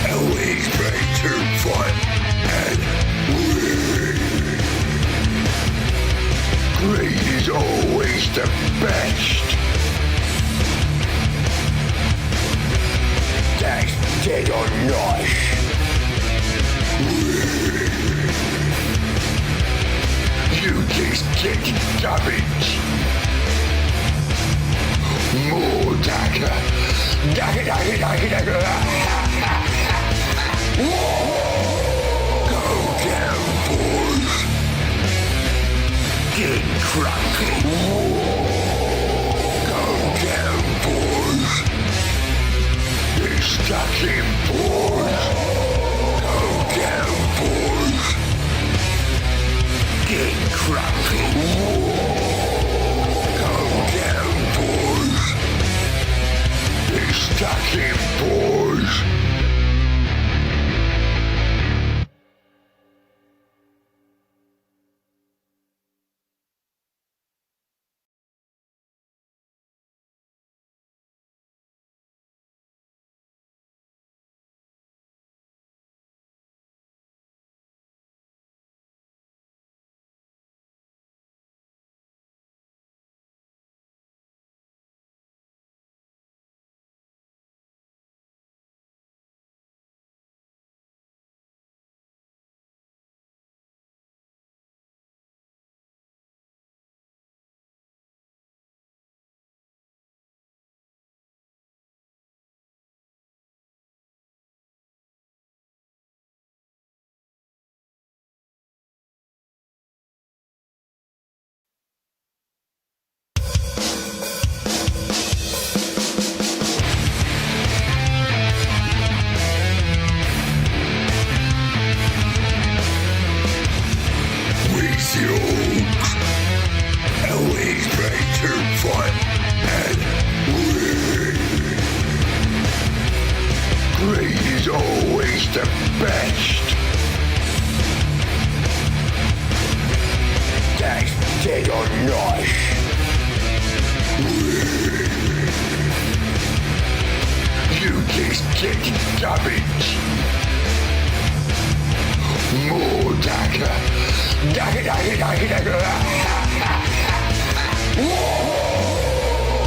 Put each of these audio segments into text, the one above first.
Always ready to fight and win. Great is always the best. That's dead or not. You just get damaged. More dagger. Dagger. Go down, boys. Get cracking. Go down, boys. Get stuck in, boys. Go down, boys. Get cracking. Go down, boys. Get stuck in, boys. Always ready to fight and win. Great is always the best. That's dead or not. You just get damaged. More dagger. Dagger.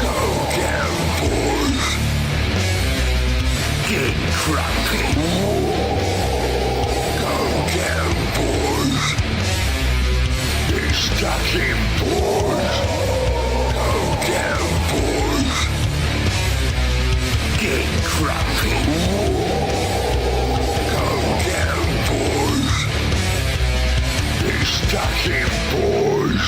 Go down, boys. Get cracking. Go down, boys. Get stuck in, boys. Go down, boys. Get cracking. Go down, boys. Get stuck in, boys.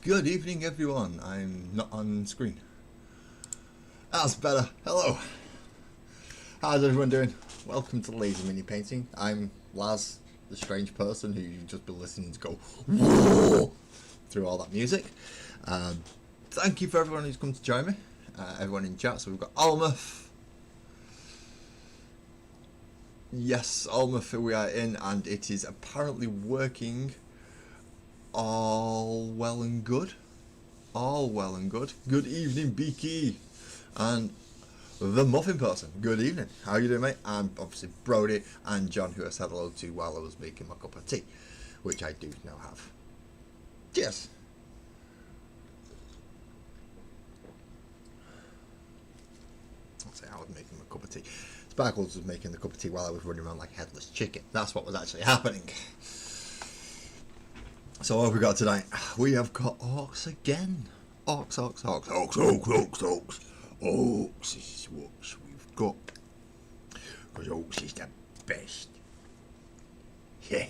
Good evening, everyone. I'm not on screen. That's better. Hello. How's everyone doing? Welcome to Lazy Mini Painting. I'm Laz, the strange person who you've just been listening to go whoa through all that music. Thank you for everyone who's come to join me. Everyone in chat. So we've got Almuth. Yes, Almuth, we are in, and it is apparently working. All well and good. All well and good. Good evening, Beaky. And the Muffin Person. Good evening. How are you doing, mate? I'm obviously Brody and John, who I said hello to while I was making my cup of tea, which I do now have. Cheers. I'll say I was making my cup of tea. Sparkles was making the cup of tea while I was running around like a headless chicken. That's what was actually happening. So what have we got tonight? We have got Orcs again. Orcs. Orcs is what we've got. Because Orcs is the best. Yeah,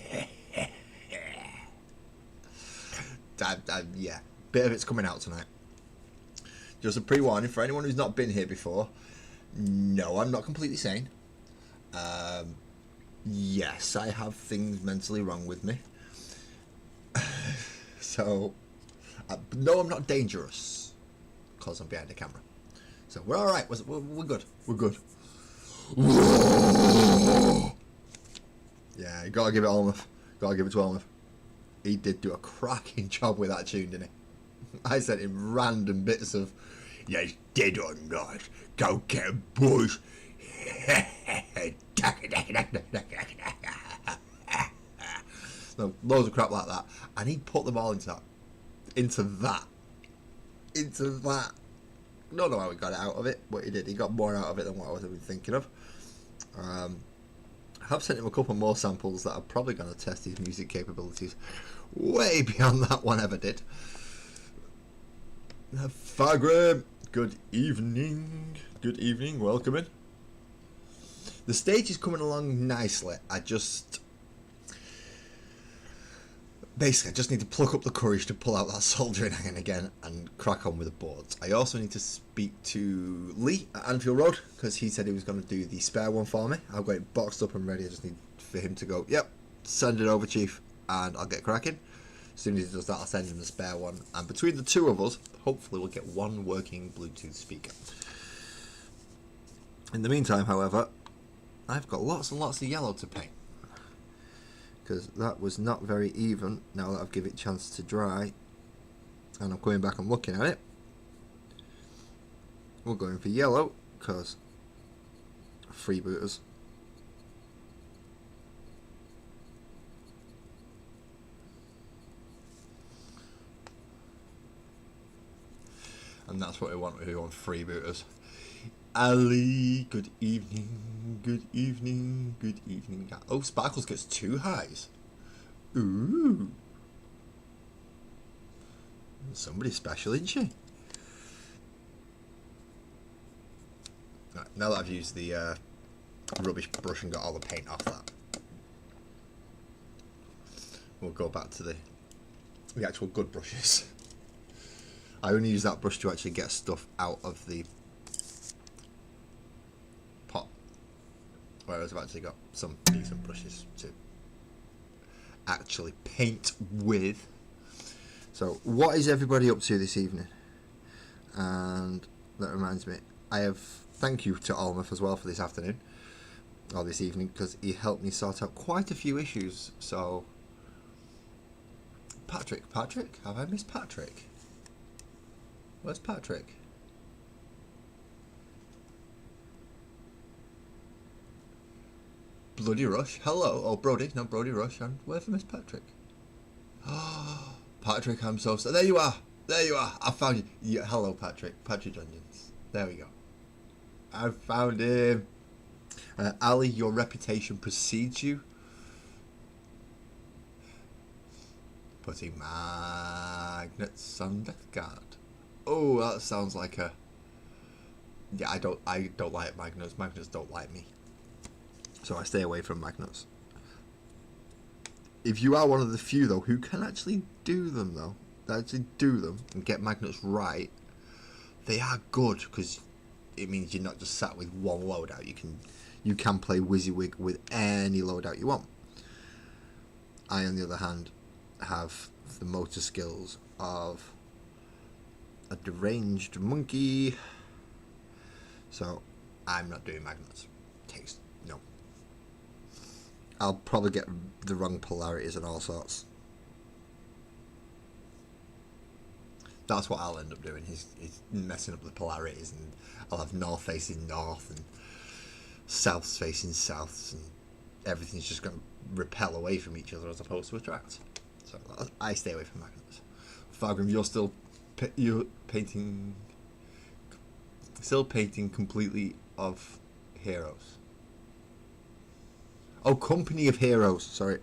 bit of it's coming out tonight. Just a pre-warning for anyone who's not been here before. No, I'm not completely sane. Yes, I have things mentally wrong with me. So, no, I'm not dangerous, because I'm behind the camera. So, we're alright, we're good, we're good. Yeah, you gotta give it Almuth, gotta give it to Almuth. He did do a cracking job with that tune, didn't he? I sent him random bits of, yes, dead or not, go get him, boys. No, loads of crap like that, and he put them all into that. Don't know how he got it out of it, but he did. He got more out of it than what I was even thinking of. I have sent him a couple more samples that are probably going to test his music capabilities way beyond that one ever did. Fagram, good evening. Good evening, welcome in. The stage is coming along nicely. I just need to pluck up the courage to pull out that soldering iron again and crack on with the boards. I also need to speak to Lee at Anfield Road, because he said he was going to do the spare one for me. I've got it boxed up and ready. I just need for him to go, yep, send it over, Chief, and I'll get cracking. As soon as he does that, I'll send him the spare one. And between the two of us, hopefully we'll get one working Bluetooth speaker. In the meantime, however, I've got lots and lots of yellow to paint, because that was not very even now that I've given it a chance to dry, and I'm coming back and looking at it. We're going for yellow because freebooters. And that's what we want freebooters. Ali, good evening, good evening, good evening. Oh, Sparkles gets 2 highs. Ooh. Somebody special, isn't she? Right, now that I've used the rubbish brush and got all the paint off that, we'll go back to the actual good brushes. I only use that brush to actually get stuff out of the pot, whereas I've actually got some decent brushes to actually paint with. So what is everybody up to this evening? And that reminds me, I have thank you to Almuth as well for this afternoon or this evening, because he helped me sort out quite a few issues. So Patrick, have I missed Patrick? Where's Patrick? Bloody Rush. Hello. Oh, Brody. No, Brody Rush. And where for Miss Patrick? Oh, Patrick, I'm so sorry. There you are. There you are. I found you. Yeah, hello, Patrick. Patrick Dungeons. There we go. I found him. Ali, your reputation precedes you. Putting magnets on Death Guard. Oh, that sounds like a... Yeah, I don't like magnets. Magnets don't like me. So I stay away from magnets. If you are one of the few, though, who can actually do them, though, that actually do them and get magnets right, they are good because it means you're not just sat with one loadout. You can play WYSIWYG with any loadout you want. I, on the other hand, have the motor skills of a deranged monkey, so I'm not doing magnets. No. I'll probably get the wrong polarities and all sorts. That's what I'll end up doing. He's messing up the polarities, and I'll have north facing north and south facing south, and everything's just going to repel away from each other as opposed to attract. So I stay away from magnets. Fargrim, you're painting completely of heroes. Oh, Company of Heroes. Sorry.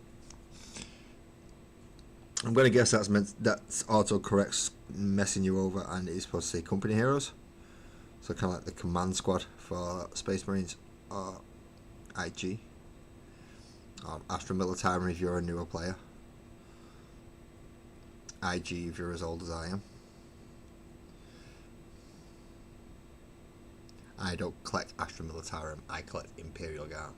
I'm going to guess that's autocorrects messing you over, and it's supposed to say Company Heroes. So kind of like the Command Squad for Space Marines, or IG, or Astra Militarum if you're a newer player. IG if you're as old as I am. I don't collect Astra Militarum, I collect Imperial Guard.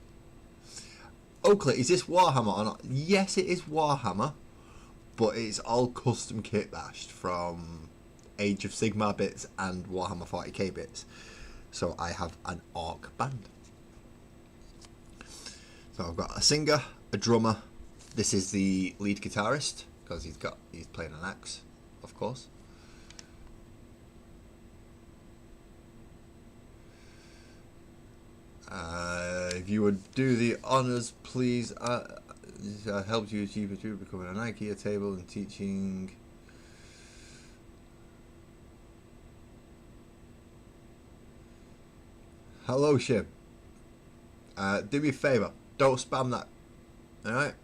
Oakley, is this Warhammer or not? Yes, it is Warhammer, but it's all custom kit bashed from Age of Sigmar bits and Warhammer 40k bits. So I have an orc band. So I've got a singer, a drummer. This is the lead guitarist because he's playing an axe, of course. If you would do the honours, please. Helped you achieve it through becoming an IKEA table and teaching. Hello, Shib. Do me a favour. Don't spam that. Alright?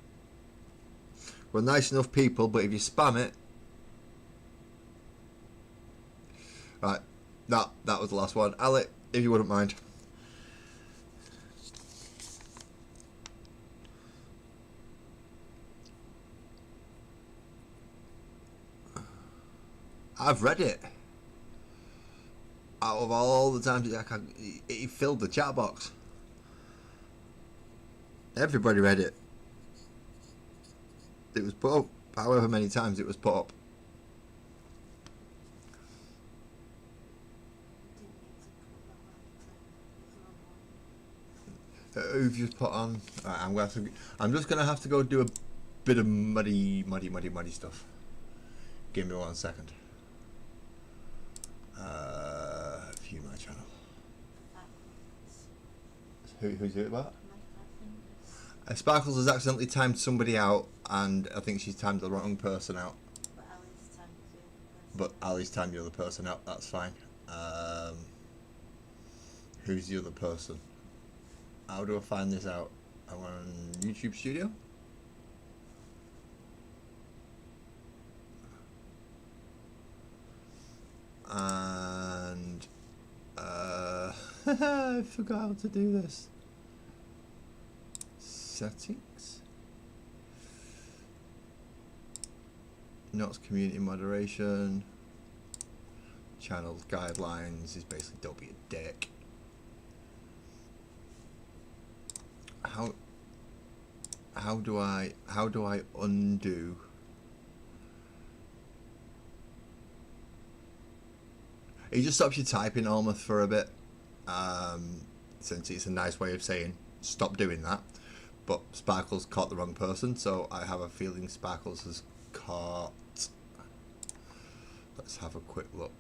We're nice enough people, but if you spam it. Right. That was the last one. Alec, if you wouldn't mind. I've read it. Out of all the times it filled the chat box. Everybody read it. It was put up however many times it was put up. Who've just put on? Right, I'm just gonna have to go do a bit of muddy stuff. Give me 1 second. View my channel. Who's it about? Sparkles has accidentally timed somebody out, and I think she's timed the wrong person out. But Ali's timed the other person out. That's fine. Who's the other person? How do I find this out? I'm on YouTube Studio. And I forgot how to do this. Settings. Notes, community moderation. Channels guidelines is basically don't be a dick. How do I undo? It just stops you typing almost for a bit, since it's a nice way of saying stop doing that. But Sparkles caught the wrong person, so I have a feeling Sparkles has caught. Let's have a quick look.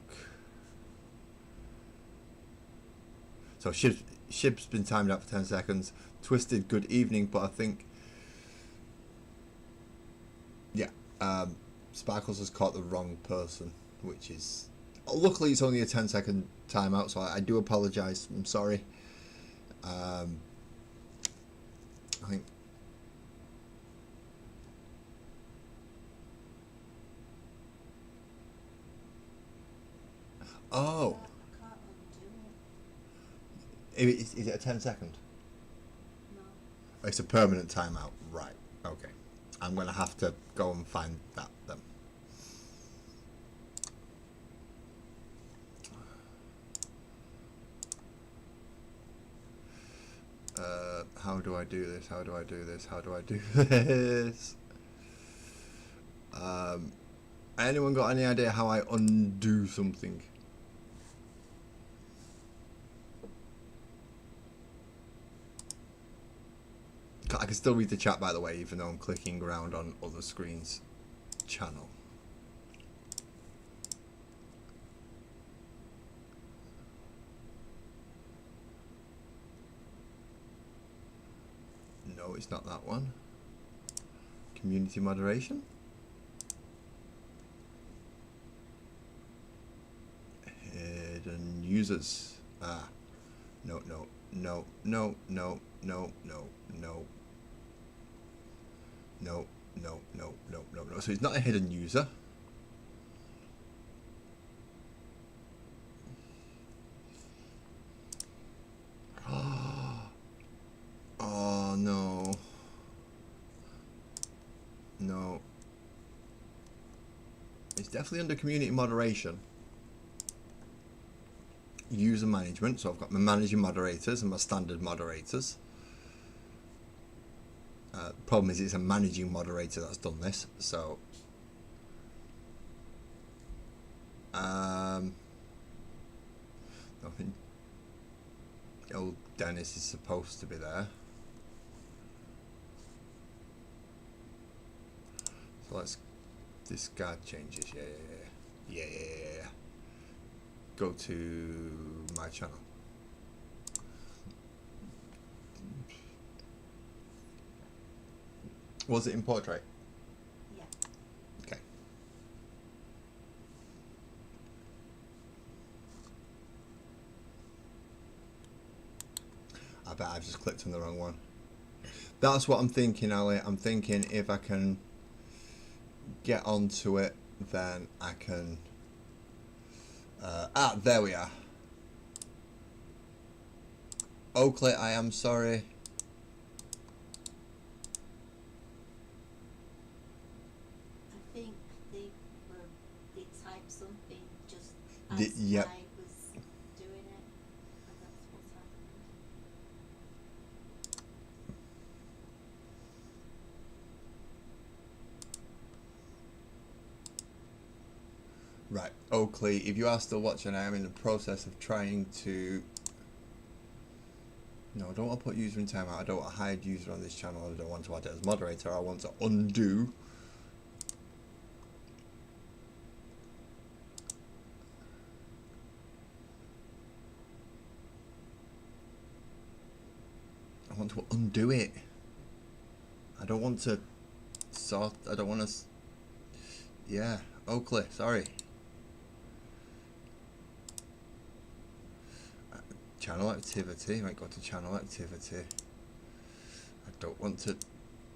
So Shib's been timed out for 10 seconds. Twisted, good evening, but I think, yeah, Sparkles has caught the wrong person, which is, luckily it's only a 10-second timeout, so I do apologise. I'm sorry. I think. Oh. Is it a 10-second? No. It's a permanent timeout, right? Okay. I'm gonna have to go and find that then. do I do this? How do I do this? How do I do this? Anyone got any idea how I undo something? I can still read the chat, by the way, even though I'm clicking around on other screens. Channel. No, it's not that one. Community moderation. Hidden users. Ah. No, no, no, no, no, no, no, no. No, no, no, no, no, no. So it's not a hidden user. Oh no. No. It's definitely under community moderation. User management. So I've got my managing moderators and my standard moderators. Problem is it's a managing moderator that's done this, so I think old Dennis is supposed to be there. So let's discard changes. Yeah. Go to my channel. Was it in portrait? Yeah. Okay. I bet I've just clicked on the wrong one. That's what I'm thinking, Ali. I'm thinking if I can get onto it, then I can... there we are. Oakley, I am sorry. They typed something just as Yep. I was doing it, and that's what's happened. Right, Oakley, if you are still watching, I am in the process of trying to... No, I don't want to put user in timeout. I don't want to hide user on this channel. I don't want to add it as moderator. I want to undo. I want to undo it. I don't want to sort... I don't want to... Yeah, Oakley, sorry. Channel activity, might go to channel activity. I don't want to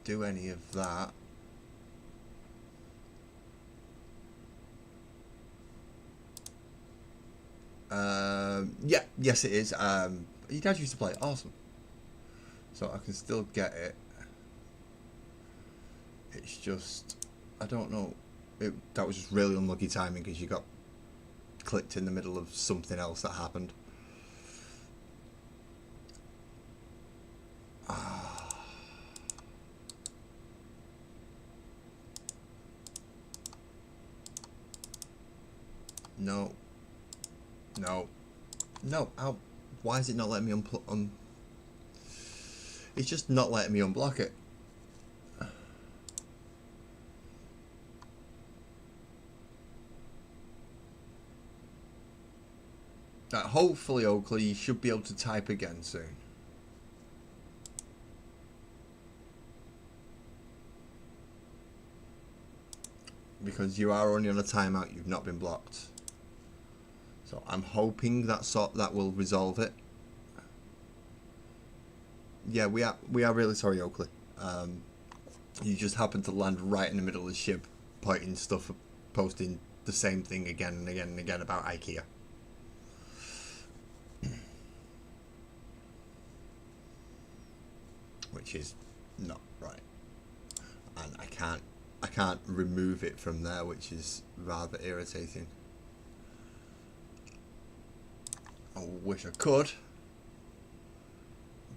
do any of that. Yeah, yes it is. Your dad used to play it, awesome. So I can still get it. It's just, I don't know. That was just really unlucky timing because you got clicked in the middle of something else that happened. No. No. No. How? Why is it not letting me It's just not letting me unblock it. Hopefully, Oakley, you should be able to type again soon. Because you are only on a timeout, you've not been blocked. So I'm hoping that will resolve it. Yeah, we are really sorry, Oakley. You just happened to land right in the middle of the ship, posting the same thing again and again and again about IKEA. Which is not right. And I can't remove it from there, which is rather irritating. I wish I could,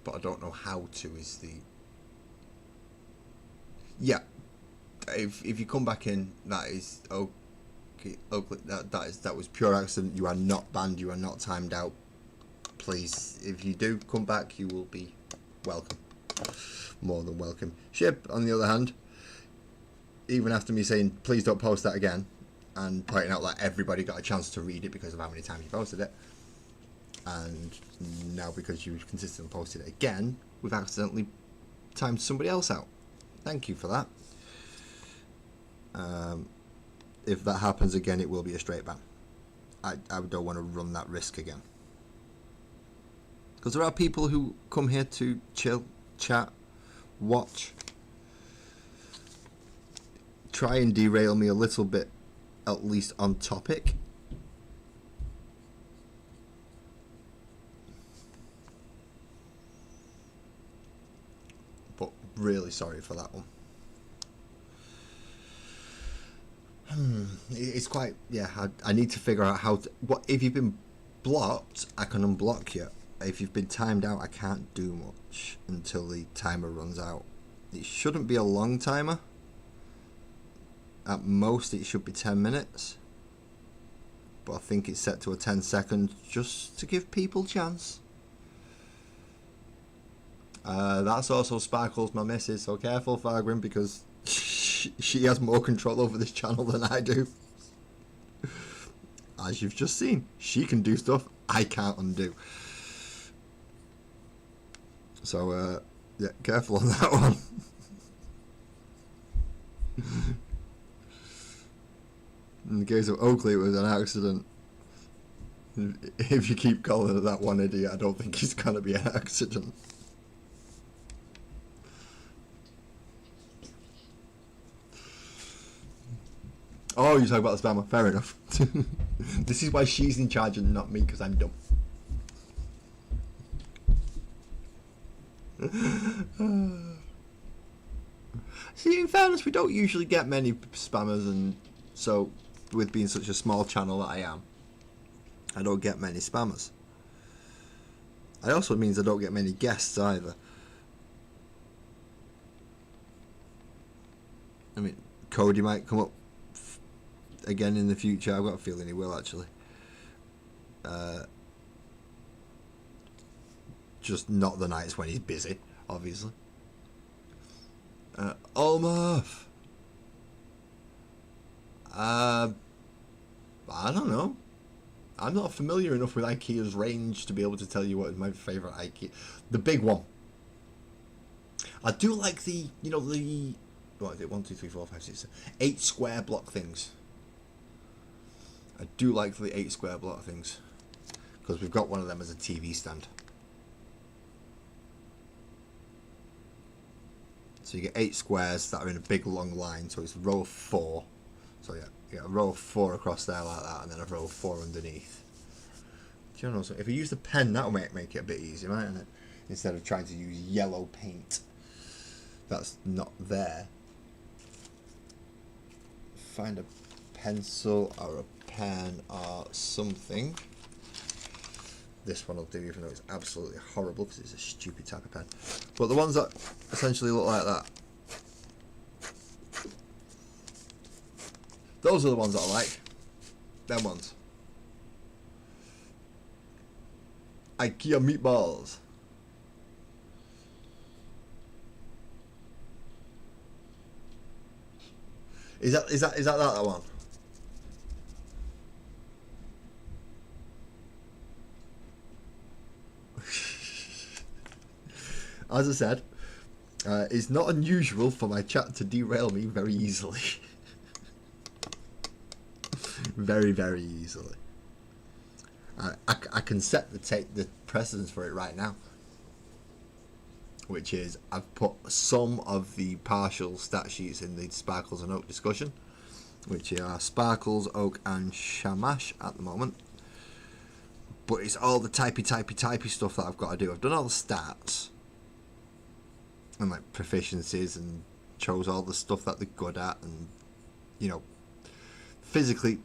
but I don't know how to. Is the yeah. If you come back in, that is okay. Oakley, that was pure accident. You are not banned. You are not timed out. Please, if you do come back, you will be welcome. More than welcome. Ship, on the other hand, even after me saying please don't post that again, and pointing out that everybody got a chance to read it because of how many times you posted it, and now because you've consistently posted it again, we've accidentally timed somebody else out. Thank you for that. If that happens again, it will be a straight ban. I don't want to run that risk again. Because there are people who come here to chill, chat, watch, try and derail me a little bit, at least on topic. But really sorry for that one. It's quite, yeah, I need to figure out how to, what, if you've been blocked, I can unblock you. If you've been timed out, I can't do much until the timer runs out. It shouldn't be a long timer. At most, it should be 10 minutes. But I think it's set to a 10-second just to give people chance. That's also Sparkles, my missus, so careful, Fargrim, because she has more control over this channel than I do. As you've just seen, she can do stuff I can't undo. So, yeah, careful on that one. In the case of Oakley, it was an accident. If you keep calling it that one idiot, I don't think it's going to be an accident. Oh, you're talking about the spammer. Fair enough. This is why she's in charge and not me, because I'm dumb. See, in fairness, we don't usually get many spammers, and so with being such a small channel that I am, I don't get many spammers. It also means I don't get many guests either. I mean, Cody might come up again in the future. I've got a feeling he will, actually. Just not the nights when he's busy, obviously. Olmurf. I don't know. I'm not familiar enough with IKEA's range to be able to tell you what is my favourite IKEA. The big one. I do like the, you know, the, what is it, 1, 2, 3, 4, 5, 6, 8 square block things. I do like the 8 square block things. Because we've got one of them as a TV stand. So you get 8 squares that are in a big long line, so it's a row of 4. So yeah, you get a row of 4 across there like that, and then a row of 4 underneath. Do you know, so if you use the pen, that'll make it a bit easier, mightn't it? Instead of trying to use yellow paint. That's not there. Find a pencil or a pen or something. This one will do, even though it's absolutely horrible because it's a stupid type of pen. But the ones that essentially look like that, those are the ones that I like. Them ones. IKEA meatballs. Is that one? As I said, it's not unusual for my chat to derail me very easily. Very, very easily. I can set the precedence for it right now, which is I've put some of the partial stat sheets in the Sparkles and Oak discussion, which are Sparkles, Oak and Shamash at the moment. But it's all the typey stuff that I've got to do. I've done all the stats and like proficiencies and chose all the stuff that they're good at, and you know, physically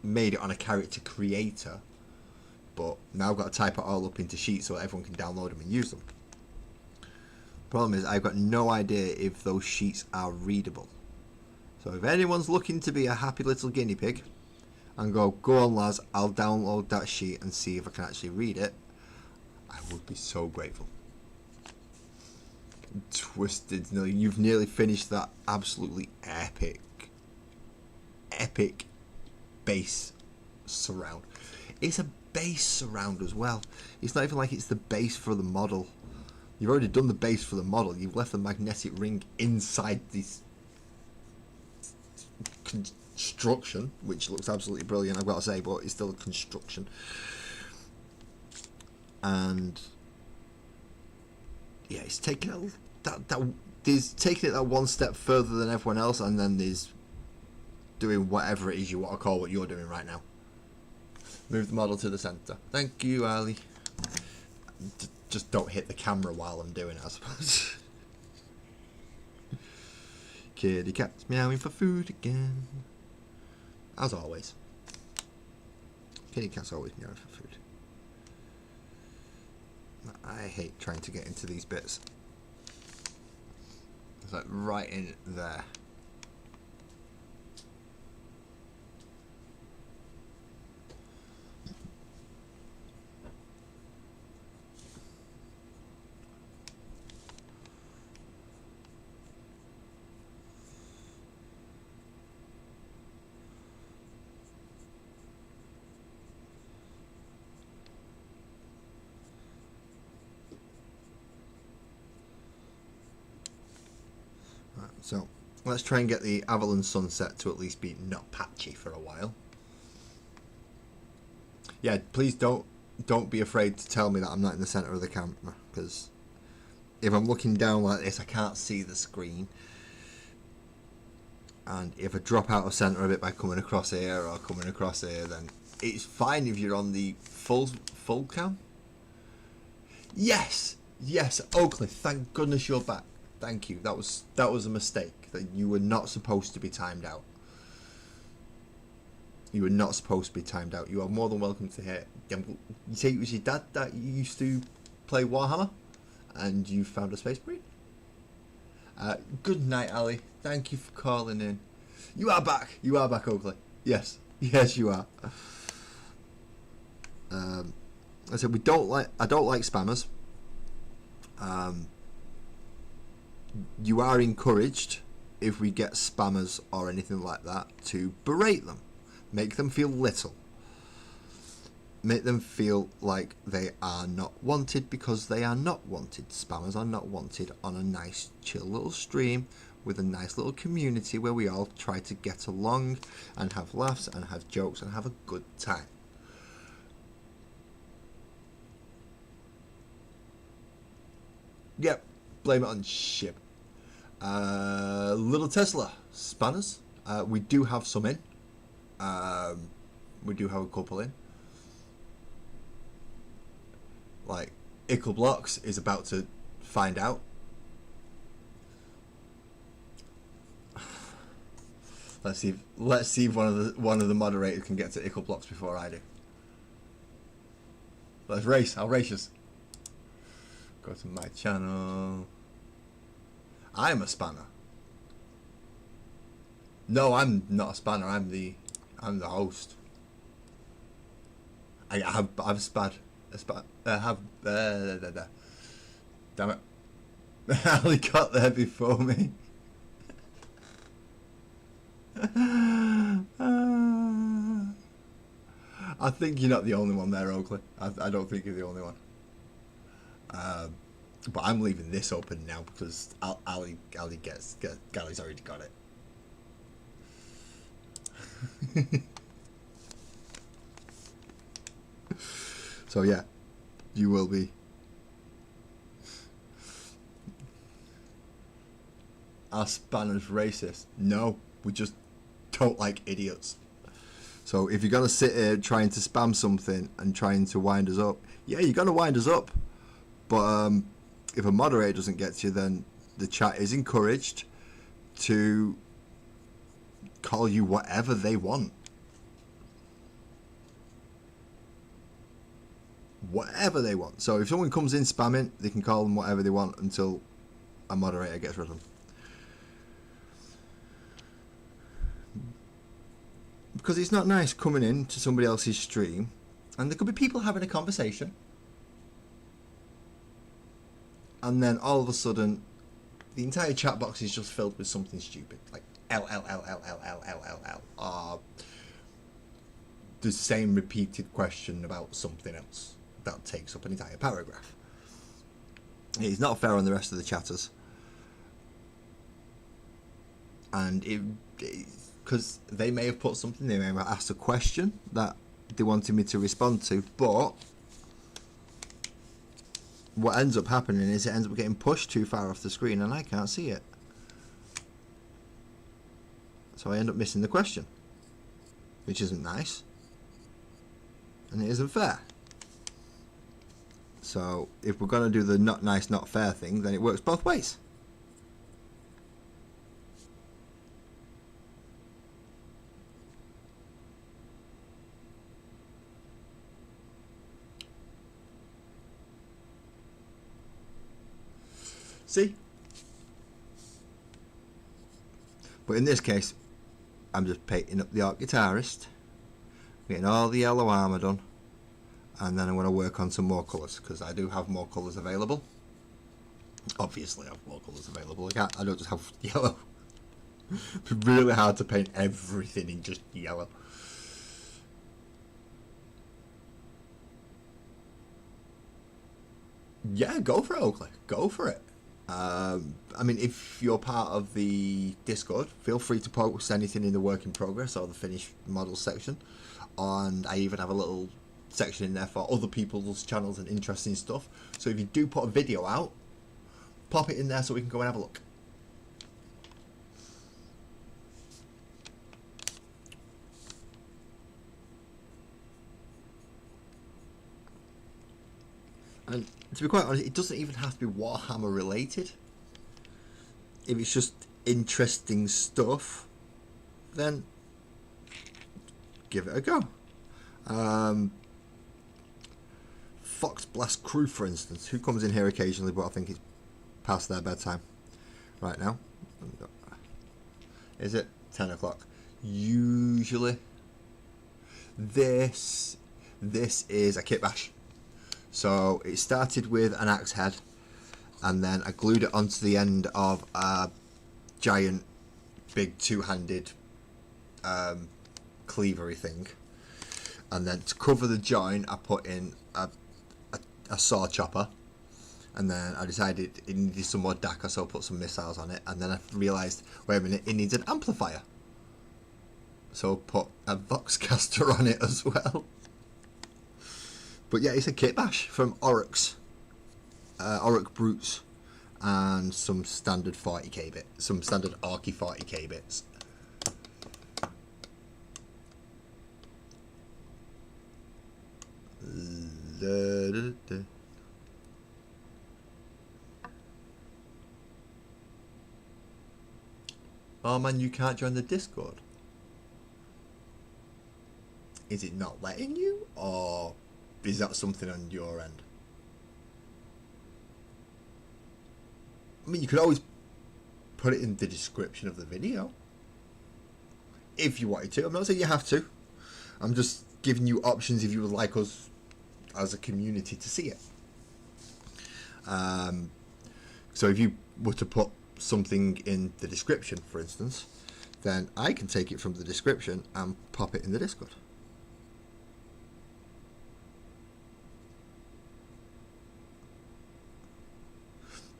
made it on a character creator, but now I've got to type it all up into sheets so everyone can download them and use them. Problem is, I've got no idea if those sheets are readable. So if anyone's looking to be a happy little guinea pig and go on lads, I'll download that sheet and see if I can actually read it, I would be so grateful. Twisted, you've nearly finished that absolutely epic base surround. It's a base surround as well. It's not even like it's the base for the model. You've already done the base for the model. You've left the magnetic ring inside this construction, which looks absolutely brilliant, I've got to say, but it's still a construction. And yeah, it's taking there's taking it that one step further than everyone else, and then there's doing whatever it is you want to call what you're doing right now. Move the model to the center. Thank you, Ali. Just don't hit the camera while I'm doing it, I suppose. Kitty cat's meowing for food again. As always. Kitty cat's always meowing for food. I hate trying to get into these bits. It's like right in there. So let's try and get the Avalon Sunset to at least be not patchy for a while. Yeah, please don't be afraid to tell me that I'm not in the center of the camera, because if I'm looking down like this I can't see the screen, and if I drop out of center of it by coming across here or coming across here, then it's fine if you're on the full cam. Yes, Oakley, thank goodness you're back. Thank you. That was a mistake. That you were not supposed to be timed out. You were not supposed to be timed out. You are more than welcome to hear. You say it was your dad that you used to play Warhammer, and you found a Space Marine. Good night, Ali. Thank you for calling in. You are back. You are back, Oakley. Yes, you are. I said I don't like spammers. You are encouraged, if we get spammers or anything like that, to berate them. Make them feel little. Make them feel like they are not wanted, because they are not wanted. Spammers are not wanted on a nice chill little stream with a nice little community where we all try to get along and have laughs and have jokes and have a good time. Yep, blame it on ship. Little Tesla spanners. We do have some in. We do have a couple in. Like Ickle Blocks is about to find out. Let's see if one of the moderators can get to Ickle Blocks before I do. Let's race. I'll race us. Go to my channel. I'm a spanner. No, I'm not a spanner. I'm the host. I've spad. I have. Damn it! Ali got there before me. I think you're not the only one there, Oakley. I don't think you're the only one. But I'm leaving this open now because Ali Galley's already got it. So yeah, you will be. Are spanners racist? No, we just don't like idiots. So if you're gonna sit here trying to spam something and trying to wind us up, yeah, you're gonna wind us up. But if a moderator doesn't get to you, then the chat is encouraged to call you whatever they want. whatever they want. So if someone comes in spamming, they can call them whatever they want until a moderator gets rid of them. Because it's not nice coming in to somebody else's stream and there could be people having a conversation and then all of a sudden the entire chat box is just filled with something stupid like L L L L L L L L L or the same repeated question about something else that takes up an entire paragraph. It's not fair on the rest of the chatters, and because they may have put something, they may have asked a question that they wanted me to respond to, but what ends up happening is it ends up getting pushed too far off the screen and I can't see it. So I end up missing the question, which isn't nice and it isn't fair. So if we're going to do the not nice, not fair thing, then it works both ways. See? But in this case, I'm just painting up the Arc Guitarist, getting all the yellow armour done, and then I'm going to work on some more colours, because I do have more colours available. Obviously I have more colours available, I don't just have yellow. It's really hard to paint everything in just yellow. Yeah, go for it, Oakley, go for it. I mean, if you're part of the Discord, feel free to post anything in the work in progress or the finished model section. And I even have a little section in there for other people's channels and interesting stuff. So if you do put a video out, pop it in there so we can go and have a look. And to be quite honest, it doesn't even have to be Warhammer related. If it's just interesting stuff, then give it a go. Fox Blast Crew, for instance, who comes in here occasionally, but I think it's past their bedtime right now. Is it 10 o'clock? Usually. This is a kit bash. So it started with an axe head, and then I glued it onto the end of a giant, big two-handed cleavery thing. And then to cover the joint, I put in a saw chopper. And then I decided it needed some more DACA, so I put some missiles on it. And then I realised, wait a minute, it needs an amplifier. So I put a Voxcaster on it as well. But yeah, it's a kit bash from Oryx. Oryx Brutes. And some standard 40k bits. Some standard Arky 40k bits. Oh man, you can't join the Discord. Is it not letting you, or is that something on your end? I mean, you could always put it in the description of the video if you wanted to. I'm not saying you have to. I'm just giving you options if you would like us as a community to see it. So if you were to put something in the description, for instance, then I can take it from the description and pop it in the Discord.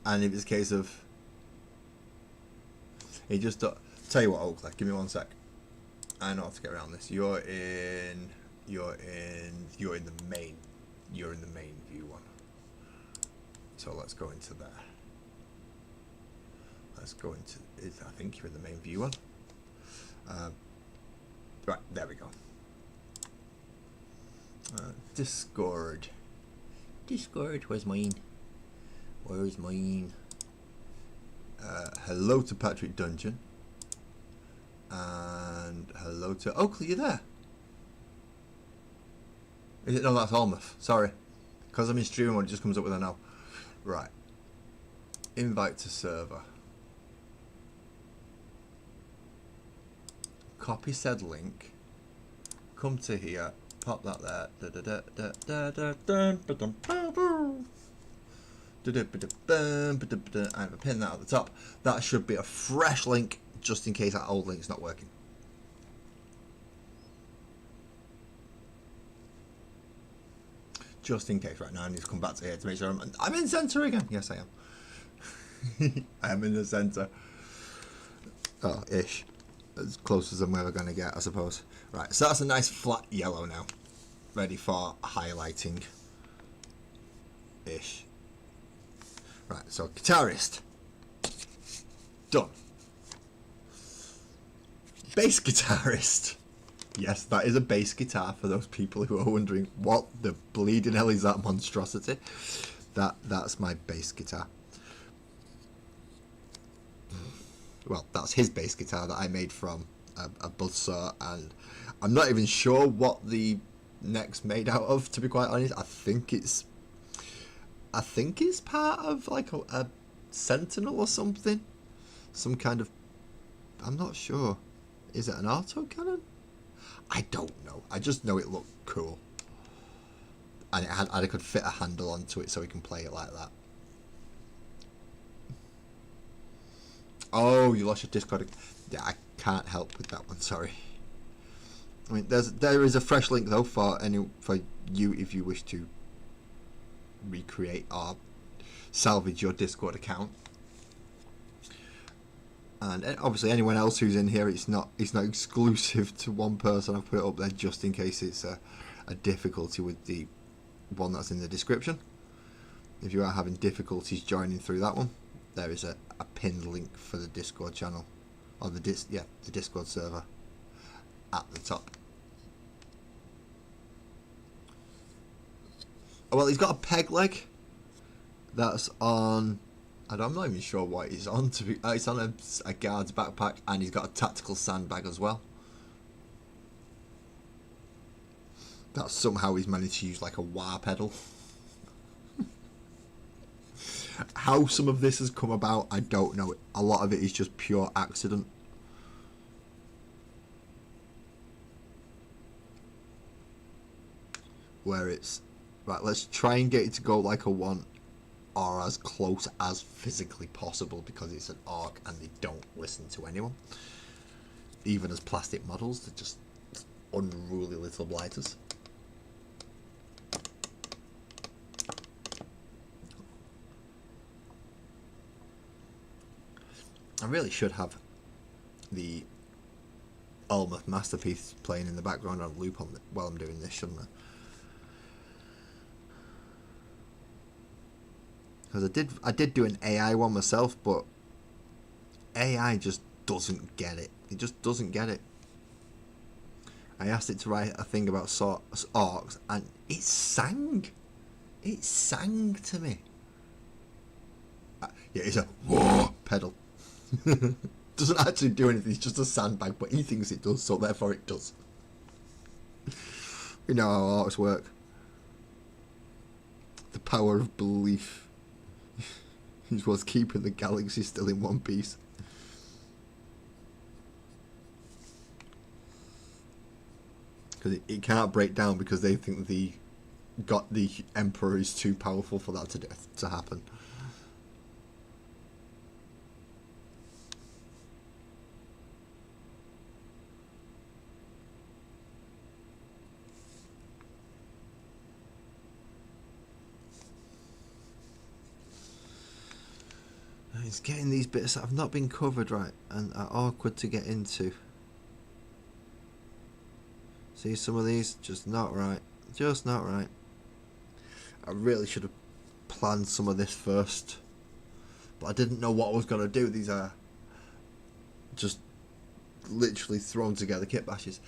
And if it's a case of it just tell you what, Oakley, give me one sec. I know how to get around this. You're in the main view one. So let's go into there. Let's go into I think you're in the main view one. Right, there we go. Discord. Where's mine? Where's mine? Hello to Patrick Dungeon. And hello to Oakley, you there? Is it? No, that's Almouth. Sorry. Because I'm in streaming mode, it just comes up with a no. Right. Invite to server. Copy said link. Come to here. Pop that there. I have a pin that at the top. That should be a fresh link, just in case that old link's not working. Just in case. Right now I need to come back to here to make sure I'm in center again. Yes, I am. I am in the center. Oh, ish. As close as I'm ever going to get, I suppose. Right, so that's a nice flat yellow now. Ready for highlighting. Ish. Right, so guitarist. Done. Bass guitarist. Yes, that is a bass guitar for those people who are wondering what the bleeding hell is that monstrosity. That's my bass guitar. Well, that's his bass guitar that I made from a buzzsaw, and I'm not even sure what the neck's made out of, to be quite honest. I think it's part of like a Sentinel or something. Some kind of, I'm not sure. Is it an autocannon? I don't know. I just know it looked cool. And I could fit a handle onto it so we can play it like that. Oh, you lost your Discord. Yeah, I can't help with that one, sorry. I mean, there is a fresh link though for you if you wish to recreate or salvage your Discord account. And obviously anyone else who's in here, it's not exclusive to one person. I've put it up there just in case it's a difficulty with the one that's in the description. If you are having difficulties joining through that one, there is a pinned link for the Discord channel, or the Discord server at the top. Oh, well, he's got a peg leg that's on. I'm not even sure what he's on. It's on a guard's backpack, and he's got a tactical sandbag as well. That somehow he's managed to use like a wah pedal. How some of this has come about, I don't know. A lot of it is just pure accident. Where it's right, let's try and get it to go like a 1 or as close as physically possible, because it's an orc and they don't listen to anyone. Even as plastic models, they're just unruly little blighters. I really should have the Almoth Masterpiece playing in the background on loop while I'm doing this, shouldn't I? Because I did do an AI one myself, but AI just doesn't get it. It just doesn't get it. I asked it to write a thing about orcs, and it sang. It sang to me. Yeah, it's a whoa pedal. Doesn't actually do anything. It's just a sandbag, but he thinks it does, so therefore it does. We know how orcs work. The power of belief is what's keeping the galaxy still in one piece. Because it can't break down because they think the Emperor is too powerful for that to happen. It's getting these bits that have not been covered right and are awkward to get into. See, some of these just not right. Just not right. I really should have planned some of this first, but I didn't know what I was going to do. These are just literally thrown together kit bashes.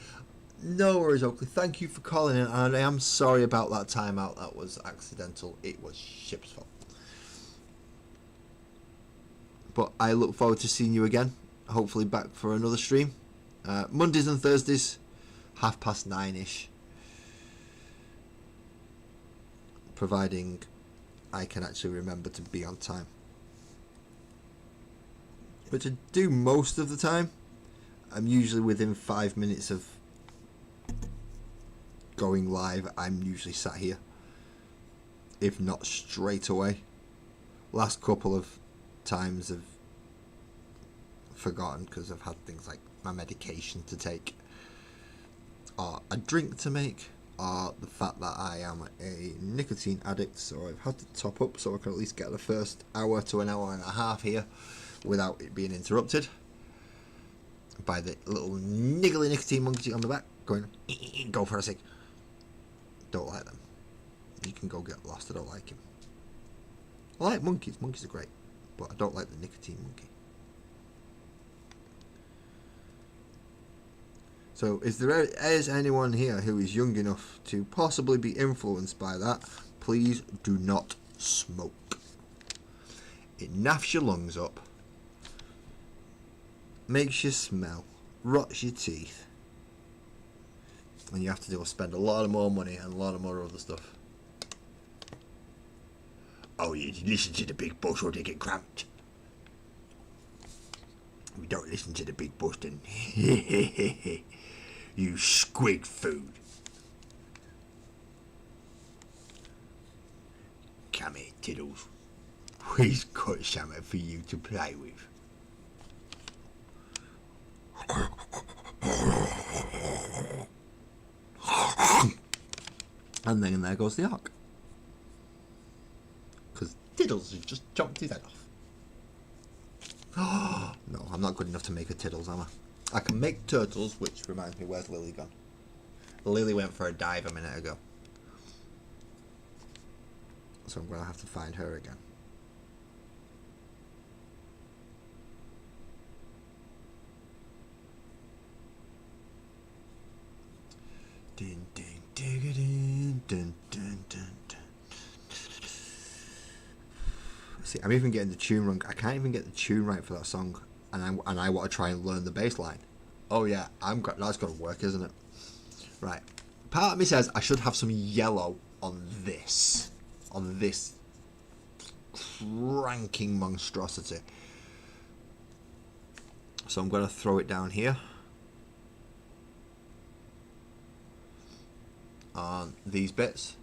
No worries, Oakley. Thank you for calling in, and I am sorry about that timeout. That was accidental. It was ship's fault. But I look forward to seeing you again. Hopefully back for another stream. Mondays and Thursdays, 9:30ish. providing I can actually remember to be on time. But to do most of the time, I'm usually within 5 minutes of going live. I'm usually sat here, if not straight away. Last couple of times I've forgotten because I've had things like my medication to take, or a drink to make, or the fact that I am a nicotine addict, so I've had to top up so I can at least get the first hour to an hour and a half here without it being interrupted by the little niggly nicotine monkey on the back going, go for a cig. Don't like them. You can go get lost. I don't like him. I like monkeys. Monkeys are great, but I don't like the nicotine monkey. So, is there anyone here who is young enough to possibly be influenced by that? Please do not smoke. It naffs your lungs up, makes you smell, rots your teeth, and you have to spend a lot of more money and a lot of more other stuff. Oh, you listen to the big boss or they get cramped. We don't listen to the big boss then. You squig food. Come here, Tiddles. We've got something for you to play with. And then there goes the arc. Because Tiddles has just chopped his head off. No, I'm not good enough to make a Tiddles, am I? I can make turtles, which reminds me, where's Lily gone? Lily went for a dive a minute ago. So I'm going to have to find her again. Ding, ding, ding, ding, ding, ding, ding. See, I'm even getting the tune wrong. I can't even get the tune right for that song, and I want to try and learn the bass line. Oh yeah, that's got to work, isn't it? Right. Part of me says I should have some yellow on this cranking monstrosity. So I'm going to throw it down here on these bits.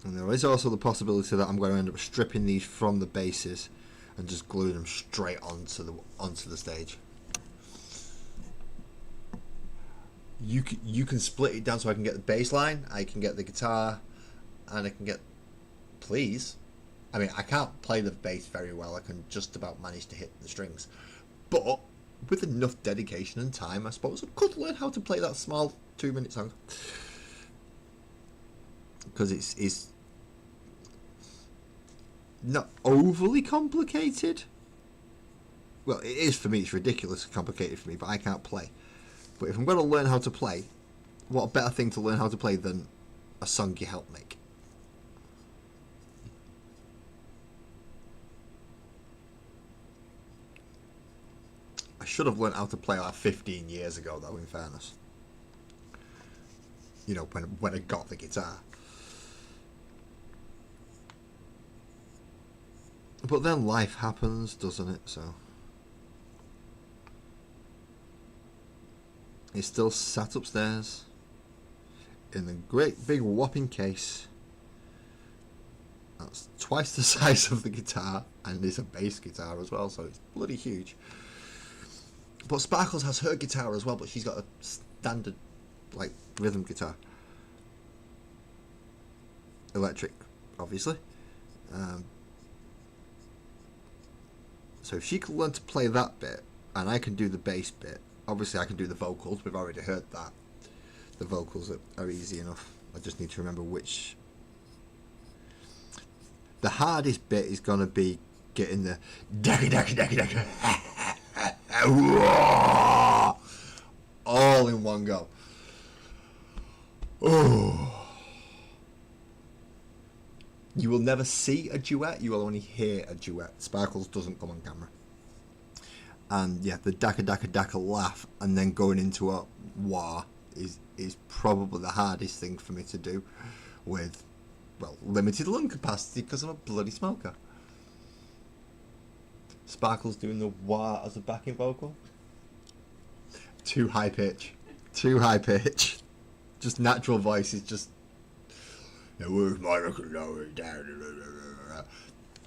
And there is also the possibility that I'm going to end up stripping these from the bases and just gluing them straight onto the stage. You can split it down so I can get the bass line, I can get the guitar, and I can get, please. I mean, I can't play the bass very well. I can just about manage to hit the strings, but with enough dedication and time, I suppose I could learn how to play that small 2-minute song. Because it's not overly complicated. Well, it is for me. It's ridiculously complicated for me, but I can't play. But if I'm going to learn how to play, what a better thing to learn how to play than a song you help make. I should have learned how to play like 15 years ago, though, in fairness. You know, when I got the guitar. But then life happens, doesn't it? So it's still sat upstairs in the great big whopping case. That's twice the size of the guitar, and it's a bass guitar as well, so it's bloody huge. But Sparkles has her guitar as well, but she's got a standard, like, rhythm guitar. Electric, obviously. So if she can learn to play that bit, and I can do the bass bit, obviously I can do the vocals, we've already heard that. The vocals are easy enough. I just need to remember which. The hardest bit is going to be getting the all in one go. Oh. You will never see a duet, you will only hear a duet. Sparkles doesn't come on camera. And yeah, the daka daka daka laugh and then going into a wah is probably the hardest thing for me to do with, well, limited lung capacity because I'm a bloody smoker. Sparkle's doing the wah as a backing vocal. Too high pitch. Too high pitch. Just natural voice is just... Where's my record lower down?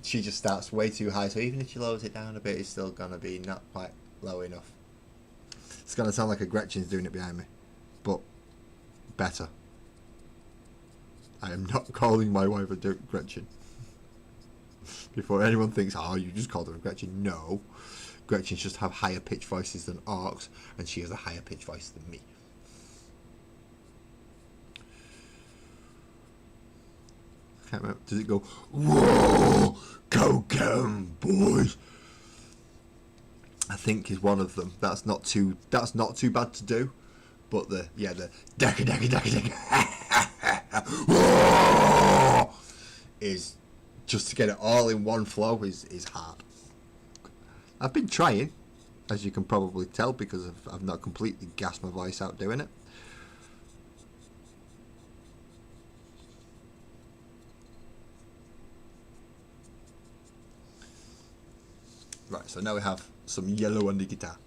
She just starts way too high, so even if she lowers it down a bit, it's still going to be not quite low enough. It's going to sound like a Gretchen's doing it behind me, but better. I am not calling my wife a Gretchen. Before anyone thinks, oh, you just called her a Gretchen. No. Gretchens just have higher pitch voices than Orcs, and she has a higher pitch voice than me. I can't remember. Does it go, whoa, go get 'em, boys? I think is one of them. That's not too bad to do. But the daka daka daka daka whoa, is just to get it all in one flow is hard. I've been trying, as you can probably tell, because I've not completely gassed my voice out doing it. Right, so now we have some yellow on the guitar.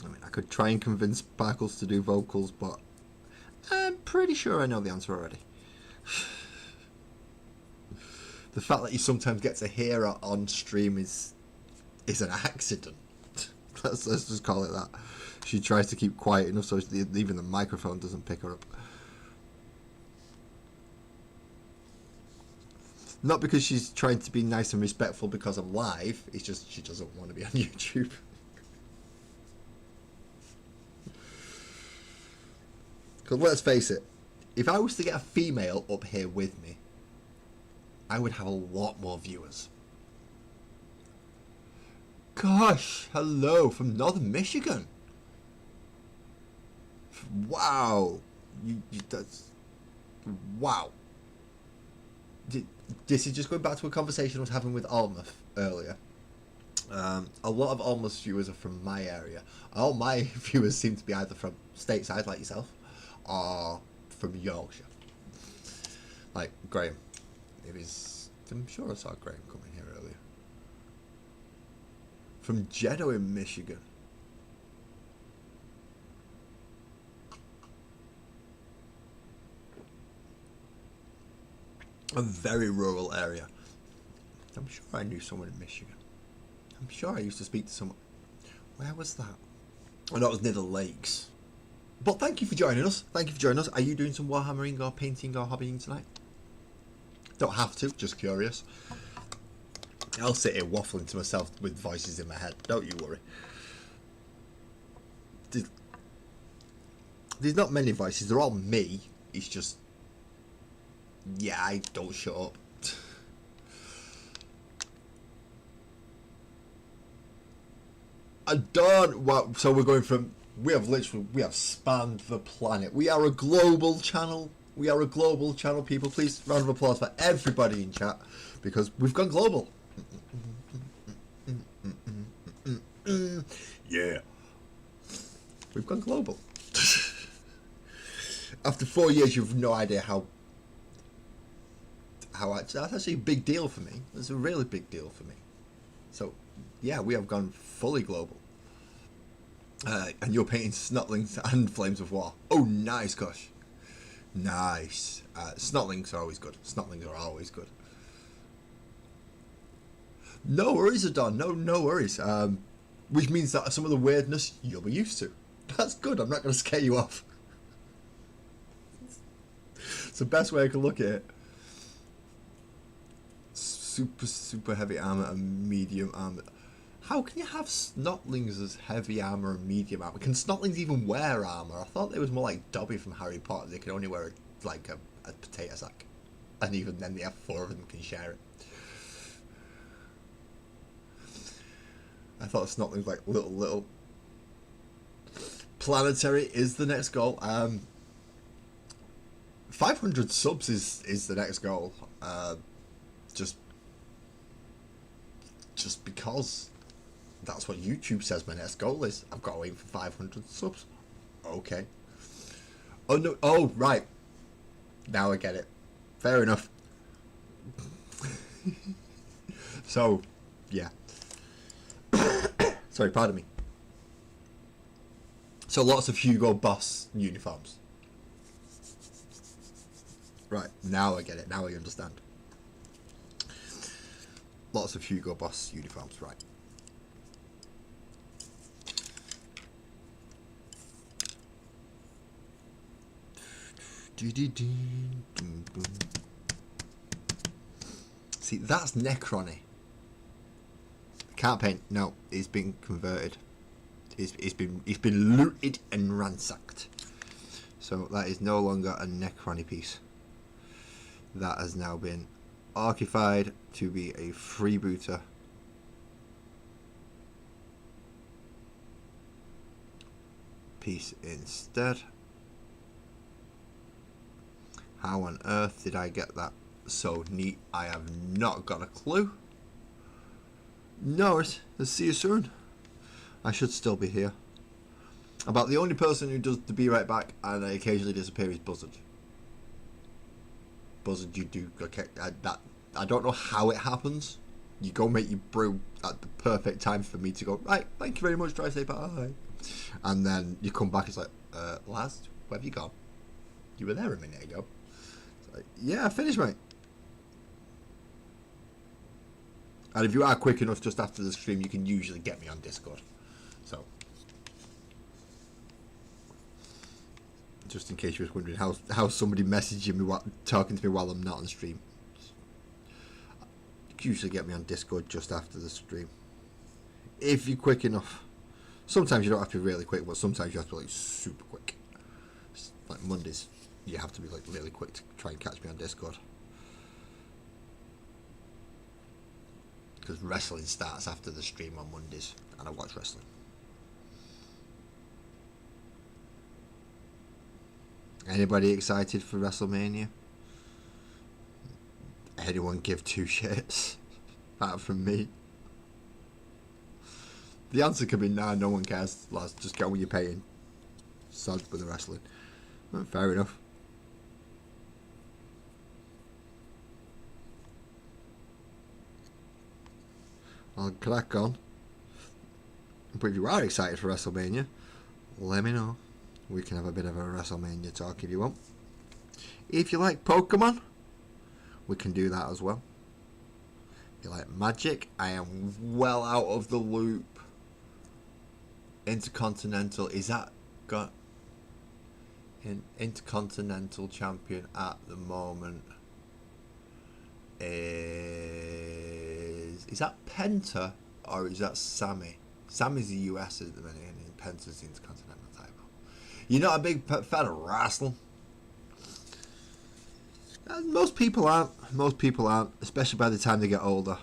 I mean, I could try and convince Sparkles to do vocals, but I'm pretty sure I know the answer already. The fact that you sometimes get to hear her on stream is an accident. let's just call it that. She tries to keep quiet enough so even the microphone doesn't pick her up. Not because she's trying to be nice and respectful because I'm live, it's just she doesn't want to be on YouTube. Because let's face it, if I was to get a female up here with me, I would have a lot more viewers. Gosh, hello from Northern Michigan. Wow. That's... Wow. This is just going back to a conversation I was having with Alma earlier. A lot of Alma's viewers are from my area. All my viewers seem to be either from stateside, like yourself, or from Yorkshire. Like Graham. I'm sure I saw Graham coming here earlier. From Jeddo in Michigan. A very rural area. I'm sure I knew someone in Michigan. I'm sure I used to speak to someone. Where was that? Oh, that was near the lakes. But thank you for joining us. Thank you for joining us. Are you doing some warhammering or painting or hobbying tonight? Don't have to, just curious. I'll sit here waffling to myself with voices in my head. Don't you worry. There's not many voices. They're all me. It's just... Yeah, I don't shut up. I don't... Well, so we're going from... We have spanned the planet. We are a global channel. We are a global channel, people. Please, round of applause for everybody in chat, because we've gone global. Yeah. We've gone global. After 4 years, you've no idea how that's actually a big deal for me. It's a really big deal for me. So, yeah, we have gone fully global. And you're painting Snotlings and Flames of War. Oh, nice, gosh. Nice. Snotlings are always good. Snotlings are always good. No worries, Adon. No worries. Which means that some of the weirdness you'll be used to. That's good. I'm not going to scare you off. It's the best way I can look at it. Super heavy armor and medium armor. How can you have Snotlings as heavy armor and medium armor? Can Snotlings even wear armor? I thought they was more like Dobby from Harry Potter. They can only wear a potato sack, and even then, they have 4 of them can share it. I thought Snotlings like little. Planetary is the next goal. 500 subs is the next goal. Just just because that's what YouTube says my next goal is. I've got to aim for 500 subs. Okay. Oh no! Oh right. Now I get it. Fair enough. So, yeah. Sorry, pardon me. So lots of Hugo Boss uniforms. Right, now I get it. Now I understand. Lots of Hugo Boss uniforms, right. See, that's Necrony. Can't paint. No, it's been converted. It's been looted and ransacked. So that is no longer a Necrony piece. That has now been archified to be a freebooter. Piece instead. How on earth did I get that so neat? I have not got a clue. Norris, I'll see you soon. I should still be here. About the only person who does the be right back and I occasionally disappear is Buzzard. Buzzard, you do okay. I don't know how it happens. You go make your brew at the perfect time for me to go, right, thank you very much, try to say bye. And then you come back, it's like, Laz, where have you gone? You were there a minute ago. It's like, yeah, I finished, mate. And if you are quick enough just after the stream, you can usually get me on Discord. So, just in case you was wondering how somebody messaging me, talking to me while I'm not on stream. You can usually get me on Discord just after the stream. If you're quick enough. Sometimes you don't have to be really quick, but sometimes you have to be like super quick. Like Mondays, you have to be like really quick to try and catch me on Discord. Because wrestling starts after the stream on Mondays, and I watch wrestling. Anybody excited for WrestleMania? Anyone give two shits? Apart from me. The answer could be nah, no one cares. Lads, just get what you're paying. Sod with the wrestling. Well, fair enough. I'll crack on. But if you are excited for WrestleMania, let me know. We can have a bit of a WrestleMania talk if you want. If you like Pokemon, we can do that as well. If you like Magic, I am well out of the loop. Intercontinental, is that got an Intercontinental champion at the moment? Is that Penta or is that Sammy? Sammy's the US at the minute and Penta's the Intercontinental title. You're not a big fan of wrestling? Most people aren't. Most people aren't, especially by the time they get older.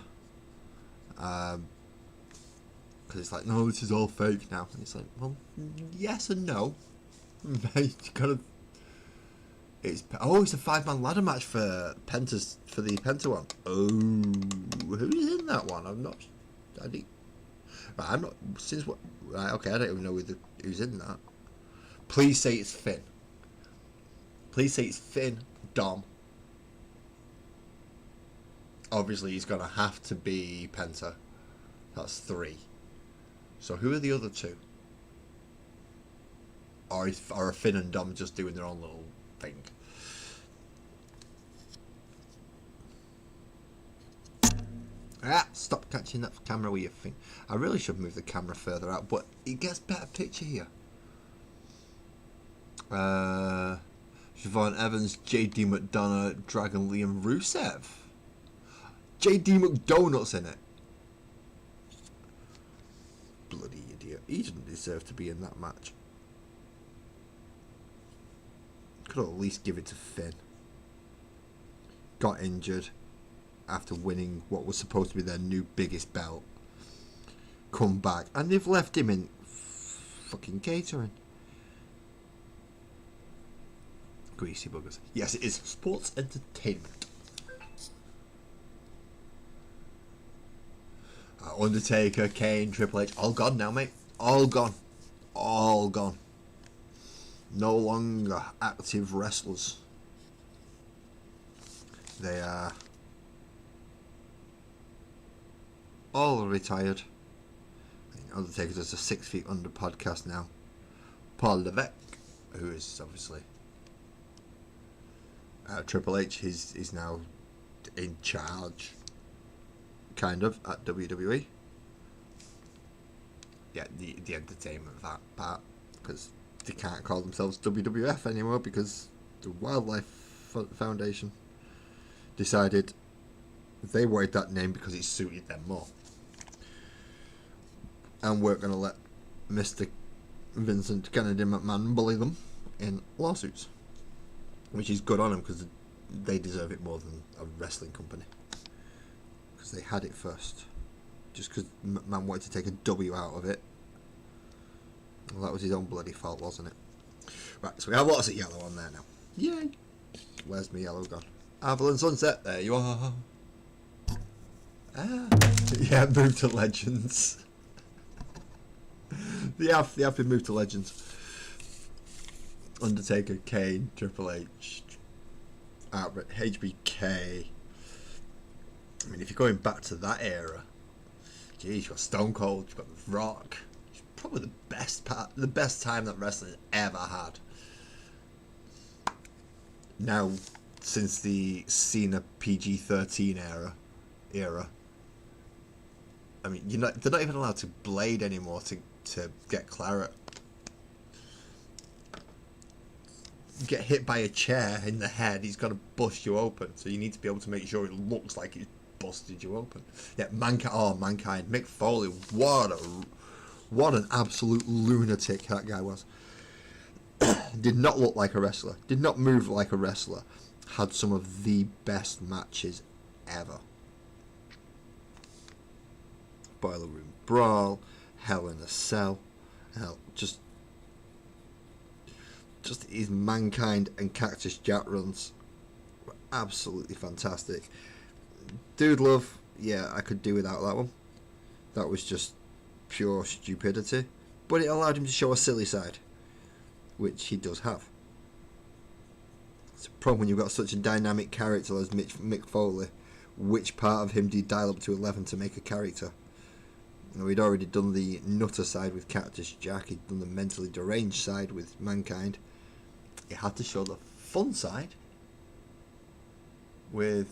Because it's like, no, this is all fake now. And it's like, well, yes and no. You gotta. It's a 5-man ladder match for Penta's for the Penta one. Oh, who's in that one? I'm not. Right, I'm not. Since what? Right, okay, I don't even know who's in that. Please say it's Finn. Please say it's Finn, Dom. Obviously, he's gonna have to be Penta. That's 3. So who are the other 2? Or are Finn and Dom just doing their own little thing? Stop catching that camera with your thing. I really should move the camera further out, but it gets better picture here. Siobhan Evans, JD McDonough, Dragon Lee and Rusev. JD McDonald's in it. Bloody idiot. He didn't deserve to be in that match. Could at least give it to Finn. Got injured after winning what was supposed to be their new biggest belt. Come back. And they've left him in fucking catering. Greasy buggers. Yes, it is sports entertainment. Undertaker, Kane, Triple H, all gone now, mate. All gone. All gone. No longer active wrestlers. They are all retired. Undertaker does a 6 Feet Under podcast now. Paul Levesque, who is obviously Triple H, is now in charge, kind of, at WWE. Yeah, the entertainment of that part, because they can't call themselves WWF anymore because the Wildlife Foundation decided they wanted that name because it suited them more, and weren't going to let Mr. Vincent Kennedy McMahon bully them in lawsuits, which is good on them because they deserve it more than a wrestling company, because they had it first. Just because McMahon wanted to take a W out of it, well, that was his own bloody fault, wasn't it? Right, so we have lots of yellow on there now. Yay! Where's my yellow gone? Avalon Sunset, there you are. Ah, yeah, move to Legends. They have been moved to Legends. Undertaker, Kane, Triple H, HBK. I mean, if you're going back to that era, geez, you've got Stone Cold, you've got The Rock. It's probably the best time that wrestling ever had. Now, since the Cena PG-13 era, I mean, they're not even allowed to blade anymore to get claret. Get hit by a chair in the head, he's going to bust you open. So you need to be able to make sure it looks like he's busted you open. Yeah, Mankind, Mick Foley, what an absolute lunatic that guy was. Did not look like a wrestler, did not move like a wrestler, had some of the best matches ever. Boiler Room Brawl, Hell in a Cell, just his Mankind and Cactus Jack runs were absolutely fantastic. Dude Love, yeah, I could do without that one. That was just pure stupidity, but it allowed him to show a silly side, which he does have. It's a problem when you've got such a dynamic character as Mick Foley. Which part of him do you dial up to 11 to make a character? You know, he'd already done the nutter side with Cactus Jack, he'd done the mentally deranged side with Mankind. He had to show the fun side with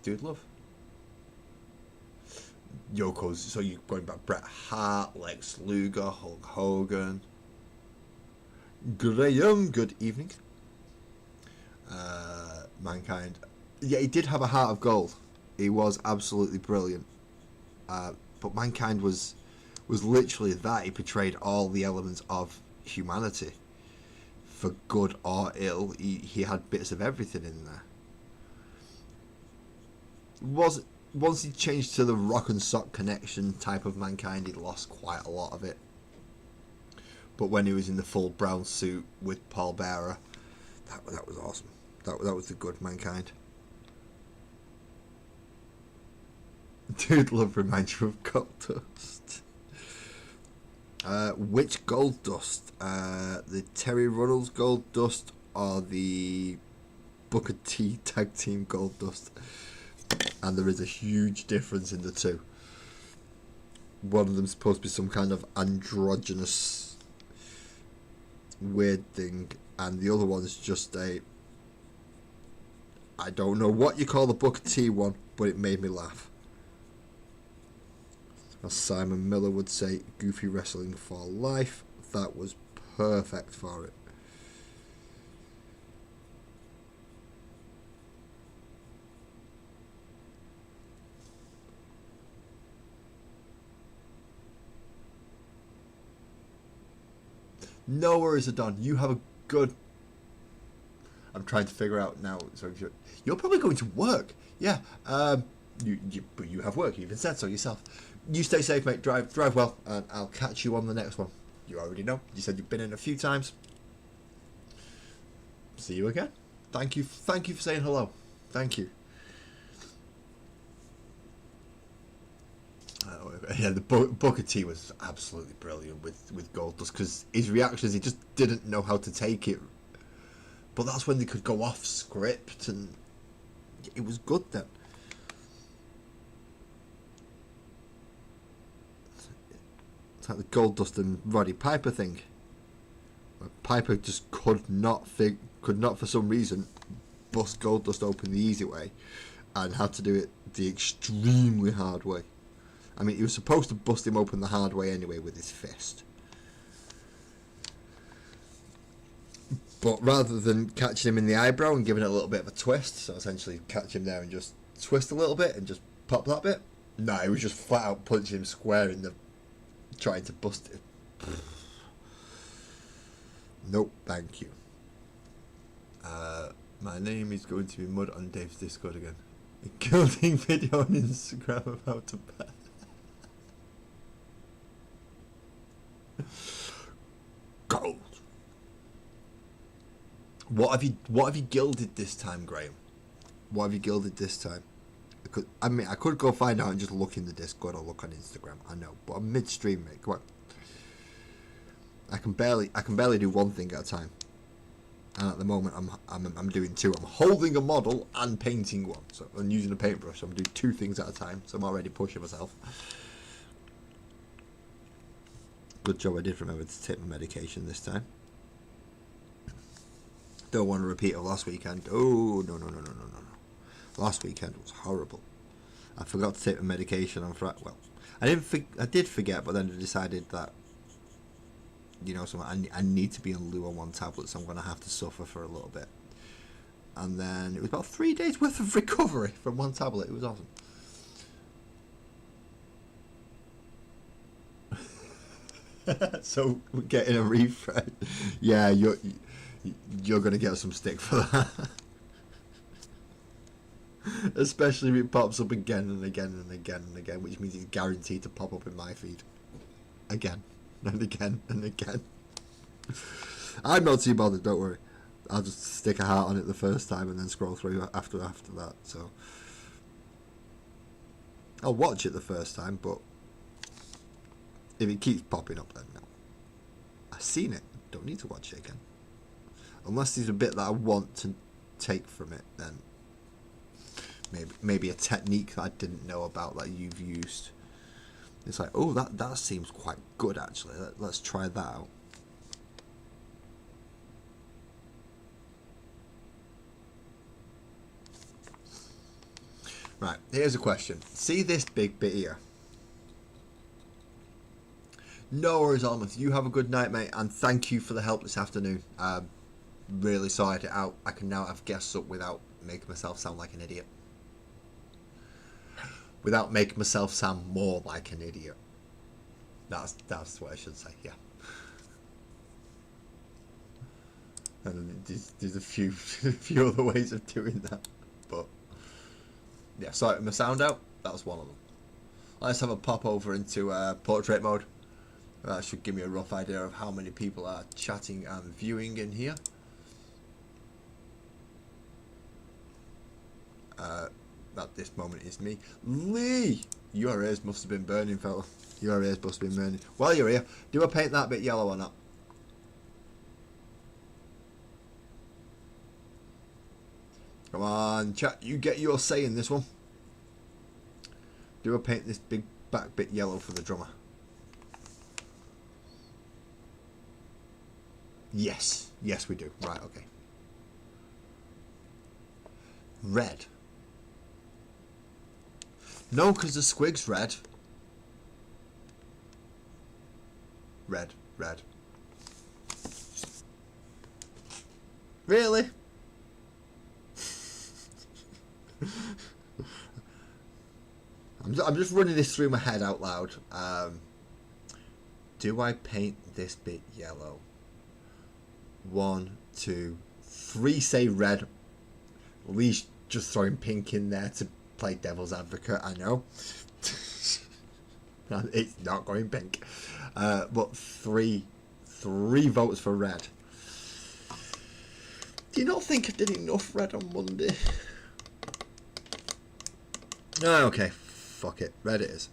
Dude Love. Yoko's, so you're going back Bret Hart, Lex Luger, Hulk Hogan, Graham, good evening. Mankind. Yeah, he did have a heart of gold. He was absolutely brilliant. But Mankind was literally that. He portrayed all the elements of humanity. For good or ill, he had bits of everything in there. Once he changed to the rock and sock connection type of Mankind, he lost quite a lot of it. But when he was in the full brown suit with Paul Bearer, that was awesome. That was the good Mankind. Dude Love reminds you of Goldust. Which Goldust? The Terry Runnels Goldust or the Booker T Tag Team Goldust? And there is a huge difference in the two. One of them's supposed to be some kind of androgynous weird thing, and the other one is just I don't know what you call the Booker T one, but it made me laugh. As Simon Miller would say, goofy wrestling for life. That was perfect for it. No worries, Adon. You have a good... I'm trying to figure out now. So you're probably going to work. Yeah. But you have work. You even said so yourself. You stay safe, mate. Drive well, and I'll catch you on the next one. You already know. You said you've been in a few times. See you again. Thank you for saying hello. Thank you. Yeah, the Booker T was absolutely brilliant with Goldust because his reactions, he just didn't know how to take it. But that's when they could go off script, and it was good then. It's like the Goldust and Roddy Piper thing. Piper just could not for some reason bust Goldust open the easy way, and had to do it the extremely hard way. I mean, he was supposed to bust him open the hard way anyway with his fist. But rather than catching him in the eyebrow and giving it a little bit of a twist, so essentially catch him there and just twist a little bit and just pop that bit, no, he was just flat out punching him square in the... trying to bust it. Nope, thank you. My name is going to be Mud on Dave's Discord again. A guilting video on Instagram about to bet. Gold. What have you gilded this time, Graham? What have you gilded this time? I could go find out and just look in the Discord or look on Instagram. I know, but I'm midstream, mate. Come on. I can barely do one thing at a time. And at the moment, I'm doing two. I'm holding a model and painting one. So I'm using a paintbrush. So I'm doing two things at a time. So I'm already pushing myself. Good job I did remember to take my medication this time. Don't want to repeat of last weekend. Oh, no. Last weekend was horrible. I forgot to take my medication on Friday. Well, I did forget, but then I decided that, you know, so I need to be on Luo 1 tablet, so I'm going to have to suffer for a little bit. And then it was about 3 days worth of recovery from one tablet. It was awesome. So we're getting a refresh. Yeah, you're going to get some stick for that. Especially if it pops up again and again and again and again, which means it's guaranteed to pop up in my feed. Again and again and again. I'm not too bothered, don't worry. I'll just stick a heart on it the first time and then scroll through after that. So I'll watch it the first time, but if it keeps popping up, then no. I've seen it, don't need to watch it again. Unless there's a bit that I want to take from it, then maybe a technique that I didn't know about that you've used. It's like, oh, that seems quite good actually. Let's try that out. Right, here's a question. See this big bit here? No worries, Almouth. You have a good night, mate, and thank you for the help this afternoon. Really sorted it out. I can now have guests up without making myself sound like an idiot. Without making myself sound more like an idiot. That's what I should say, yeah. And there's a few other ways of doing that. But yeah, sorting my sound out, that was one of them. Let's have a pop over into portrait mode. That should give me a rough idea of how many people are chatting and viewing in here. At this moment is me. Lee! Your ears must have been burning, fella. Your ears must have been burning. While you're here, do I paint that bit yellow or not? Come on, chat, you get your say in this one. Do I paint this big back bit yellow for the drummer? Yes. Yes, we do. Right, okay. Red. No, because the squig's red. Red. Really? I'm just running this through my head out loud. Do I paint this bit yellow? 1, 2, 3 say red. Lee's just throwing pink in there to play devil's advocate, I know. And it's not going pink. But three votes for red. Do you not think I did enough red on Monday? Oh, okay, fuck it. Red it is.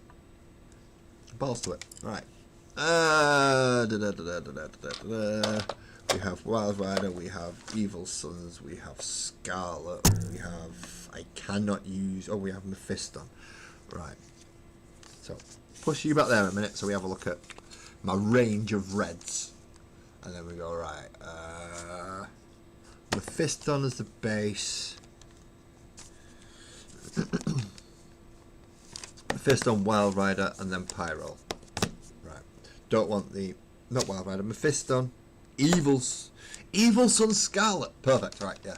balls to it. Right. We have Wild Rider, we have Evil Sons, we have Scarlet, we have... I cannot use... Oh, we have Mephiston. Right. So, push you back there a minute so we have a look at my range of reds. And then we go, right. Mephiston as the base. Mephiston, Wild Rider, and then Pyro. Right. Don't want the... Not Wild Rider, Mephiston. Evil Sun Scarlet. Perfect, right, yeah.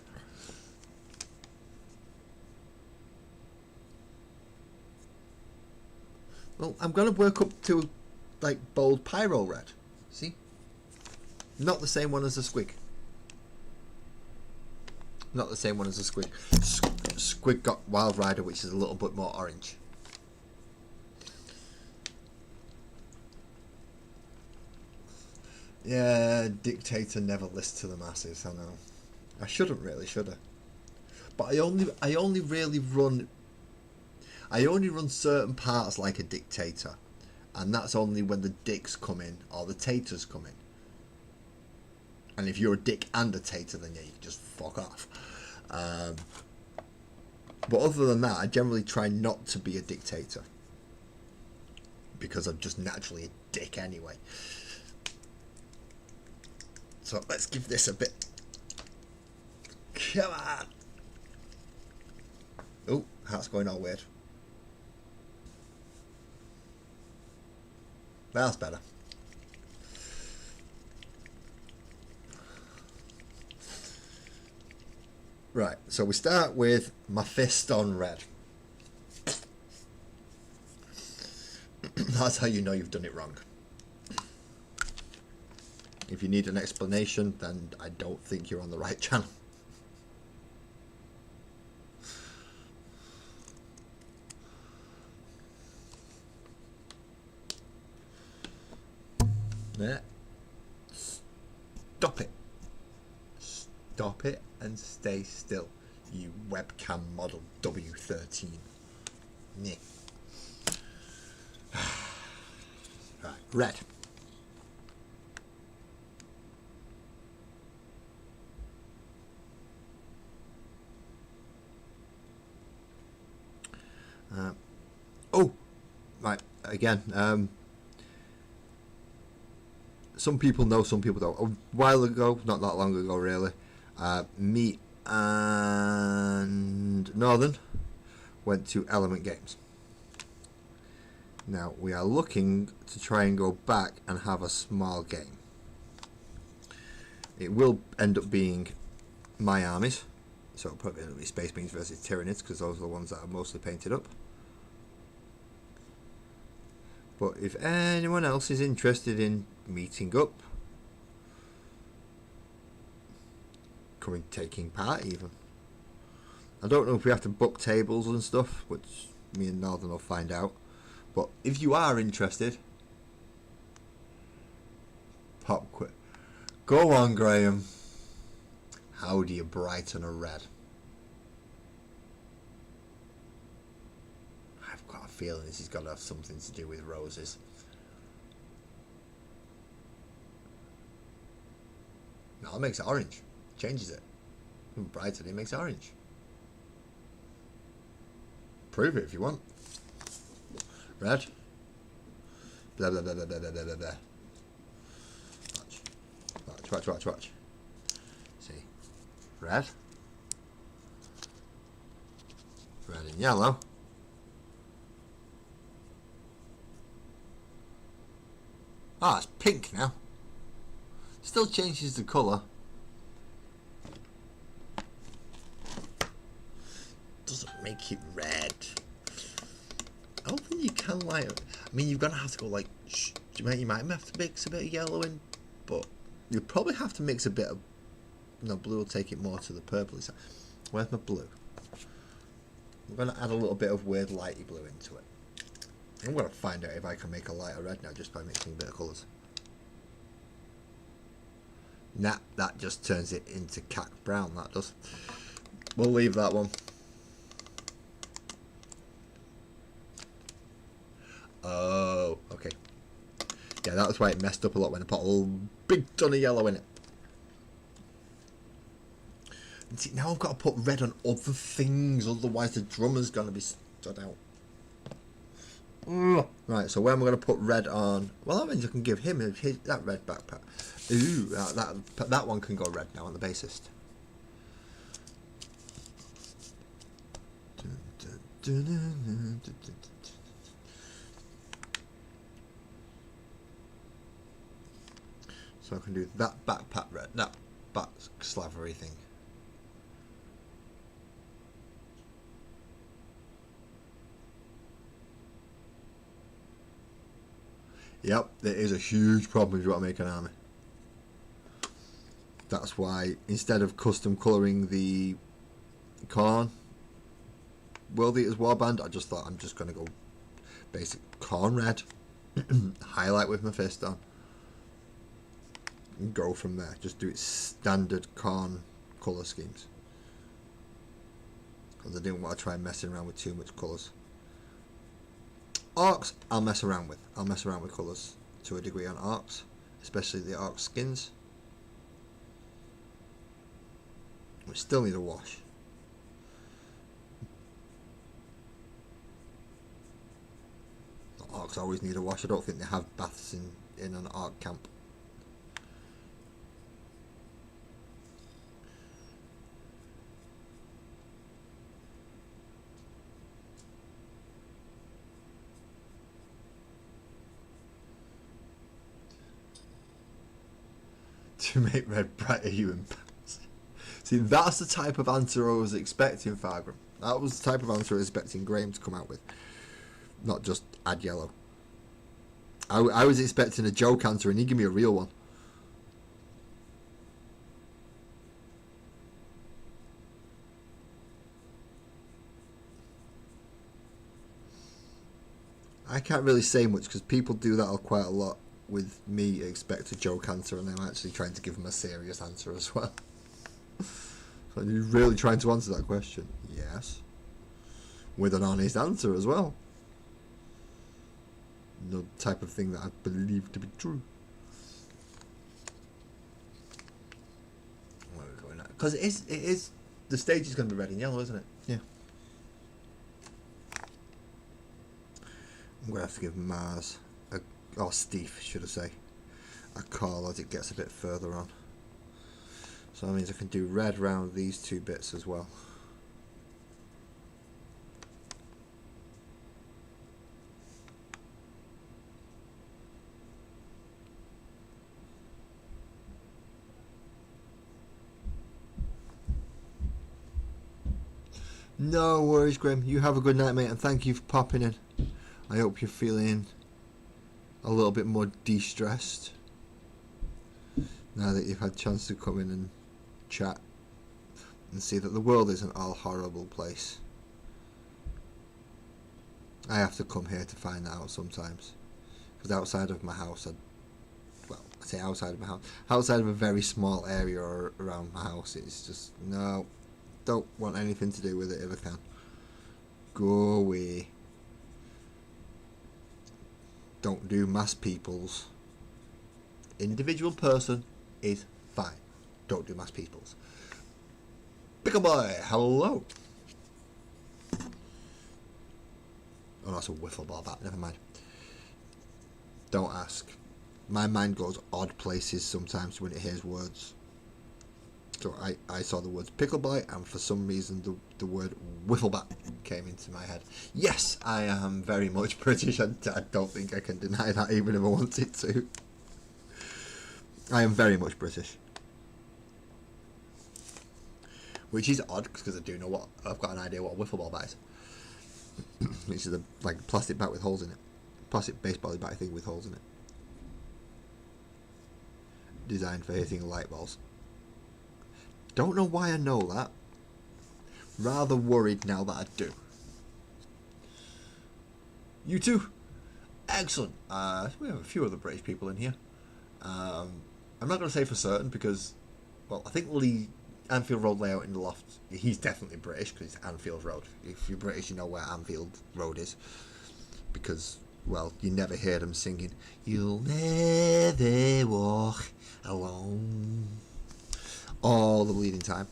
Well, I'm going to work up to, like, bold Pyro red. See? Not the same one as the Squig. Not the same one as the Squig. Squig got Wild Rider, which is a little bit more orange. Yeah, Dictator never lists to the masses, I know. I shouldn't really, should I? But I only really run... I only run certain parts like a Dictator. And that's only when the dicks come in, or the taters come in. And if you're a dick and a tater, then yeah, you can just fuck off. But other than that, I generally try not to be a Dictator. Because I'm just naturally a dick anyway. So let's give this a bit. Come on. Oh, heart's going all weird. That's better. Right, so we start with Mephiston red. That's how you know you've done it wrong. If you need an explanation, then I don't think you're on the right channel. Yeah. Stop it. Stop it and stay still, you webcam model W13. Yeah. Right, red. Oh, right, again, some people know, some people don't. A while ago, not that long ago really, me and Northern went to Element Games. Now, we are looking to try and go back and have a small game. It will end up being my armies, so it'll probably be Space Marines versus Tyranids, because those are the ones that are mostly painted up. But if anyone else is interested in meeting up, taking part even. I don't know if we have to book tables and stuff, which me and Northern will find out. But if you are interested, pop quick. Go on, Graham. How do you brighten a red? I've got a feeling this has got to have something to do with roses. No, it makes it orange. Changes it. Brighten it, makes it orange. Prove it if you want. Red. Blah blah blah blah blah blah blah blah. Watch. See. Red. Red and yellow. Ah, it's pink now. Still changes the colour. Doesn't make it red. I don't think you can light it. I mean, you're gonna have to go like. You might have to mix a bit of yellow in, but you probably have to mix a bit of. No, blue will take it more to the purple side. Where's my blue? I'm gonna add a little bit of weird lighty blue into it. I'm gonna find out if I can make a lighter red now just by mixing a bit of colours. Nah, that just turns it into cack brown. That does. We'll leave that one. Oh. yellow. Okay. Yeah, that's why it messed up a lot when I put a big ton of yellow in it. And see, now I've got to put red on other things, otherwise the drummer's going to be stood out. Right, so where am I going to put red on? Well, that means I can give him that red backpack. Ooh, that one can go red now on the bassist. So I can do that backpack red, that back slavery thing. Yep, there is a huge problem if you want to make an army. That's why instead of custom colouring the Khorne World Eaters Warband, I just thought I'm just going to go basic Khorne red, highlight with my fist on, and go from there. Just do it standard Khorne colour schemes. Because I didn't want to try messing around with too much colours. Orcs, I'll mess around with. I'll mess around with colours to a degree on orcs, especially the orc skins. We still need a wash. The orcs always need a wash. I don't think they have baths in an orc camp. To make red brighter, you impounds. See, that's the type of answer I was expecting, Fargrim. That was the type of answer I was expecting Graham to come out with. Not just add yellow. I was expecting a joke answer and he gave me a real one. I can't really say much because people do that quite a lot. With me, expect a joke answer, and I'm actually trying to give them a serious answer as well. So you're really trying to answer that question? Yes. With an honest answer as well. No type of thing that I believe to be true. Where are we going at? Because it is. The stage is going to be red and yellow, isn't it? Yeah. I'm going to have to give Mars or Steve, should I say, a call as it gets a bit further on. So that means I can do red around these two bits as well. No worries, Graham. You have a good night, mate, and thank you for popping in. I hope you're feeling a little bit more de-stressed now that you've had a chance to come in and chat and see that the world isn't all horrible place. I have to come here to find that out sometimes, because outside of my house, I say outside of my house, outside of a very small area around my house, it's just, no, don't want anything to do with it if I can. Go away. Don't do mass peoples. Individual person is fine. Don't do mass peoples. Pickle boy, hello. Oh, that's a wiffle ball bat. Never mind. Don't ask. My mind goes odd places sometimes when it hears words. So I saw the words pickle boy, and for some reason the word wiffle bat came into my head. Yes, I am very much British, and I don't think I can deny that even if I wanted to. I am very much British. Which is odd, because I do know what, I've got an idea what a wiffle ball bat is. Which is a like plastic bat with holes in it. Plastic baseball bat thing with holes in it. Designed for hitting light balls. Don't know why I know that. Rather worried now that I do. You too. Excellent. We have a few other British people in here. I'm not going to say for certain because, well, I think Lee Anfield Road layout in the loft. He's definitely British because it's Anfield Road. If you're British, you know where Anfield Road is because well, you never hear them singing, "You'll never walk alone," all the bleeding time.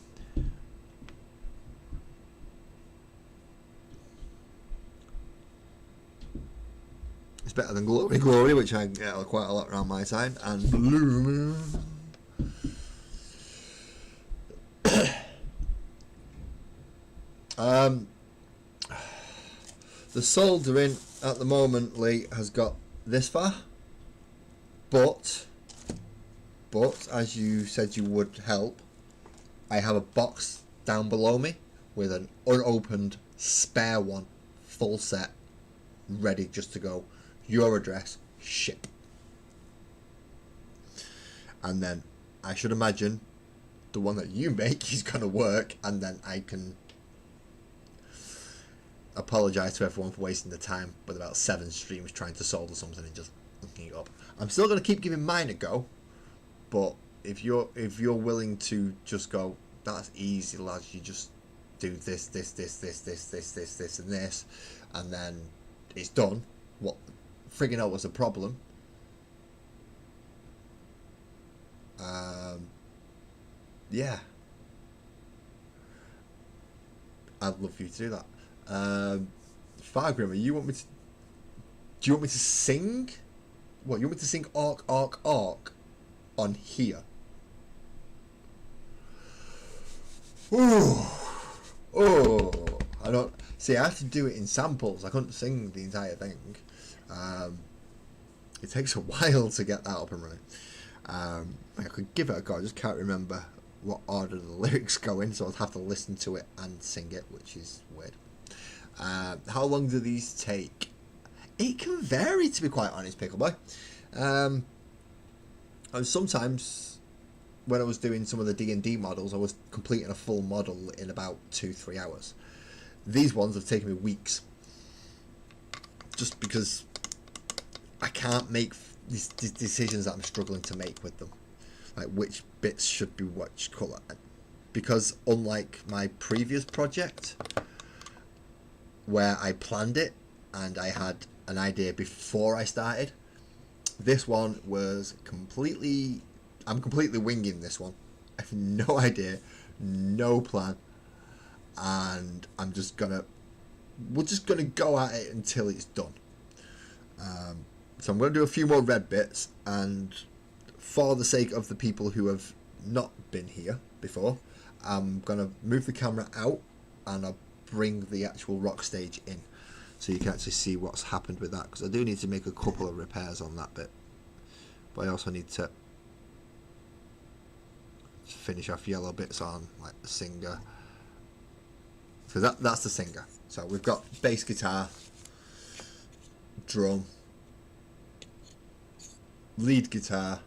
It's better than Glory Glory, which I get quite a lot around my side, and Blue Moon. The soldering at the moment, Lee, has got this far, but as you said you would help, I have a box down below me with an unopened spare one, full set, ready just to go. Your address, ship. And then I should imagine the one that you make is going to work, and then I can apologise to everyone for wasting the time with about 7 streams trying to solder something and just looking it up. I'm still going to keep giving mine a go, but if you're willing to just go, that's easy, lads, you just do this, and this, and then it's done. What friggin' hell was the problem? Yeah, I'd love for you to do that. Fargrimmer, do you want me to sing? What, you want me to sing Arc on here? Ooh. Oh, I don't see. I have to do it in samples. I couldn't sing the entire thing. It takes a while to get that up and running. I could give it a go. I just can't remember what order the lyrics go in, so I'd have to listen to it and sing it, which is weird. How long do these take? It can vary, to be quite honest, Pickleboy. And sometimes when I was doing some of the D&D models, I was completing a full model in about 2-3 hours. These ones have taken me weeks, just because I can't make these decisions that I'm struggling to make with them, like which bits should be which colour. Because unlike my previous project, where I planned it and I had an idea before I started, this one was I'm completely winging this one. I have no idea, no plan, and we're just gonna go at it until it's done. So I'm gonna do a few more red bits, and for the sake of the people who have not been here before, I'm gonna move the camera out and I'll bring the actual rock stage in, so you can actually see what's happened with that, because I do need to make a couple of repairs on that bit, but I also need to finish off yellow bits on like the singer, so that's the singer. So we've got bass guitar, drum, lead guitar,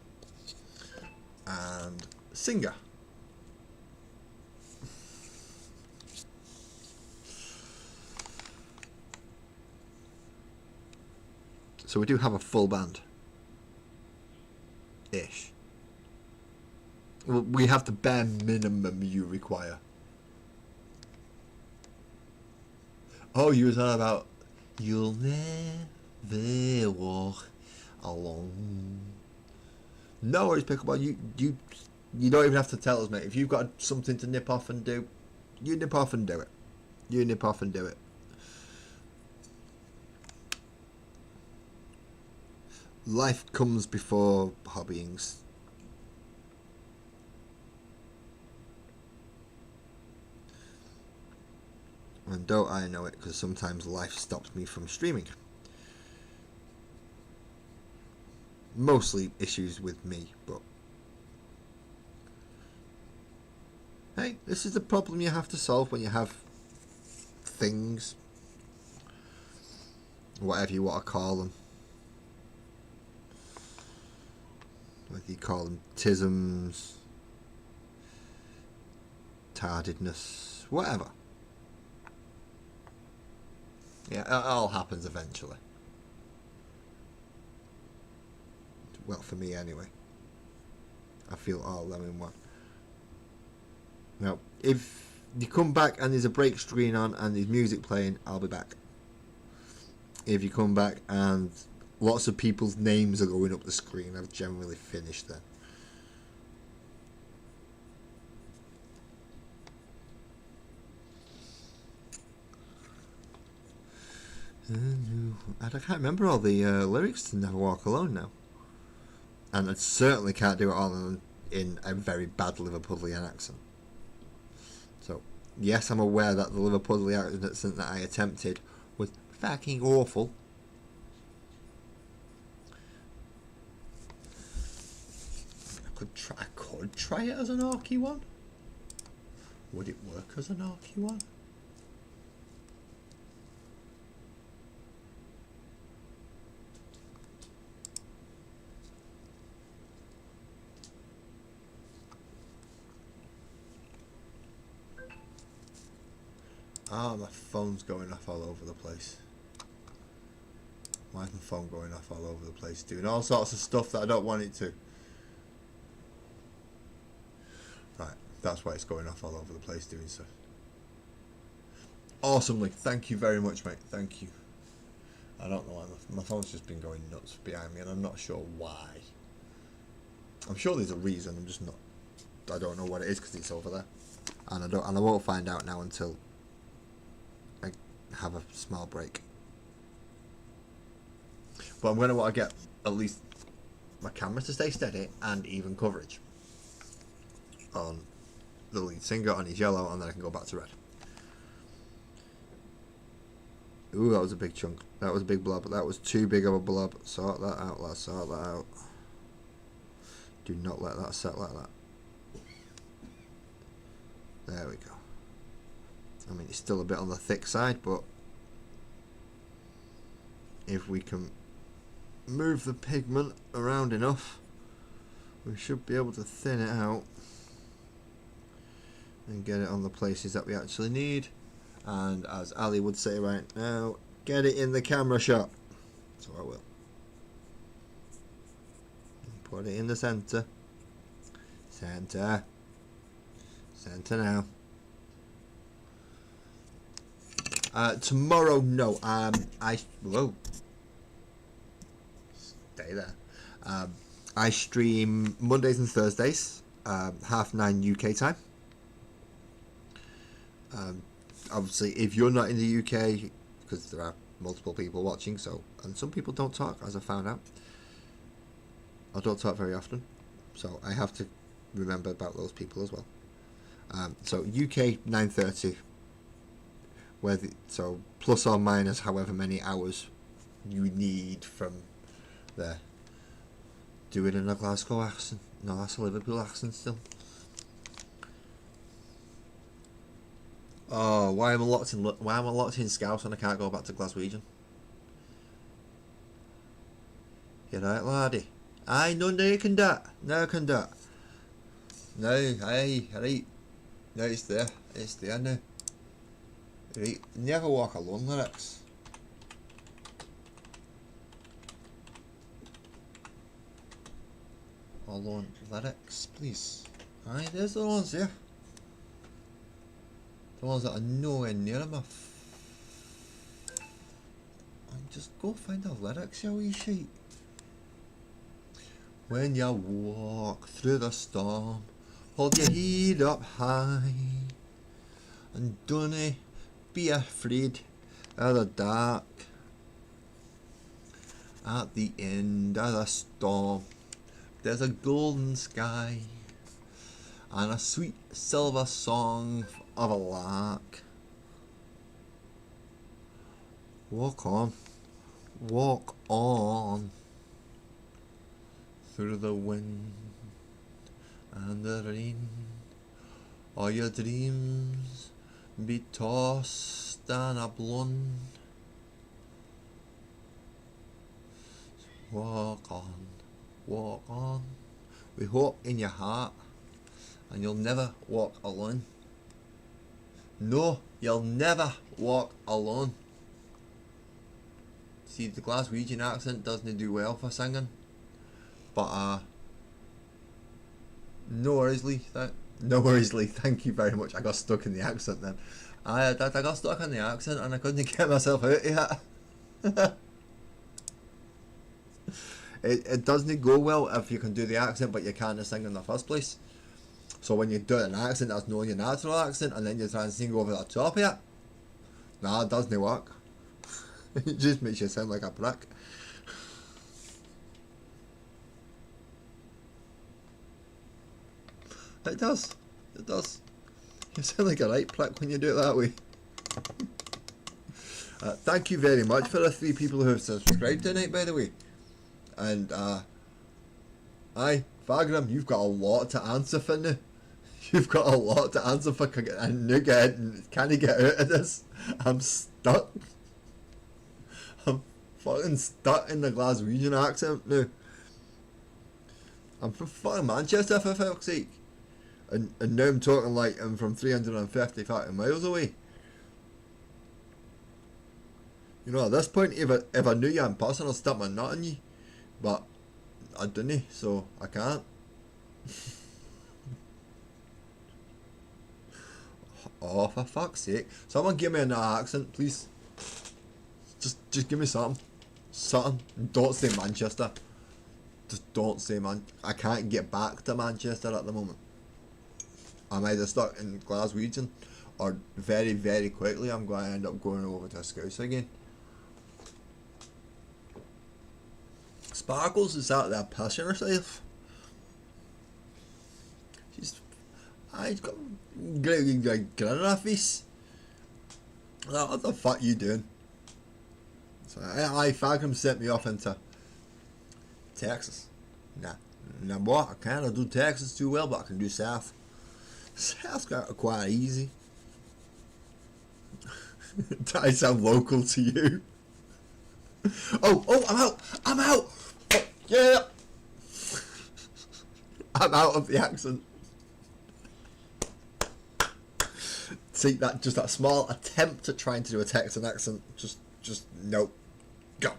and singer. So we do have a full band ish. Well, we have the bare minimum you require. Oh, you was on about "You'll never walk alone." No worries, Pickleball. You don't even have to tell us, mate. If you've got something to nip off and do, you nip off and do it. You nip off and do it. Life comes before hobbyings. And don't I know it, because sometimes life stops me from streaming. Mostly issues with me, but hey, this is the problem you have to solve when you have things, whatever you want to call them. Whether you call them tisms, tardedness, whatever. Yeah, it all happens eventually. Well, for me anyway. I feel all them in one. Now, if you come back and there's a break screen on and there's music playing, I'll be back. if you come back and lots of people's names are going up the screen, I've generally finished then. And I can't remember all the lyrics to Never Walk Alone now. And I certainly can't do it all in a very bad Liverpudlian accent. So, yes, I'm aware that the Liverpudlian accent that I attempted was fucking awful. I could try it as an Orky one. Would it work as an Orky one? Oh, my phone's going off all over the place. Why is my phone going off all over the place? Doing all sorts of stuff that I don't want it to. Right, that's why it's going off all over the place doing so. Awesomely. Thank you very much, mate. Thank you. I don't know why my phone's just been going nuts behind me and I'm not sure why. I'm sure there's a reason, I'm just not. I don't know what it is because it's over there. And I won't find out now until I have a small break. But I'm going to want to get at least my camera to stay steady and even coverage on the lead singer on his yellow, and then I can go back to red. Ooh, that was a big chunk. That was a big blob. That was too big of a blob. Sort that out, lads. Sort that out. Do not let that set like that. There we go. I mean, it's still a bit on the thick side, but if we can move the pigment around enough, we should be able to thin it out and get it on the places that we actually need. And as Ali would say right now, get it in the camera shot. So I will. Put it in the centre. Centre. Centre now. Tomorrow, no. Whoa. Stay there. I stream Mondays and Thursdays, 9:30 UK time. Obviously, if you're not in the UK, because there are multiple people watching, and some people don't talk, as I found out. I don't talk very often, so I have to remember about those people as well. So UK 9:30. So plus or minus however many hours you need from there. Do it in a Glasgow accent. No, that's a Liverpool accent still. Oh, why am I locked in Scouse and I can't go back to Glaswegian? You're right, laddie. Aye, no, you can do. No, can do. No, aye, right. No, it's there. It's there now. Right, Never Walk Alone lyrics. Alone lyrics, please. Aye, there's the ones there. The ones that are nowhere near them. Just go find the lyrics, you wee shite. When you walk through the storm, hold your head up high, and don't be afraid of the dark. At the end of the storm, there's a golden sky and a sweet silver song of a lark. Walk on through the wind and the rain. All your dreams be tossed and a blown. Walk on with hope in your heart, and you'll never walk alone. No, you'll never walk alone. See, the Glaswegian accent doesn't do well for singing, but no worries, Lee. No worries, Lee. Thank you very much. I got stuck in the accent then. I got stuck in the accent and I couldn't get myself out of it. It doesn't go well if you can do the accent but you can't sing in the first place. So when you do an accent that's not your natural accent and then you try and sing over the top of it, nah, it doesn't work. It just makes you sound like a prick. It does. It does. You sound like a right prick when you do it that way. Thank you very much for the 3 people who have subscribed tonight, by the way. And, aye, Fagram, you've got a lot to answer for now. You've got a lot to answer for, and can I get out of this? I'm stuck. I'm fucking stuck in the Glaswegian accent now. I'm from fucking Manchester, for fuck's sake. And now I'm talking like I'm from 350 fucking miles away. You know, at this point, if I knew you in person, I'd stick my nut in you. But I didn't, so I can't. Oh, for fuck's sake. Someone give me another accent, please. Just give me something. Something. Don't say Manchester. Just don't say I can't get back to Manchester at the moment. I'm either stuck in Glaswegian or very, very quickly I'm going to end up going over to Scouse again. Sparkles is out there pissing herself. She's got grin on her face. What the fuck you doing? So Fagram sent me off into Texas. Nah, boy, I can't do Texas too well, but I can do South. South's quite easy. I sound local to you. Oh, I'm out. Oh, yeah. I'm out of the accent. See, that small attempt at trying to do a Texan accent, just nope. Go.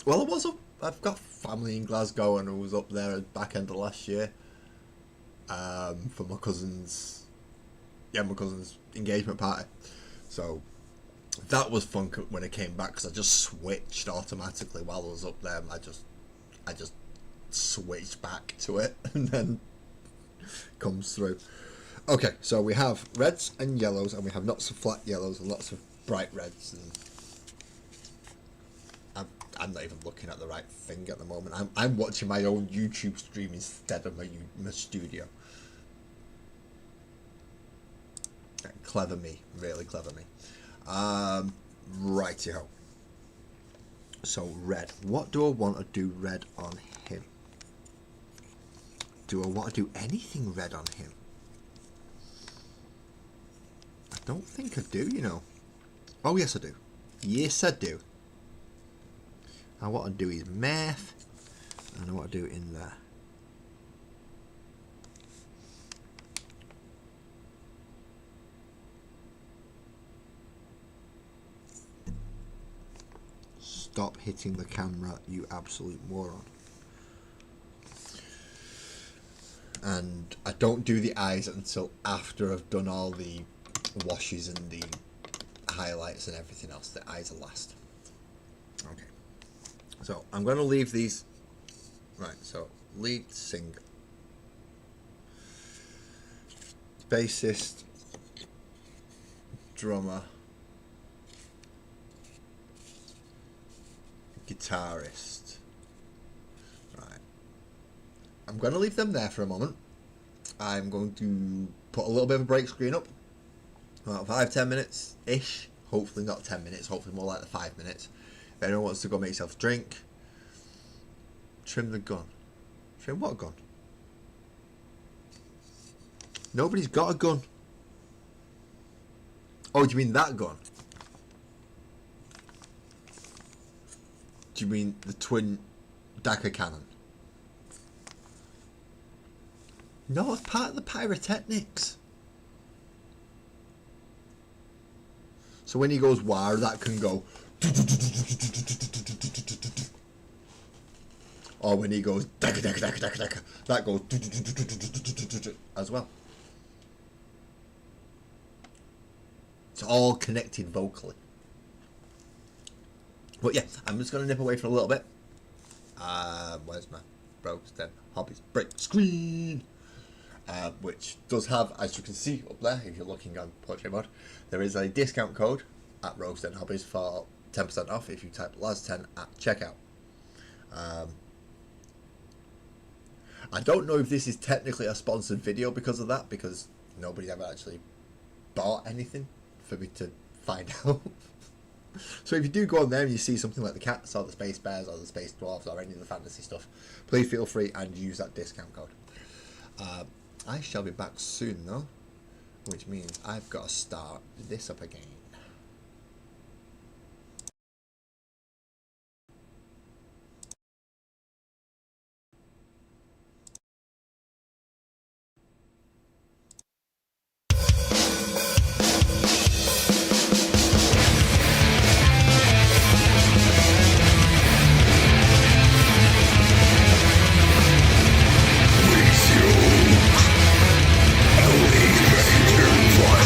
Well, I've got family in Glasgow, and I was up there at back end of last year. For my cousin's engagement party. So that was fun when I came back, because I just switched automatically while I was up there. I just switched back to it, and then comes through. Okay, so we have reds and yellows, and we have lots of flat yellows and lots of bright reds. And I'm not even looking at the right thing at the moment. I'm watching my own YouTube stream instead of my studio. Clever me, really clever me. Righty-ho. So red. What do I want to do red on him? Do I want to do anything red on him? I don't think I do, you know. Oh, yes I do. Yes I do. And what I do is math, and what I do in there. Stop hitting the camera, you absolute moron. And I don't do the eyes until after I've done all the washes and the highlights and everything else. The eyes are last. Okay. So I'm going to leave these. Right, so lead singer, bassist, drummer, guitarist. Right. I'm going to leave them there for a moment. I'm going to put a little bit of a break screen up. About 5-10 minutes ish. Hopefully not 10 minutes, hopefully more like the 5 minutes. If anyone wants to go make yourself a drink. Trim the gun. Trim what gun? Nobody's got a gun. Oh, do you mean that gun? Do you mean the twin Dagger cannon? No, it's part of the pyrotechnics. So when he goes war, that can go. Or when he goes dagger, that goes as well. It's all connected vocally. But yeah, I'm just going to nip away for a little bit. Where's my Rogue's Den Hobbies break screen? Which does have, as you can see up there, if you're looking on Portrait Mod, there is a discount code at Rogue's Den Hobbies for 10% off if you type LAS10 at checkout. I don't know if this is technically a sponsored video because of that, because nobody ever actually bought anything for me to find out. So if you do go on there and you see something like the cats or the space bears or the space dwarves or any of the fantasy stuff, please feel free and use that discount code. I shall be back soon though, which means I've got to start this up again. Resurrect.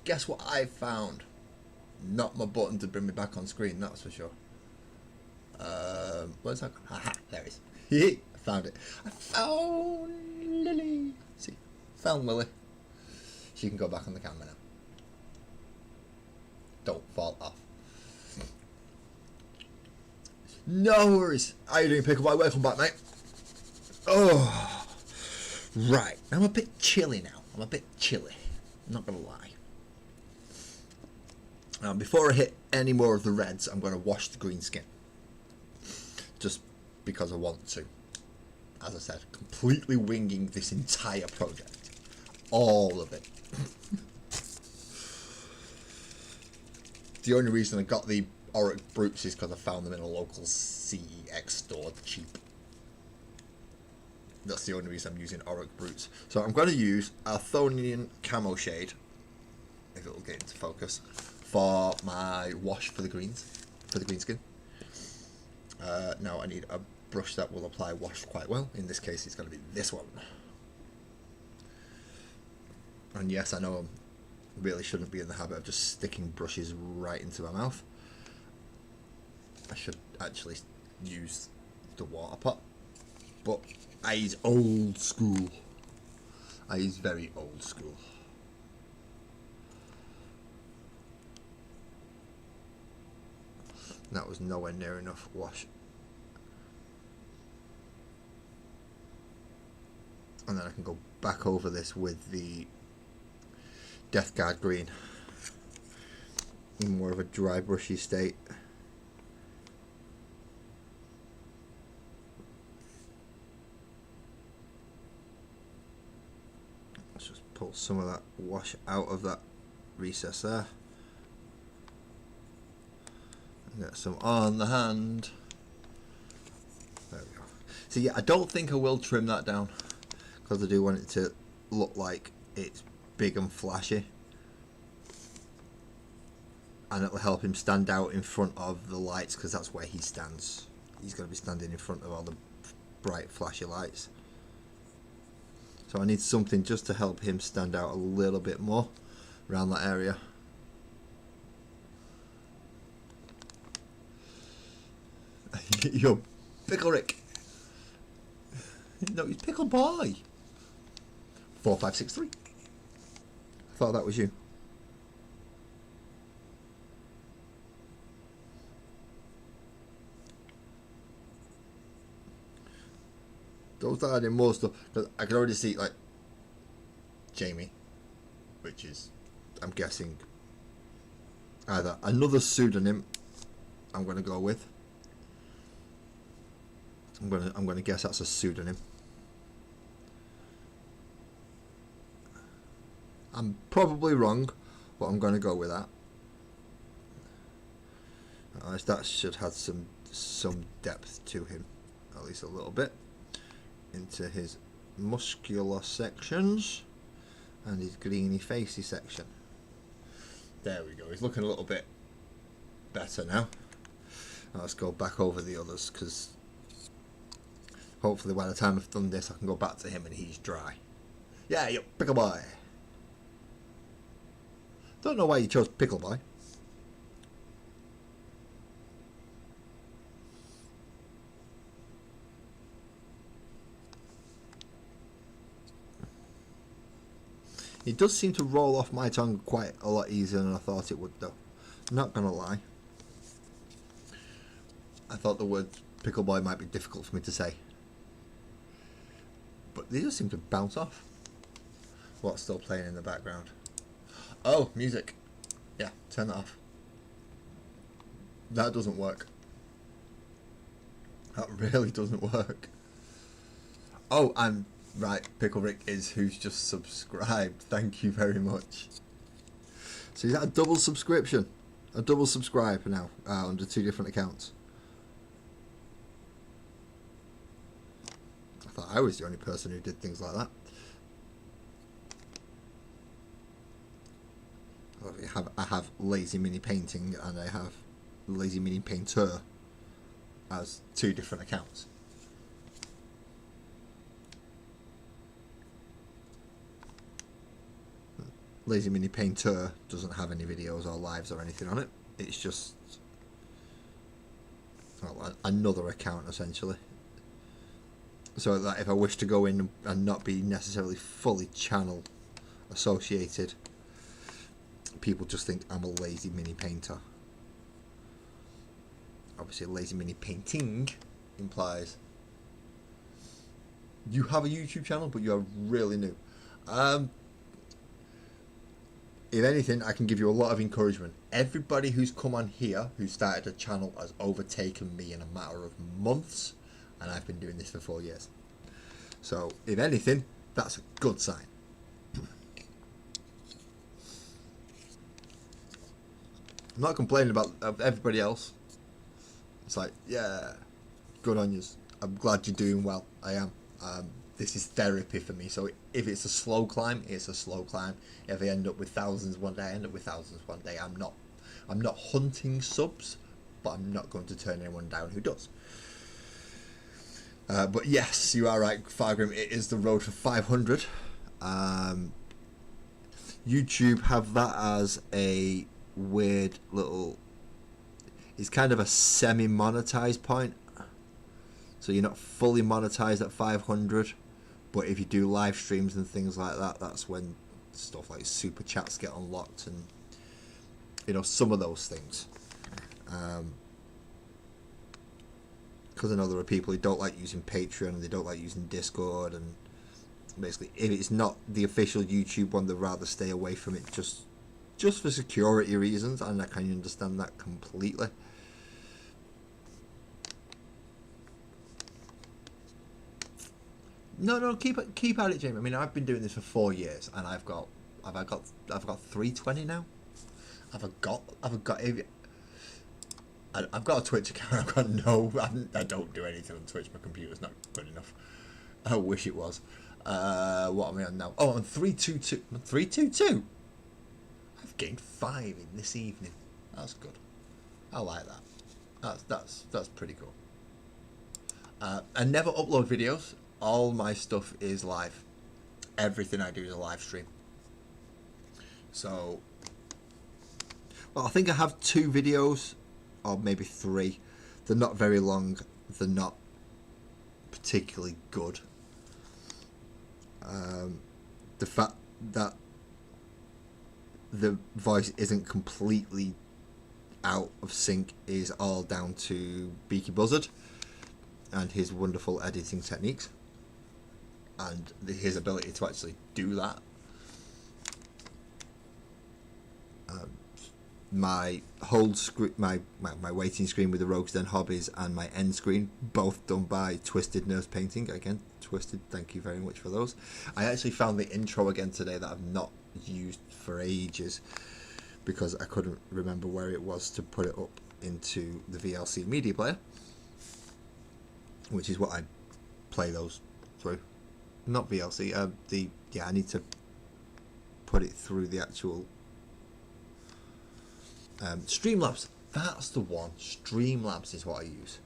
guess what I found? Not my button to bring me back on screen, that's for sure. Where's that gone? Aha, there it is. I found it. I found Lily. See, found Lily. She can go back on the camera now. Don't fall off. No worries. How you doing, Pickleboy? Welcome back, mate. Oh, right. I'm a bit chilly now. I'm not gonna lie. Now, before I hit any more of the reds, I'm going to wash the green skin. Just because I want to. As I said, completely winging this entire project. All of it. The only reason I got the Auric Brutes is because I found them in a local CX store cheap. That's the only reason I'm using Auric Brutes. So I'm going to use Arthonian Camo Shade, if it'll get into focus, for my wash for the greens, for the green skin. Now I need a brush that will apply wash quite well. In this case, it's going to be this one. And yes, I know I really shouldn't be in the habit of just sticking brushes right into my mouth. I should actually use the water pot. But I use old school. I use very old school. That was nowhere near enough wash. And then I can go back over this with the Death Guard green in more of a dry brushy state. Let's just pull some of that wash out of that recess there. Get some on the hand. There we go. So yeah, I don't think I will trim that down because I do want it to look like it's big and flashy, and it'll help him stand out in front of the lights because that's where he stands. He's going to be standing in front of all the bright flashy lights. So I need something just to help him stand out a little bit more around that area. Yo, Pickle Rick. No, it's Pickle Boy. 4563. I thought that was you. Those that adding more stuff, because I can already see like Jamie, which is, I'm guessing, either another pseudonym I'm going to go with. I'm gonna guess that's a pseudonym. I'm probably wrong, but I'm gonna go with that. At least that should have some depth to him, at least a little bit, into his muscular sections and his greeny facey section. There we go. He's looking a little bit better now. Now let's go back over the others because hopefully by the time I've done this I can go back to him and he's dry. Yeah, you Pickle Boy. Don't know why you chose Pickle Boy. It does seem to roll off my tongue quite a lot easier than I thought it would though. I'm not gonna lie. I thought the word Pickle Boy might be difficult for me to say. But they just seem to bounce off. What's still playing in the background? Oh, music. Yeah, turn that off. That doesn't work. That really doesn't work. Oh, I'm right. Pickle Rick is who's just subscribed. Thank you very much. So is that a double subscription? A double subscribe now under 2 different accounts. I thought I was the only person who did things like that. I have Lazy Mini Painting and I have Lazy Mini Painter as 2 different accounts. Lazy Mini Painter doesn't have any videos or lives or anything on it. It's just another account essentially. So that if I wish to go in and not be necessarily fully channel associated, people just think I'm a lazy mini painter. Obviously, lazy mini painting implies you have a YouTube channel, but you are really new. If anything, I can give you a lot of encouragement. Everybody who's come on here who started a channel has overtaken me in a matter of months, and I've been doing this for 4 years. So, if anything, that's a good sign. I'm not complaining about everybody else. It's like, yeah, good on you. I'm glad you're doing well. I am. This is therapy for me. So if it's a slow climb, it's a slow climb. If I end up with thousands one day, I end up with thousands one day. I'm not hunting subs, but I'm not going to turn anyone down who does. But yes, you are right, Fargrim. It is the road for 500. YouTube have that as a weird little. It's kind of a semi-monetized point. So you're not fully monetized at 500, but if you do live streams and things like that, that's when stuff like super chats get unlocked and some of those things. Because I know there are people who don't like using Patreon and they don't like using Discord, and basically if it's not the official YouTube one, they'd rather stay away from it just for security reasons, and I can understand that completely. No, keep at it, Jamie. I mean, I've been doing this for 4 years, and I've got 320 now. I've got a Twitch account. I don't do anything on Twitch. My computer's not good enough. I wish it was. What am I on now? Oh, I'm 322. 322. I've gained 5 in this evening. That's good. I like that. That's pretty cool. I never upload videos. All my stuff is live. Everything I do is a live stream. So, well, I think I have 2 videos, or maybe 3. They're not very long. They're not particularly good. The fact that the voice isn't completely out of sync is all down to Beaky Buzzard and his wonderful editing techniques. And his ability to actually do that. My whole screen, my waiting screen with the Rogues Den Hobbies, and my end screen, both done by Twisted Nurse Painting. Again, Twisted, thank you very much for those. I actually found the intro again today that I've not used for ages because I couldn't remember where it was to put it up into the VLC media player, which is what I play those through. Not VLC. I need to put it through the actual Streamlabs. That's the one. Streamlabs is what I use.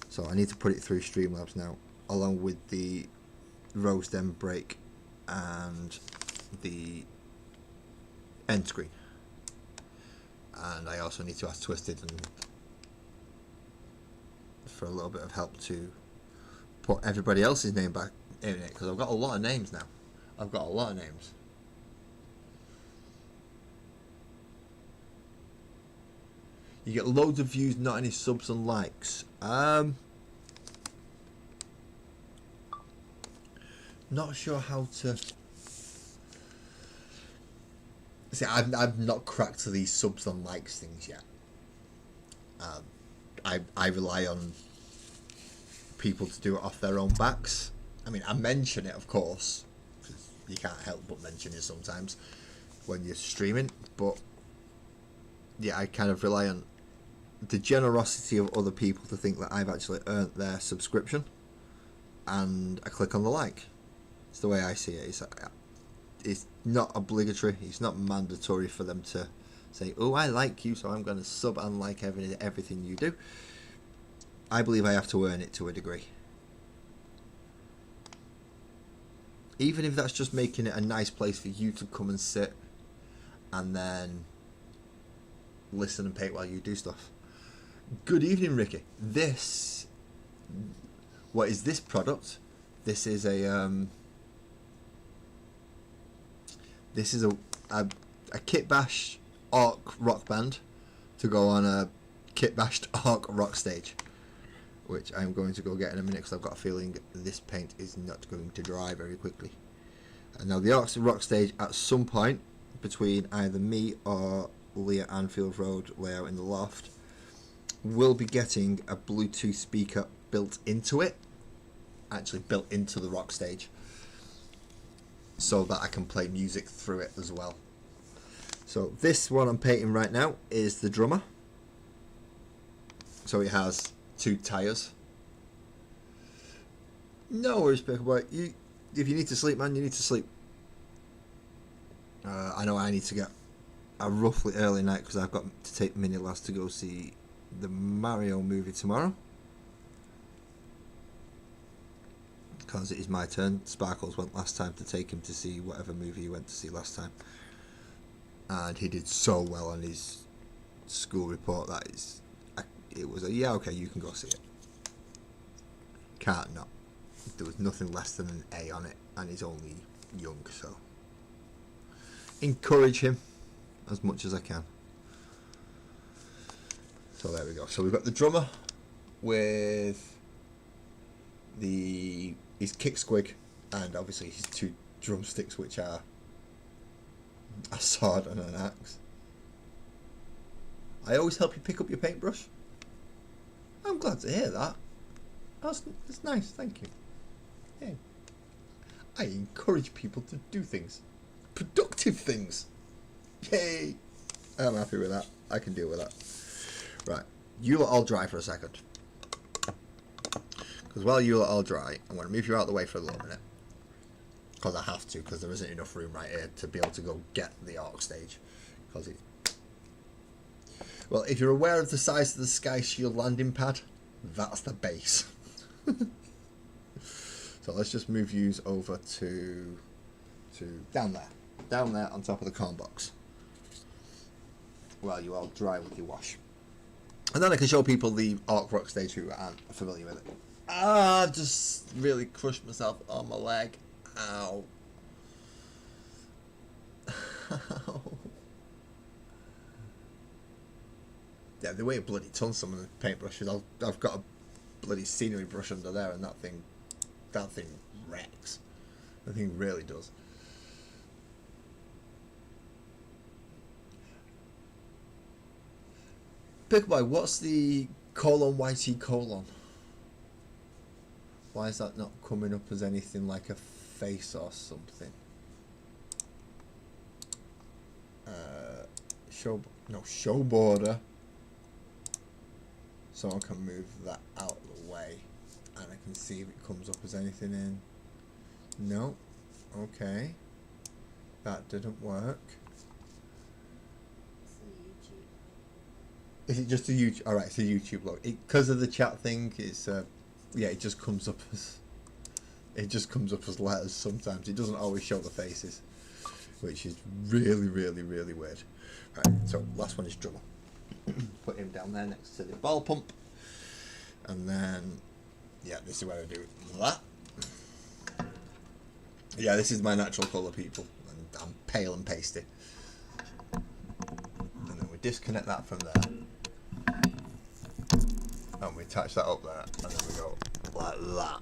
So I need to put it through Streamlabs now, along with the Rogues Den break and the end screen. And I also need to ask Twisted and for a little bit of help to put everybody else's name back in it, because I've got a lot of names now. I've got a lot of names. You get loads of views, not any subs and likes. Not sure how to. See, I've not cracked to these subs and likes things yet. I rely on people to do it off their own backs. I mean, I mention it, of course, because you can't help but mention it sometimes when you're streaming, but yeah, I kind of rely on the generosity of other people to think that I've actually earned their subscription, and I click on the like. It's the way I see it. It's not obligatory, it's not mandatory for them to say, oh, I like you, so I'm going to sub and like everything you do. I believe I have to earn it to a degree. Even if that's just making it a nice place for you to come and sit and then listen and paint while you do stuff. Good evening, Ricky. What is this product? This is a Kit Bash Arc rock band to go on a Kit Bashed Arc rock stage, which I'm going to go get in a minute because I've got a feeling this paint is not going to dry very quickly. And now the Arc rock stage, at some point between either me or Leah Anfield Road layout in the loft, will be getting a Bluetooth speaker built into it, actually built into the rock stage, so that I can play music through it as well. So this one I'm painting right now is the drummer. So it has 2 tires. No worries, Pickleboy. If you need to sleep, man, you need to sleep. I know I need to get a roughly early night because I've got to take Mini Lass to go see the Mario movie tomorrow. Because it is my turn. Sparkles went last time to take him to see whatever movie he went to see last time. And he did so well on his school report that it was yeah, okay, you can go see it. Can't not. There was nothing less than an A on it, and he's only young, so encourage him as much as I can. So there we go. So we've got the drummer with his kick squig, and obviously his 2 drumsticks, which are a sword and an axe. I always help you pick up your paintbrush. I'm glad to hear that. That's nice, thank you. Yeah. I encourage people to do things. Productive things. Yay! I'm happy with that. I can deal with that. Right, you lot all dry for a second. Because while you lot all dry, I'm going to move you out of the way for a little minute. Because I have to, because there isn't enough room right here to be able to go get the Arc stage. Because it... Well, if you're aware of the size of the Sky Shield landing pad, that's the base. So let's just move yous over to down there on top of the corn box, while you all dry with your wash, and then I can show people the Arc rock stage who aren't familiar with it. I just really crushed myself on my leg. Ow. Yeah, they weigh a bloody ton, some of the paintbrushes. I've got a bloody scenery brush under there, and that thing wrecks. That thing really does. Pickboy, what's the :YT:? Why is that not coming up as anything like a face or something? Show border. So I can move that out of the way, and I can see if it comes up as anything in. No. Okay. That didn't work. Is it just a YouTube? Alright, it's a YouTube log. Because of the chat thing, it's yeah, it just comes up as letters sometimes. It doesn't always show the faces, which is really, really, really weird. Right, so last one is drummer. Put him down there next to the ball pump, and then yeah, this is where I do that. Yeah, this is my natural colour, people, and I'm pale and pasty. And then we disconnect that from there, and we attach that up there, and then we go like that,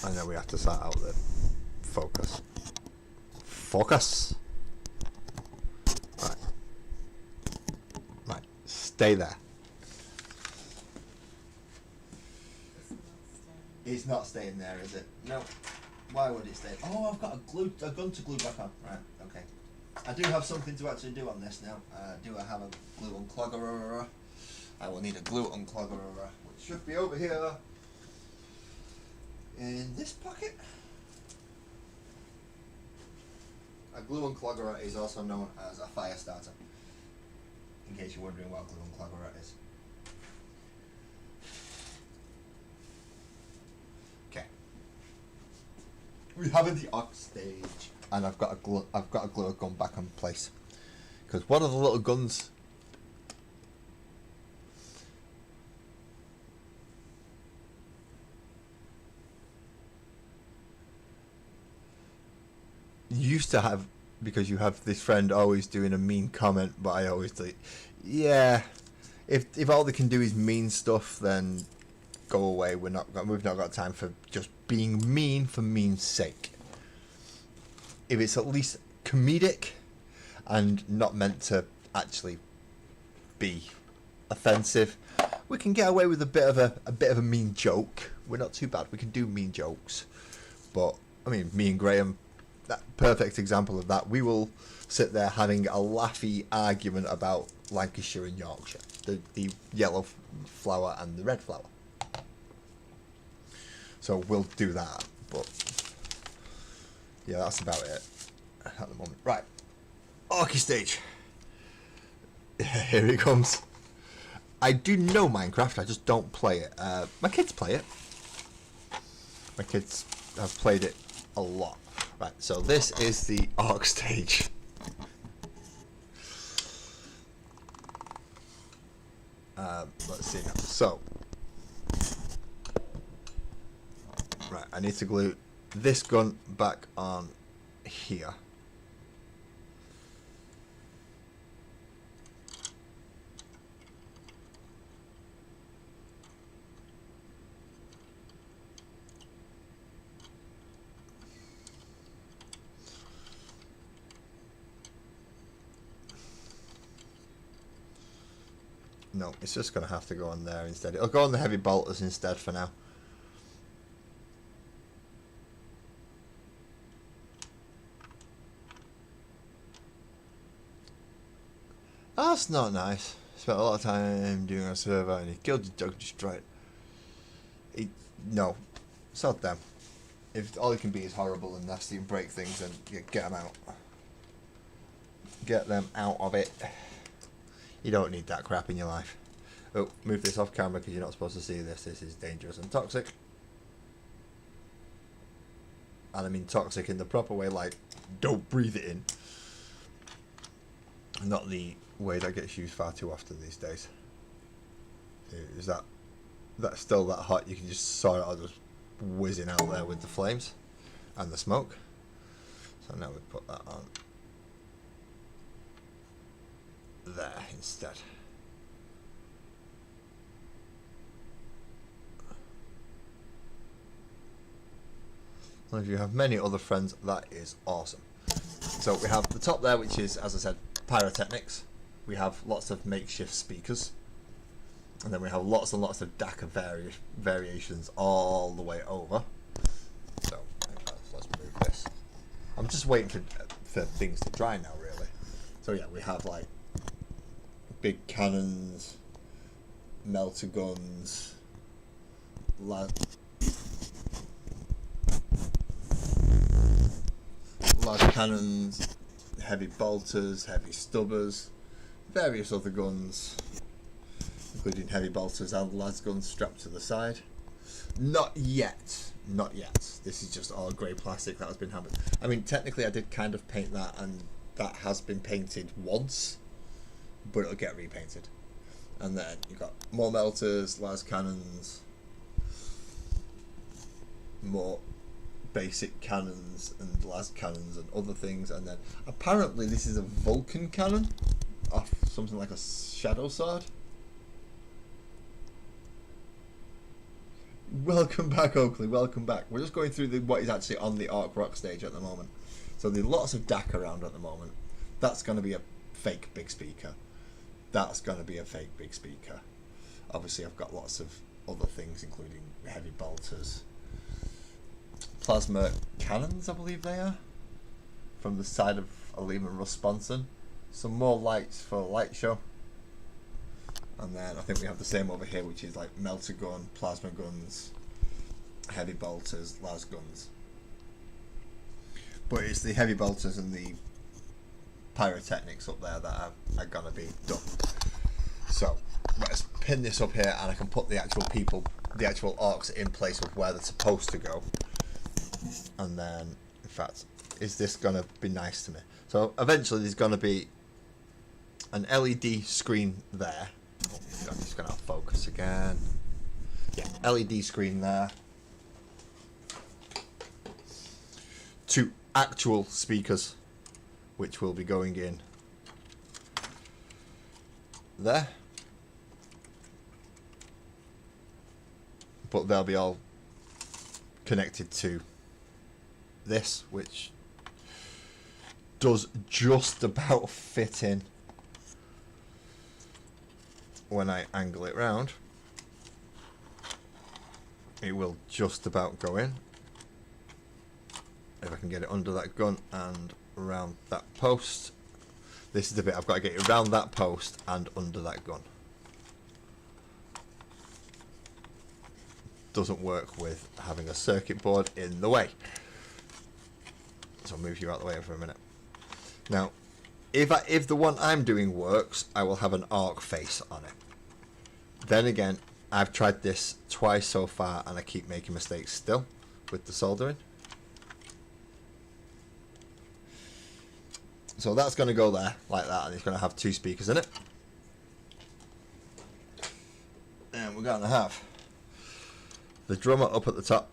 and then we have to start out the focus. Right, stay there. It's not staying there, is it? No. Why would it stay? Oh, I've got a gun to glue back on. Right, okay. I do have something to actually do on this now. Do I have a glue unclogger? I will need a glue unclogger, which should be over here in this pocket. A glue unclogger is also known as a fire starter, in case you're wondering what a glue unclogger is. Okay. We have the Ox stage, and I've got a glow gun back in place. Because one of the little guns. You used to have, because you have this friend always doing a mean comment, but I always delete. Yeah, if all they can do is mean stuff, then go away. We've not got time for just being mean for mean's sake. If it's at least comedic and not meant to actually be offensive, we can get away with a bit of a mean joke. We're not too bad. We can do mean jokes, but I mean, me and Graham, that perfect example of that. We will sit there having a laughy argument about Lancashire and Yorkshire, the yellow flower and the red flower. So we'll do that, but yeah, that's about it at the moment. Right, Orky stage. Here it comes. I do know Minecraft, I just don't play it. My kids play it. My kids have played it a lot. Right, so this is the Orc stage. Let's see now. So, right, I need to glue this gun back on here. No, it's just going to have to go on there instead. It'll go on the heavy bolters instead for now. That's not nice. Spent a lot of time doing a server and he killed your dog, destroyed it. No, sod them. If all it can be is horrible and nasty and break things, then yeah, get them out. Get them out of it. You don't need that crap in your life. Oh, move this off camera because you're not supposed to see this. This is dangerous and toxic. And I mean toxic in the proper way, like don't breathe it in. Not the way that gets used far too often these days. Is that's still that hot? You can just saw it all just whizzing out there with the flames and the smoke. So now we put that on there instead. Well, if you have many other friends, that is awesome. So we have the top there, which is, as I said, pyrotechnics. We have lots of makeshift speakers, and then we have lots and lots of DACA variations all the way over. So let's move this. I'm just waiting for things to dry now, really. So yeah, we have like big cannons, melter guns, large cannons, heavy bolters, heavy stubbers, various other guns, including heavy bolters and las guns strapped to the side. Not yet. This is just all grey plastic that has been hammered. I mean, technically I did kind of paint that, and that has been painted once, but it'll get repainted. And then you've got more melters, las cannons, more basic cannons and las cannons and other things, and then apparently this is a Vulcan cannon off something like a shadow sword. Welcome back, Oakley, welcome back. We're just going through what is actually on the Orc Rock stage at the moment. So there's lots of DAC around at the moment. That's going to be a fake big speaker. That's going to be a fake big speaker. Obviously I've got lots of other things, including heavy bolters, plasma cannons, I believe they are, from the side of a Lehman Russ Sponson. Some more lights for a light show. And then I think we have the same over here, which is like melter gun, plasma guns, heavy bolters, las guns. But it's the heavy bolters and the pyrotechnics up there that are gonna be done. So let's pin this up here, and I can put the actual people, the actual orcs in place of where they're supposed to go. And then, in fact, is this going to be nice to me? So eventually there's going to be an LED screen there. Oh God, it's going to focus again. Yeah, LED screen there. 2 actual speakers, which will be going in there. But they'll be all connected to this, which does just about fit in when I angle it round. It will just about go in. If I can get it under that gun and around that post. This is the bit I've got to get it around that post and under that gun. Doesn't work with having a circuit board in the way. So I'll move you out of the way for a minute. Now, if the one I'm doing works, I will have an arc face on it. Then again, I've tried this twice so far and I keep making mistakes still with the soldering. So that's going to go there like that, and it's going to have 2 speakers in it. And we're going to have the drummer up at the top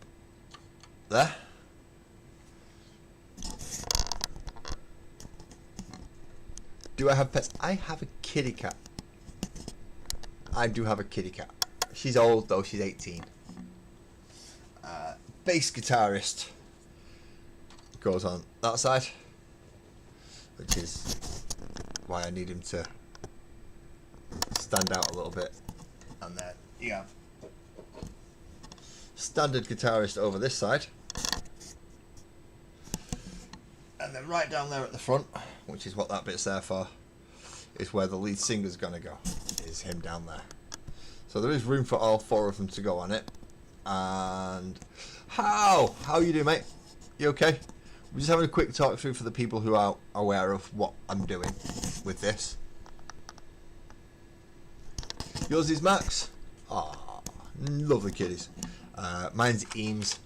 there. Do I have pets? I have a kitty cat. I do have a kitty cat. She's old though, she's 18. Bass guitarist goes on that side, which is why I need him to stand out a little bit. And then you have standard guitarist over this side. And then right down there at the front, which is what that bit's there for, is where the lead singer's gonna go, is him down there. So there is room for all 4 of them to go on it. And how you doing, mate? You okay? We're just having a quick talk through for the people who are aware of what I'm doing with this. Yours is Max. Ah, lovely kitties. Mine's Eames.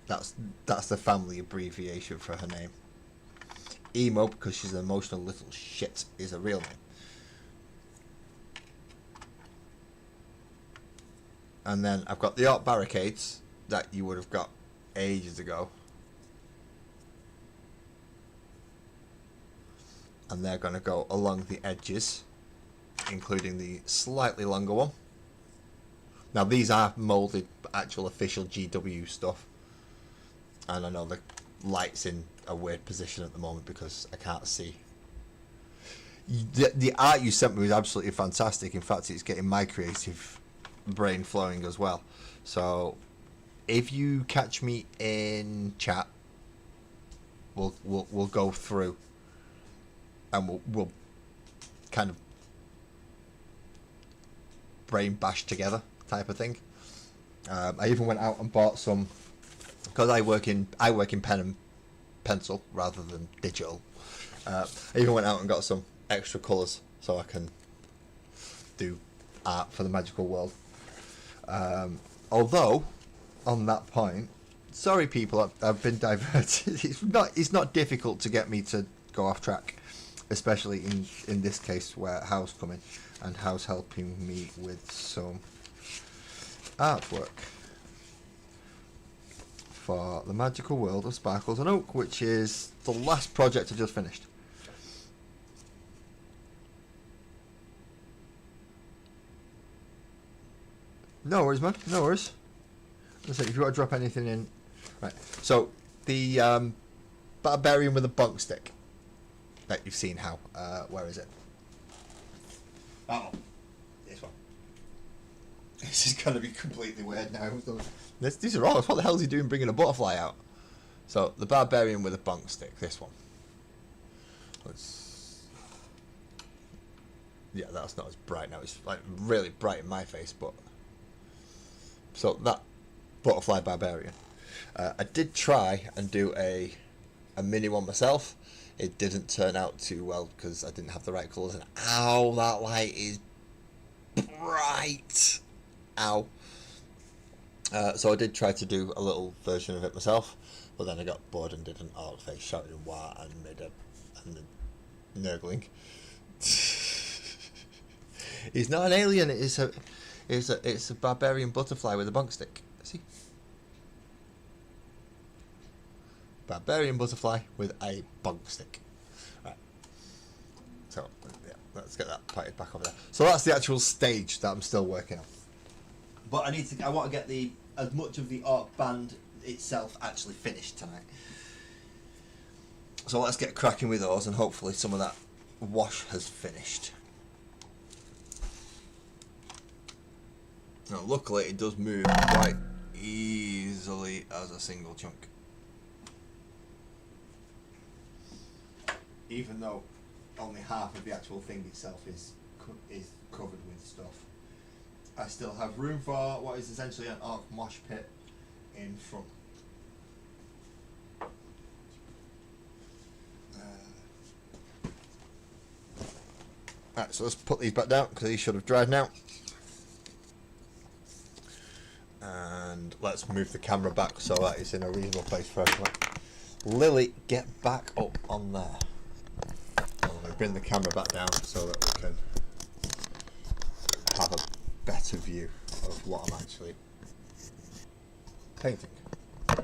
That's the family abbreviation for her name. Emo, because she's an emotional little shit, is a real name. And then I've got the art barricades that you would have got ages ago. And they're going to go along the edges, including the slightly longer one. Now these are moulded actual official GW stuff. And I know the light's in a weird position at the moment because I can't see. The art you sent me was absolutely fantastic. In fact, it's getting my creative brain flowing as well. So if you catch me in chat, we'll go through and we'll kind of brain bash together type of thing. I even went out and bought some, because I work in pen and pencil rather than digital. I even went out and got some extra colours so I can do art for the magical world. Although, on that point, sorry people, I've been diverted. It's not difficult to get me to go off track, especially in this case where House come in and House helping me with some artwork for the magical world of Sparkles and Oak, which is the last project I just finished. No worries, man. No worries. Listen, if you want to drop anything in, right? So the barbarian with a bunk stick that you've seen. How? Where is it? Oh, this one. This is gonna be completely weird now. These are all. What the hell is he doing bringing a butterfly out? So the barbarian with a bunk stick. This one. Yeah, that's not as bright now. It's like really bright in my face, but. So that butterfly barbarian. I did try and do a mini one myself. It didn't turn out too well because I didn't have the right colours. And ow, that light is bright. Ow. So I did try to do a little version of it myself, but then I got bored and did an orc face shouting "wah" and made a nurgling. He's not an alien. It's a barbarian butterfly with a bunk stick. See, barbarian butterfly with a bunk stick. Right. So yeah, let's get that potted back over there. So that's the actual stage that I'm still working on. But I want to get as much of the orc band itself actually finished tonight. So let's get cracking with those, and hopefully some of that wash has finished. Now, luckily, it does move quite easily as a single chunk. Even though only half of the actual thing itself is covered with stuff. I still have room for what is essentially an orc mosh pit in front. Alright, so let's put these back down because these should have dried now. And let's move the camera back so that it's in a reasonable place for everyone. Lily, get back up on there. I'm going to bring the camera back down so that we can have a better view of what I'm actually painting. I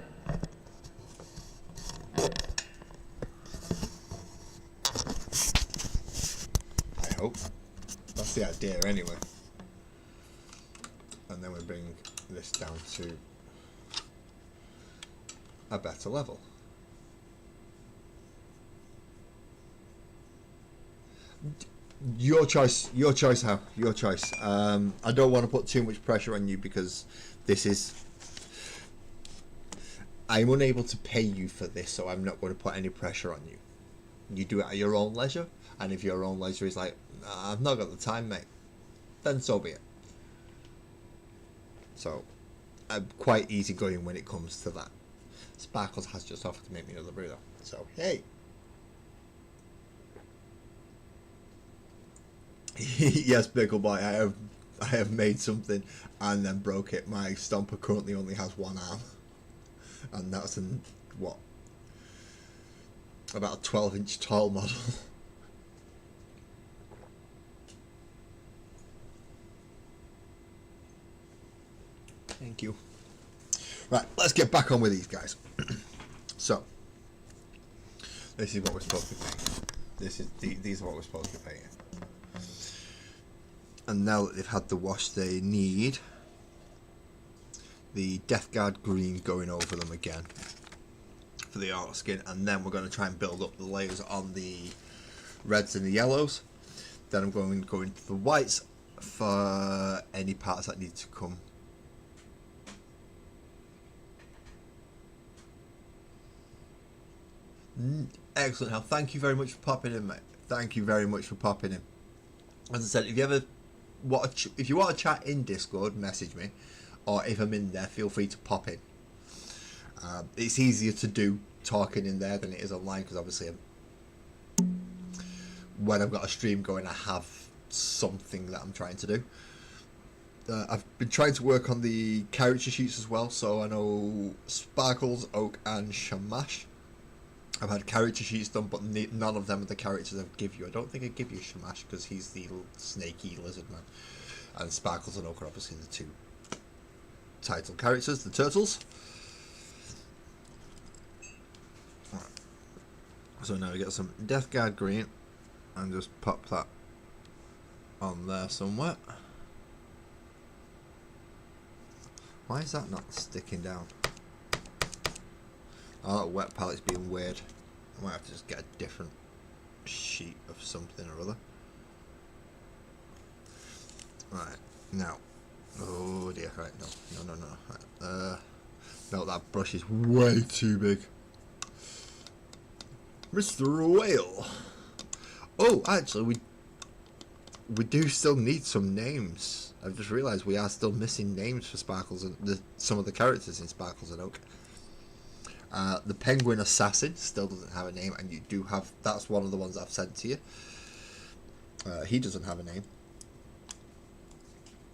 hope. That's the idea anyway. And then we bring this down to a better level. Your choice how, your choice. I don't want to put too much pressure on you because I'm unable to pay you for this, so I'm not going to put any pressure on you. You do it at your own leisure, and if your own leisure is like, I've not got the time, mate, then so be it. So I'm quite easygoing when it comes to that. Sparkles has just offered to make me another brew though, so hey. Yes, Pickle Boy, I have made something and then broke it. My Stomper currently only has one arm, and that's about a 12-inch tall model. Thank you. Right, let's get back on with these guys. So, this is what we're supposed to be painting. These are what we're supposed to be painting. And now that they've had the wash, they need the Deathguard green going over them again for the orc skin, and then we're going to try and build up the layers on the reds and the yellows. Then I'm going to go into the whites for any parts that need to come. Excellent, Hal. Thank you very much for popping in, mate. Thank you very much for popping in. As I said, if you want to chat in Discord, message me, or if I'm in there, feel free to pop in. It's easier to do talking in there than it is online, because obviously when I've got a stream going, I have something that I'm trying to do. I've been trying to work on the character sheets as well, so I know Sparkles, Oak and Shamash. I've had character sheets done, but none of them are the characters I give you. I don't think I give you Shamash because he's the snaky lizard man, and Sparkles and Oak are obviously the two title characters, the turtles. Right. So now we get some Deathguard green, and just pop that on there somewhere. Why is that not sticking down? Oh, that wet palette's being weird. I might have to just get a different sheet of something or other. Right, now. Oh dear, right, no. Right, no, that brush is way too big. Mr. Whale. Oh, actually, we do still need some names. I've just realised we are still missing names for Sparkles and some of the characters in Sparkles and Oak. The Penguin Assassin still doesn't have a name, and you do have. That's one of the ones I've sent to you. He doesn't have a name.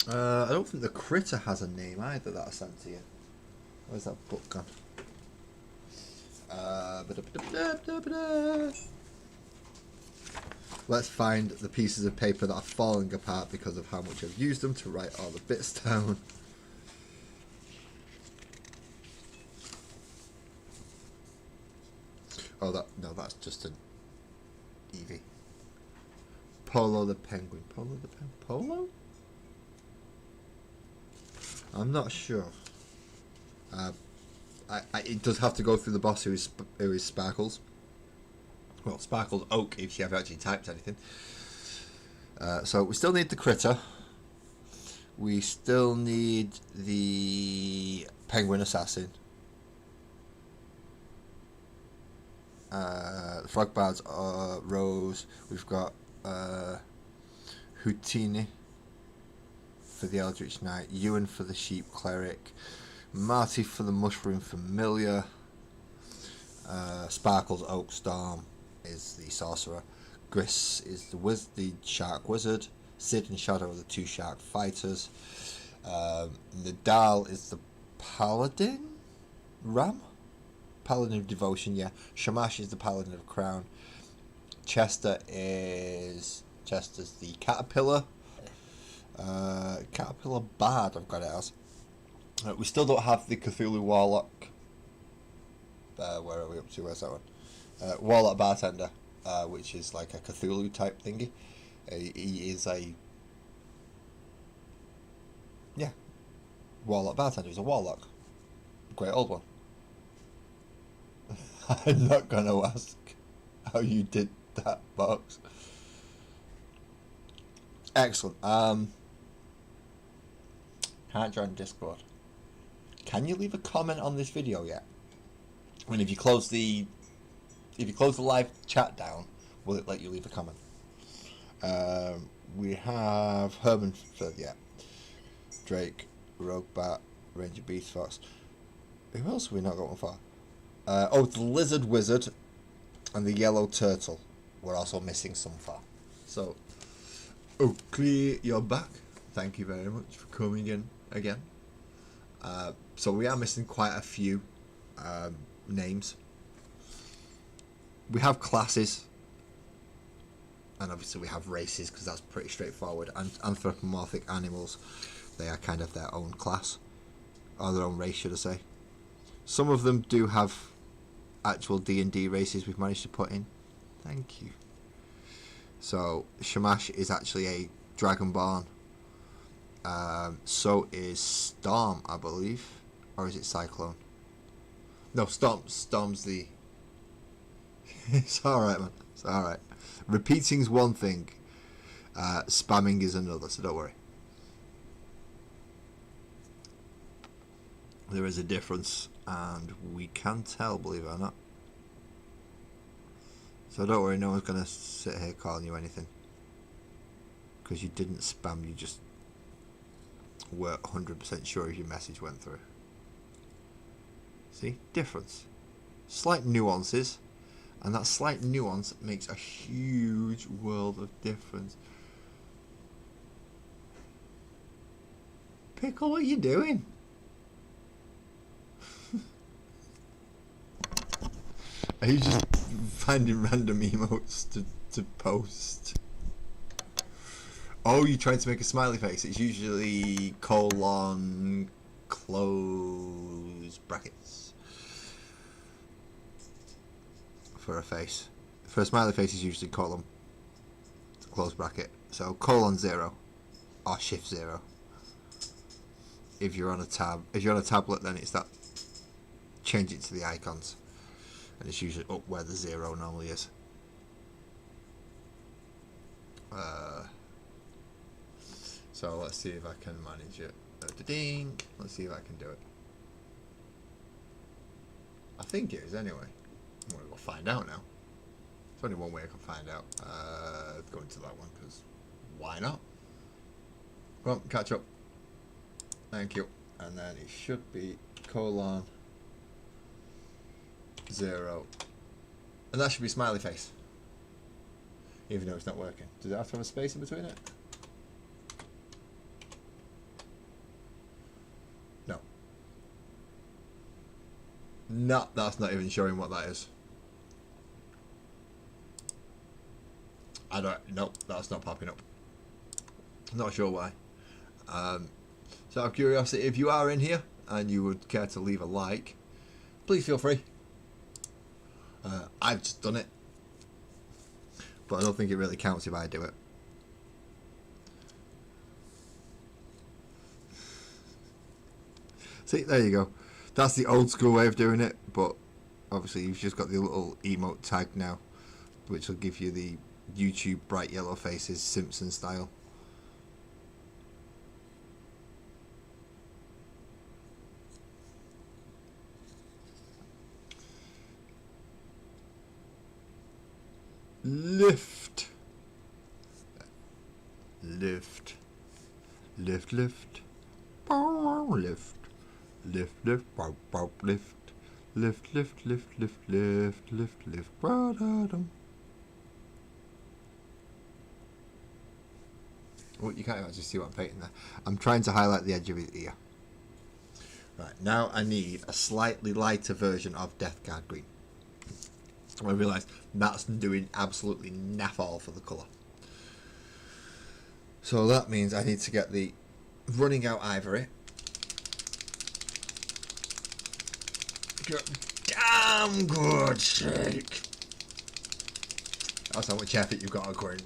I don't think the critter has a name either that I sent to you. Where's that book gone? Ba-da-ba-da-ba-da-ba-da. Let's find the pieces of paper that are falling apart because of how much I've used them to write all the bits down. Oh, that's just an Eevee. Polo the penguin. Polo? I'm not sure. It does have to go through the boss who is Sparkles. Well, Sparkles Oak if you have actually typed anything. So we still need the critter. We still need the penguin assassin. Frogbard's Rose. We've got Houdini for the Eldritch Knight, Ewan for the Sheep Cleric, Marty for the Mushroom Familiar, Sparkles Oak Storm is the Sorcerer, Gris is the Shark Wizard, Sid and Shadow are the two Shark Fighters, Nadal is the Paladin Ram? Paladin of Devotion, yeah. Shamash is the Paladin of Crown. Chester's the Caterpillar. Caterpillar Bard, I've got it as. We still don't have the Cthulhu Warlock. Where are we up to? Where's that one? Warlock Bartender, which is like a Cthulhu type thingy. He is a... Yeah. Warlock Bartender. He's a warlock. Great old one. I'm not going to ask how you did that box. Excellent. Can't join Discord. Can you leave a comment on this video yet? I mean, if you close the live chat down, will it let you leave a comment? We have Herman for Drake, Roguebat, Ranger Beast Fox. Who else have we not got one for? The Lizard Wizard and the Yellow Turtle. We're also missing some for. So, Oakley, you're back. Thank you very much for coming in again. So we are missing quite a few names. We have classes, and obviously we have races because that's pretty straightforward. And anthropomorphic animals, they are kind of their own class, or their own race, should I say. Some of them do have actual D&D races we've managed to put in. Thank you. So Shamash is actually a Dragonborn. So is Storm, I believe, or is it Cyclone? No, Storm's the... It's alright, man. It's alright. Repeating's one thing. Spamming is another, so don't worry. There is a difference, and we can tell, believe it or not. So don't worry, no one's going to sit here calling you anything. Because you didn't spam, you just weren't 100% sure if your message went through. See? Difference. Slight nuances. And that slight nuance makes a huge world of difference. Pickle, what are you doing? Are you just finding random emotes to post? Oh, you tried to make a smiley face. It's usually colon close brackets for a face. For a smiley face is usually colon close bracket. So colon 0 or shift 0. If you're on a tab, if you're on a tablet, then it's that. Change it to the icons. And it's usually up where the 0 normally is. So let's see if I can manage it. Ding. Let's see if I can do it. I think it is anyway. I'm going to go find out now. There's only one way I can find out. Go into that one because why not? Come on, catch up. Thank you. And then it should be colon 0. And that should be smiley face. Even though it's not working. Does it have to have a space in between it? No, that's not even showing what that is. I don't. Nope, that's not popping up. Not sure why. So out of curiosity, if you are in here and you would care to leave a like, please feel free. I've just done it, but I don't think it really counts if I do it. See, there you go. That's the old school way of doing it, but obviously you've just got the little emote tag now, which will give you the YouTube bright yellow faces Simpson style. Lift. Lift. Lift, lift. Lift. Lift, lift, bow, bow, lift. Lift, lift, lift, lift, lift, lift, lift. Ba-da-dum. Oh, you can't actually see what I'm painting there. I'm trying to highlight the edge of his ear. Right, now I need a slightly lighter version of Death Guard Green. I realise that's doing absolutely naff all for the colour. So that means I need to get the Running Out Ivory. Damn good shake. That's how much effort you've got going.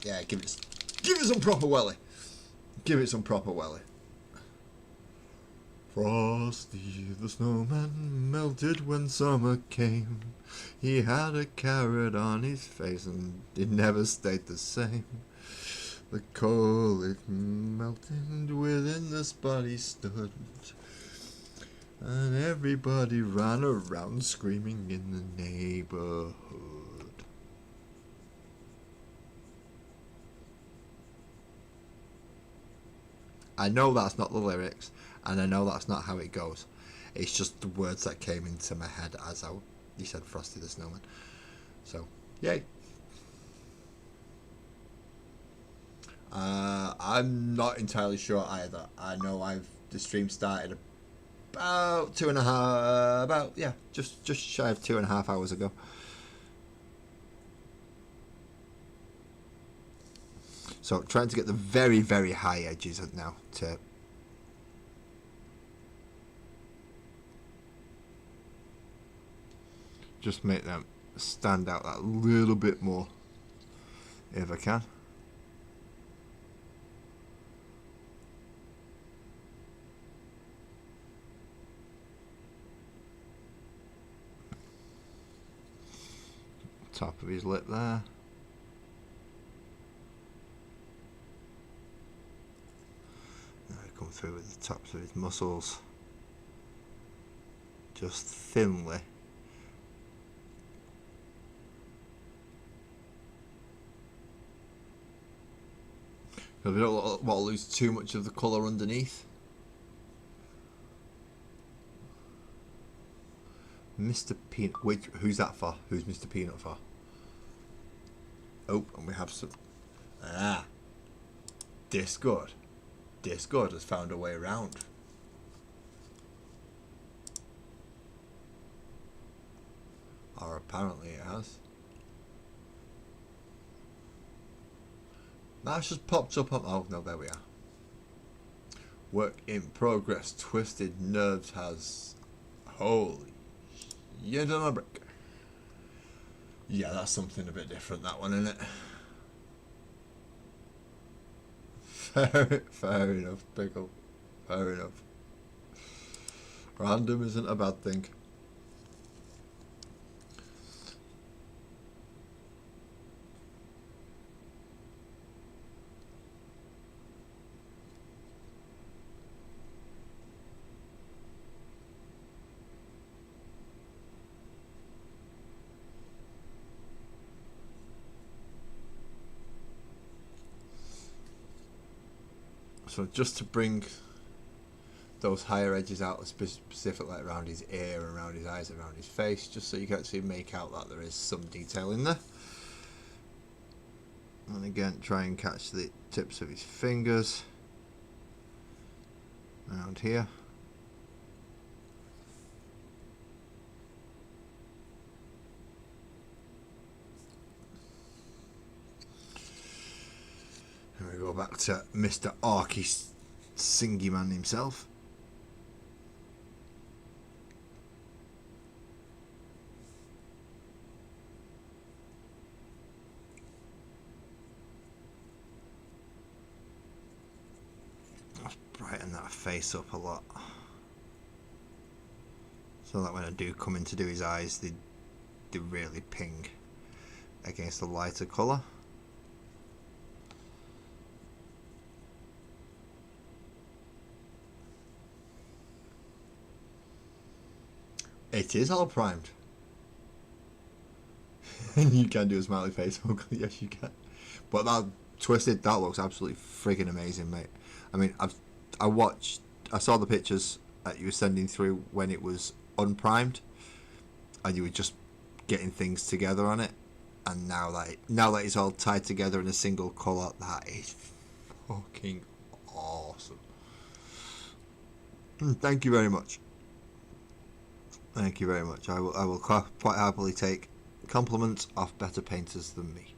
Yeah, give it some proper welly. Give it some proper welly. Frosty the snowman melted when summer came. He had a carrot on his face and it never stayed the same. The coal it melted within the spot he stood, and everybody ran around screaming in the neighborhood. I know that's not the lyrics, and I know that's not how it goes. It's just the words that came into my head as you said Frosty the Snowman. So, yay. I'm not entirely sure either. I know the stream started about just shy of 2.5 hours ago. So trying to get the very, very high edges now to just make them stand out that little bit more if I can. Top of his lip there. Now I come through with the tops of his muscles, just thinly. Because we don't want to lose too much of the colour underneath. Mr. Peanut. Who's that for? Who's Mr. Peanut for? Oh, and we have some. Discord. Discord has found a way around. Or apparently it has. That's just popped up on. Oh no, there we are. Work in progress. Twisted Nerves has. Holy. You done a brick. Yeah, that's something a bit different, that one, isn't it? Fair enough, Pickle. Fair enough. Random isn't a bad thing. So just to bring those higher edges out, specifically around his ear, around his eyes, around his face, just so you can actually make out that there is some detail in there. And again, try and catch the tips of his fingers around here. We go back to Mr. Arky Singy Man himself. Let's brighten that face up a lot, so that when I do come in to do his eyes, they really ping against the lighter colour. It is all primed. You can do a smiley face, Oakley, yes you can. But that twisted, that looks absolutely friggin' amazing, mate. I mean, I saw the pictures that you were sending through when it was unprimed, and you were just getting things together on it. And now that it's all tied together in a single colour, that is fucking awesome. Thank you very much. Thank you very much. I will quite happily take compliments off better painters than me.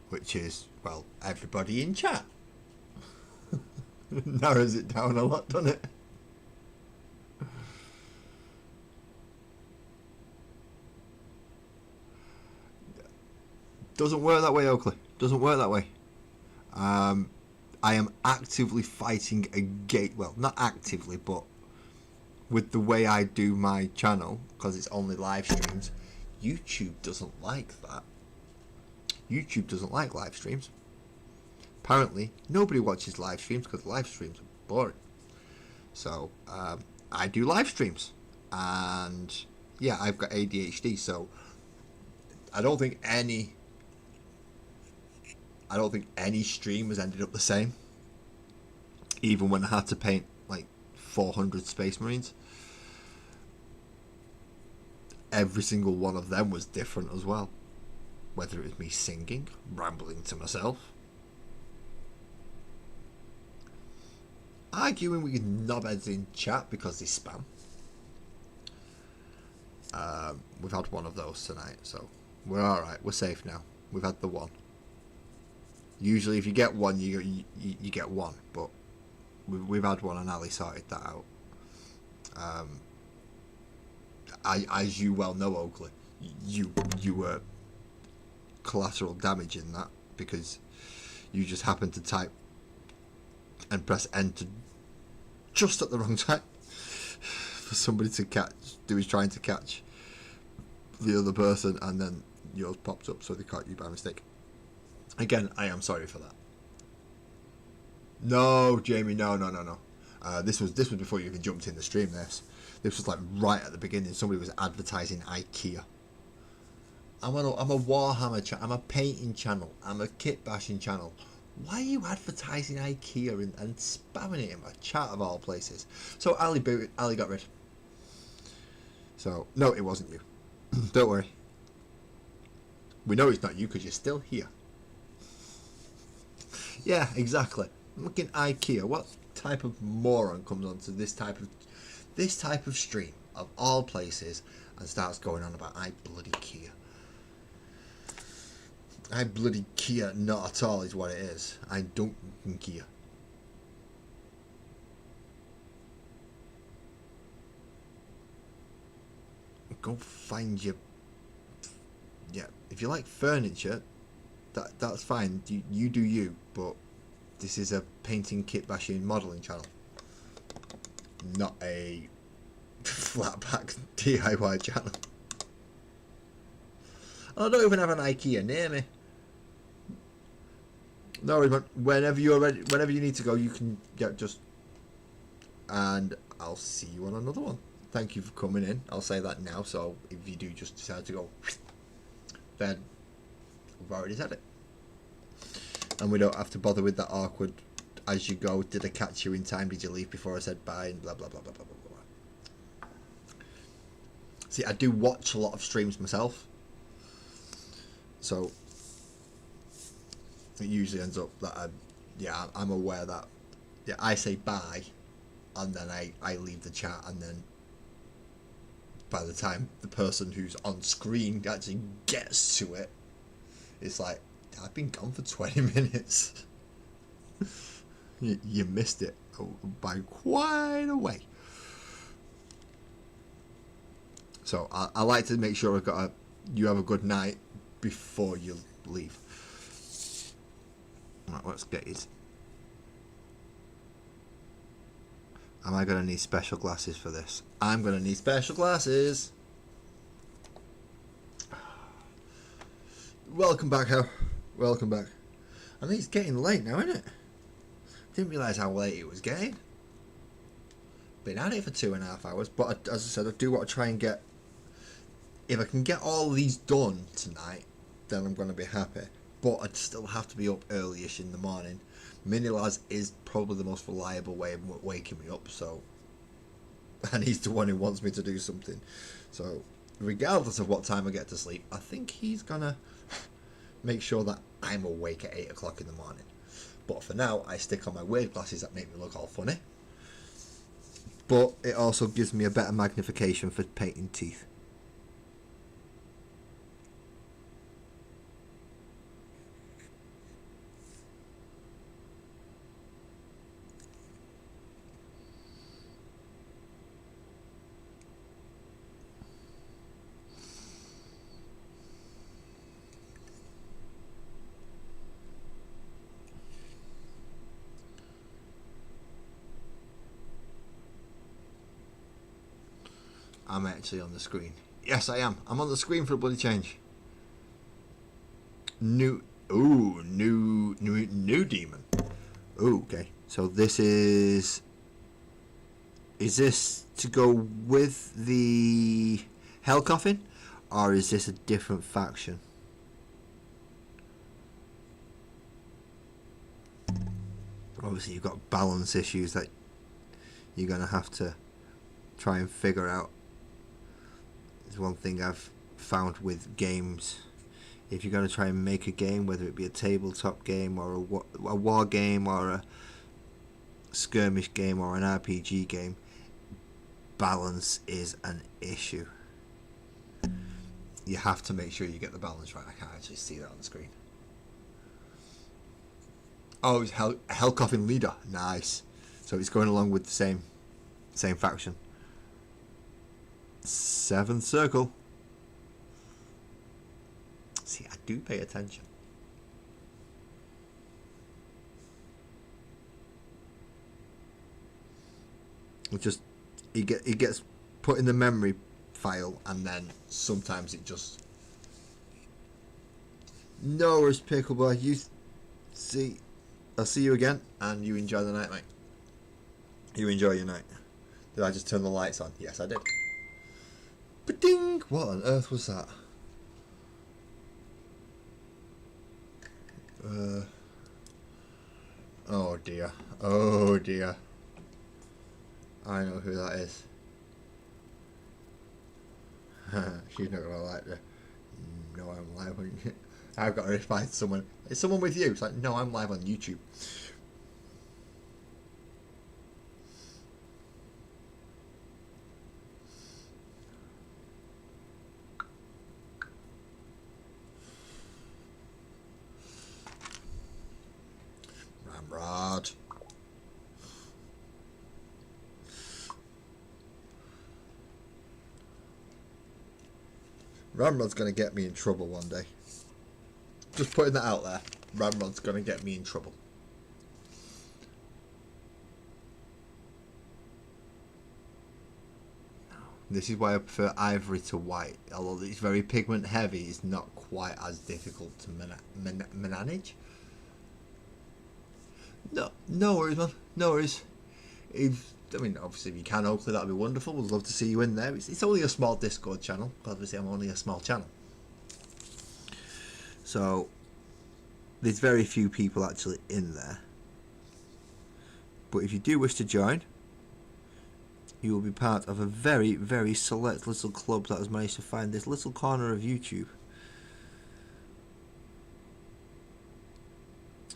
Which is, well, everybody in chat. Narrows it down a lot, doesn't it? Doesn't work that way, Oakley. Doesn't work that way. I am actively fighting against, well, not actively, but with the way I do my channel, because it's only live streams, YouTube doesn't like that. YouTube doesn't like live streams. Apparently, nobody watches live streams because live streams are boring. So, I do live streams. And, yeah, I've got ADHD, so I don't think any stream has ended up the same. Even when I had to paint like 400 Space Marines. Every single one of them was different as well. Whether it was me singing, rambling to myself, arguing with knobheads in chat because they spam. We've had one of those tonight, so we're alright, we're safe now. We've had the one. Usually if you get one, you get one, but we've had one and Ali sorted that out. As you well know, Oakley, you were collateral damage in that because you just happened to type and press enter just at the wrong time for somebody to catch who was trying to catch the other person, and then yours popped up so they caught you by mistake. Again, I am sorry for that. No, Jamie, no. This was before you even jumped in the stream. This was like right at the beginning. Somebody was advertising IKEA. I'm a Warhammer channel. I'm a painting channel. I'm a kit bashing channel. Why are you advertising IKEA and spamming it in my chat of all places? So Ali got rid. So no, it wasn't you. Don't worry. We know it's not you because you're still here. Yeah, exactly. Looking IKEA. What type of moron comes onto this type of stream of all places and starts going on about I bloody Kia? I bloody Kia not at all is what it is. I don't Kia. Go find your... Yeah, if you like furniture, that's fine. You do you, but this is a painting, kit bashing, modelling channel. Not a flat pack DIY channel. I don't even have an IKEA near me. No worries, man. Whenever you're ready, whenever you need to go, you can just... And I'll see you on another one. Thank you for coming in. I'll say that now, so if you do just decide to go, then we've already said it. And we don't have to bother with that awkward, as you go, did I catch you in time, did you leave before I said bye, and blah blah blah blah blah blah blah. See, I do watch a lot of streams myself, so it usually ends up that I'm aware that I say bye, and then I leave the chat, and then by the time the person who's on screen actually gets to it, it's like I've been gone for 20 minutes. You missed it by quite a way. So I like to make sure you have a good night before you leave. Right, let's get it. Am I going to need special glasses for this? I'm going to need special glasses. Welcome back, Hal. Welcome back. I think it's getting late now, isn't it? Didn't realise how late it was getting. Been at it for 2.5 hours, but as I said, I do want to try and get... If I can get all these done tonight, then I'm going to be happy. But I'd still have to be up early-ish in the morning. Minilaz is probably the most reliable way of waking me up, so... And he's the one who wants me to do something. So, regardless of what time I get to sleep, I think he's going to make sure that I'm awake at 8 o'clock in the morning. But for now, I stick on my weird glasses that make me look all funny. But it also gives me a better magnification for painting teeth. I'm actually on the screen. Yes, I am. I'm on the screen for a bloody change. New demon. Ooh, okay. So this is this to go with the Hell Coffin, or is this a different faction? Obviously, you've got balance issues that you're gonna have to try and figure out. Is one thing I've found with games. If you're going to try and make a game, whether it be a tabletop game or a war game or a skirmish game or an RPG game, balance is an issue. You have to make sure you get the balance right. I can't actually see that on the screen. Oh, it's Hell Coffin Leader. Nice. So it's going along with the same faction. 7th circle. See, I do pay attention. It gets put in the memory file, and then sometimes it just... No worries, Pickleboy. I'll see you again, and you enjoy the night, mate. You enjoy your night. Did I just turn the lights on? Yes, I did. Ba-ding! What on earth was that? Oh dear. Oh dear. I know who that is. She's not gonna like that. No, I'm live on... I've got to reply to someone. Is someone with you? It's like, no, I'm live on YouTube. Ramrod. Ramrod's gonna get me in trouble one day. Just putting that out there. Ramrod's gonna get me in trouble. This is why I prefer ivory to white. Although it's very pigment heavy, it's not quite as difficult to manage. No worries, man. No worries. Obviously, if you can, hopefully that'd be wonderful. We'd love to see you in there. It's only a small Discord channel. Obviously, I'm only a small channel. So, there's very few people actually in there. But if you do wish to join, you will be part of a very, very select little club that has managed to find this little corner of YouTube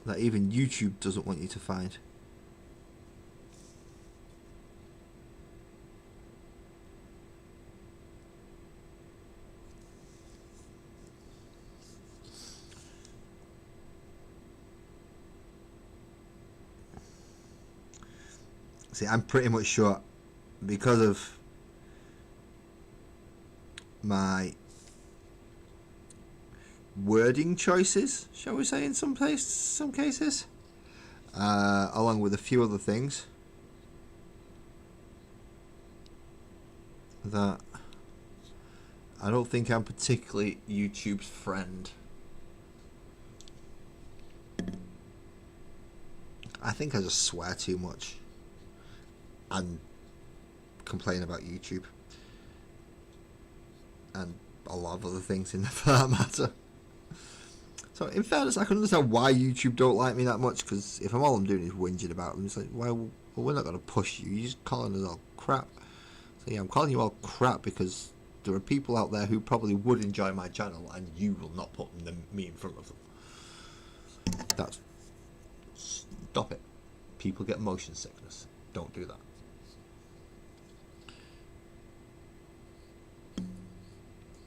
that even YouTube doesn't want you to find. See, I'm pretty much sure because of my wording choices, shall we say, in some cases, along with a few other things, that I don't think I'm particularly YouTube's friend. I think I just swear too much and complain about YouTube and a lot of other things in for that matter. So in fairness, I can understand why YouTube don't like me that much, because if all I'm doing is whinging about them, it's like, well, we're not going to push you, you're just calling us all crap. So yeah, I'm calling you all crap because there are people out there who probably would enjoy my channel and you will not put me in front of them. That's... Stop it. People get motion sickness. Don't do that.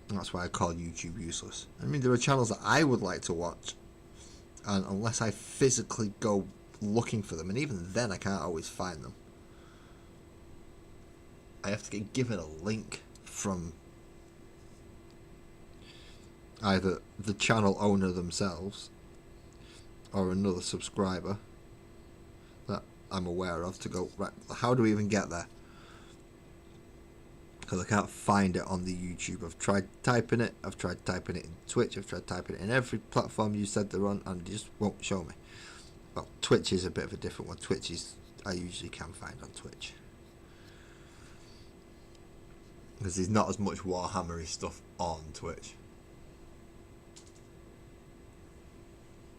That's why I call YouTube useless. I mean, there are channels that I would like to watch, and unless I physically go looking for them, and even then I can't always find them, I have to get given a link from either the channel owner themselves or another subscriber that I'm aware of to go, right, how do we even get there? Because I can't find it on the YouTube. I've tried typing it, I've tried typing it in Twitch, I've tried typing it in every platform you said they're on, and it just won't show me. Well, Twitch is a bit of a different one. Twitch is, I usually can find on Twitch, because there's not as much Warhammery stuff on Twitch.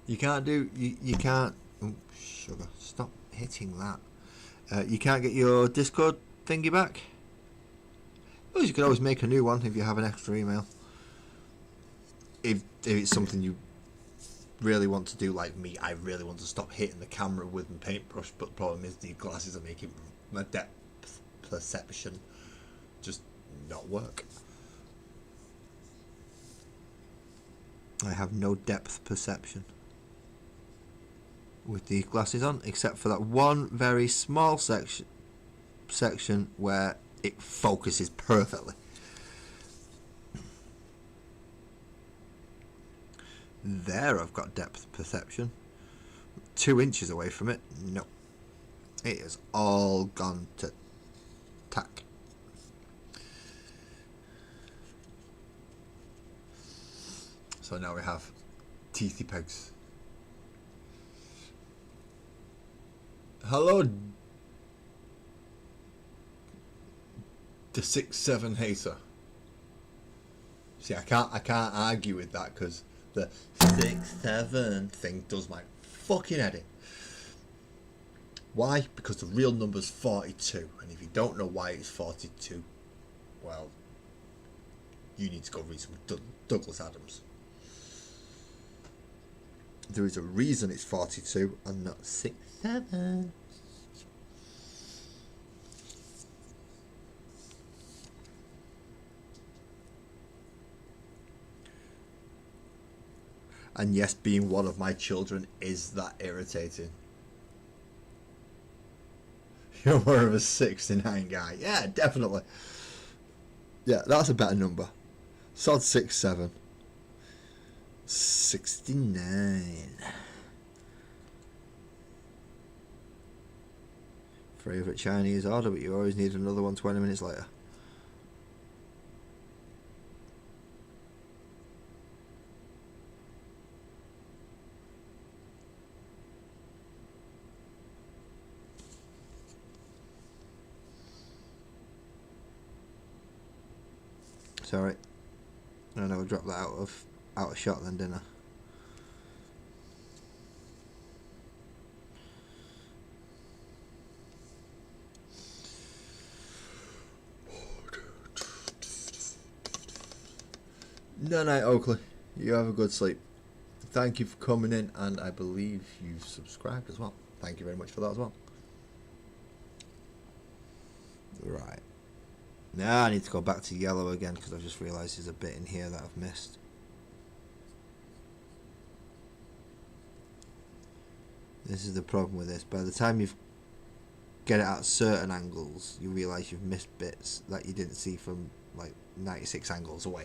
You can't do, you can't, oh, sugar, stop hitting that. You can't get your Discord thingy back. Well, you could always make a new one if you have an extra email. If it's something you really want to do, like me, I really want to stop hitting the camera with my paintbrush, but the problem is the glasses are making my depth perception just not work. I have no depth perception with the glasses on, except for that one very small section where it focuses perfectly. There I've got depth perception. 2 inches away from it, no. It has all gone to tack. So now we have teethy pegs. Hello, the 6-7 hater. See, I can't argue with that, because the 6-7 thing does my fucking head in. Why? Because the real number's 42, and if you don't know why it's 42, well, you need to go read some Douglas Adams. There is a reason it's 42 and not 6-7. And yes, being one of my children is that irritating. You're more of a 69 guy. Yeah, definitely. Yeah, that's a better number. Sod 6-7. 69. Favourite Chinese order, but you always need another one 20 minutes later. Sorry, I know I dropped that out of shot then, didn't I? No night, Oakley. You have a good sleep. Thank you for coming in, and I believe you've subscribed as well. Thank you very much for that as well. Right. Now I need to go back to yellow again, because I've just realised there's a bit in here that I've missed. This is the problem with this. By the time you've get it at certain angles, you realise you've missed bits that you didn't see from like 96 angles away.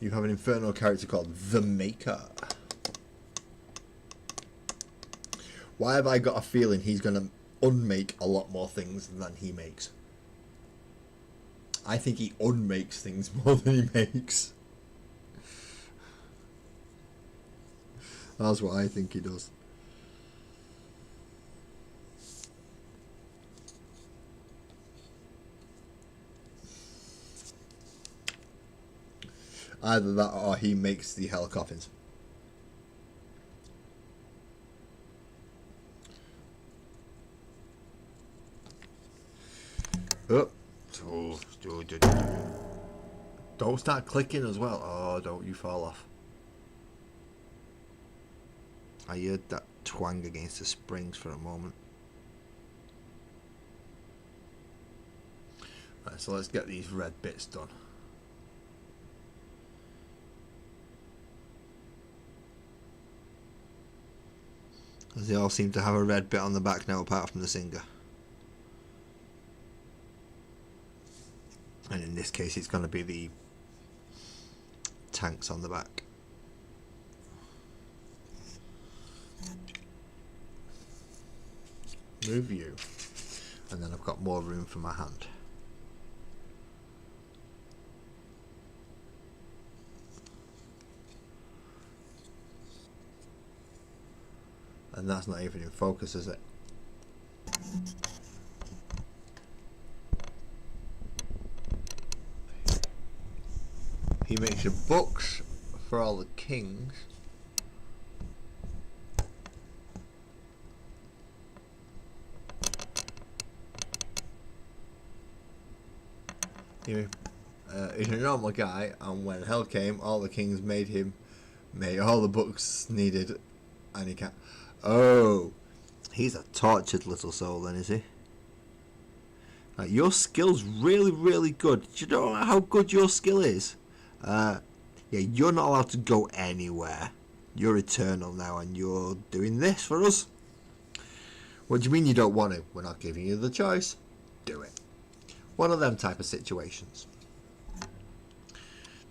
You have an Inferno character called The Maker. Why have I got a feeling he's going to unmake a lot more things than he makes? I think he unmakes things more than he makes. That's what I think he does. Either that or he makes the hell coffins. Oh. Don't start clicking as well. Oh, don't you fall off. I heard that twang against the springs for a moment. Right, so let's get these red bits done. As they all seem to have a red bit on the back now, apart from the singer. And in this case, it's going to be the tanks on the back. Move you. And then I've got more room for my hand. And that's not even in focus, is it? He makes your books for all the kings. He's a normal guy, and when hell came, all the kings made all the books needed, and he can't. Oh, he's a tortured little soul then, is he? Your skill's really, really good. Do you know how good your skill is? Yeah, you're not allowed to go anywhere. You're eternal now, and you're doing this for us. What do you mean you don't want to? We're not giving you the choice. Do it. One of them type of situations.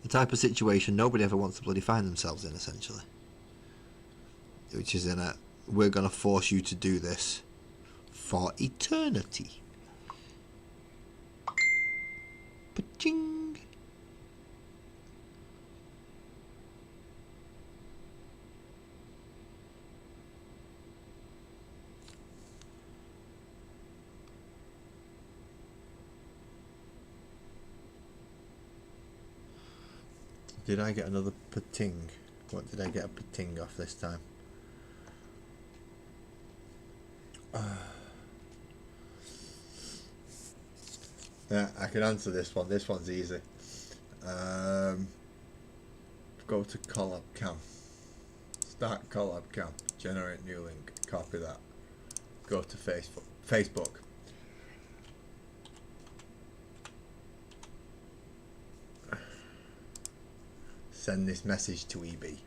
The type of situation nobody ever wants to bloody find themselves in, essentially. Which is in a, we're going to force you to do this for eternity. Pa-ching. Did I get another pating? What did I get a pating off this time? Yeah, I can answer this one. This one's easy. Go to collab cam. Start collab cam. Generate new link. Copy that. Go to Facebook. Send this message to EB.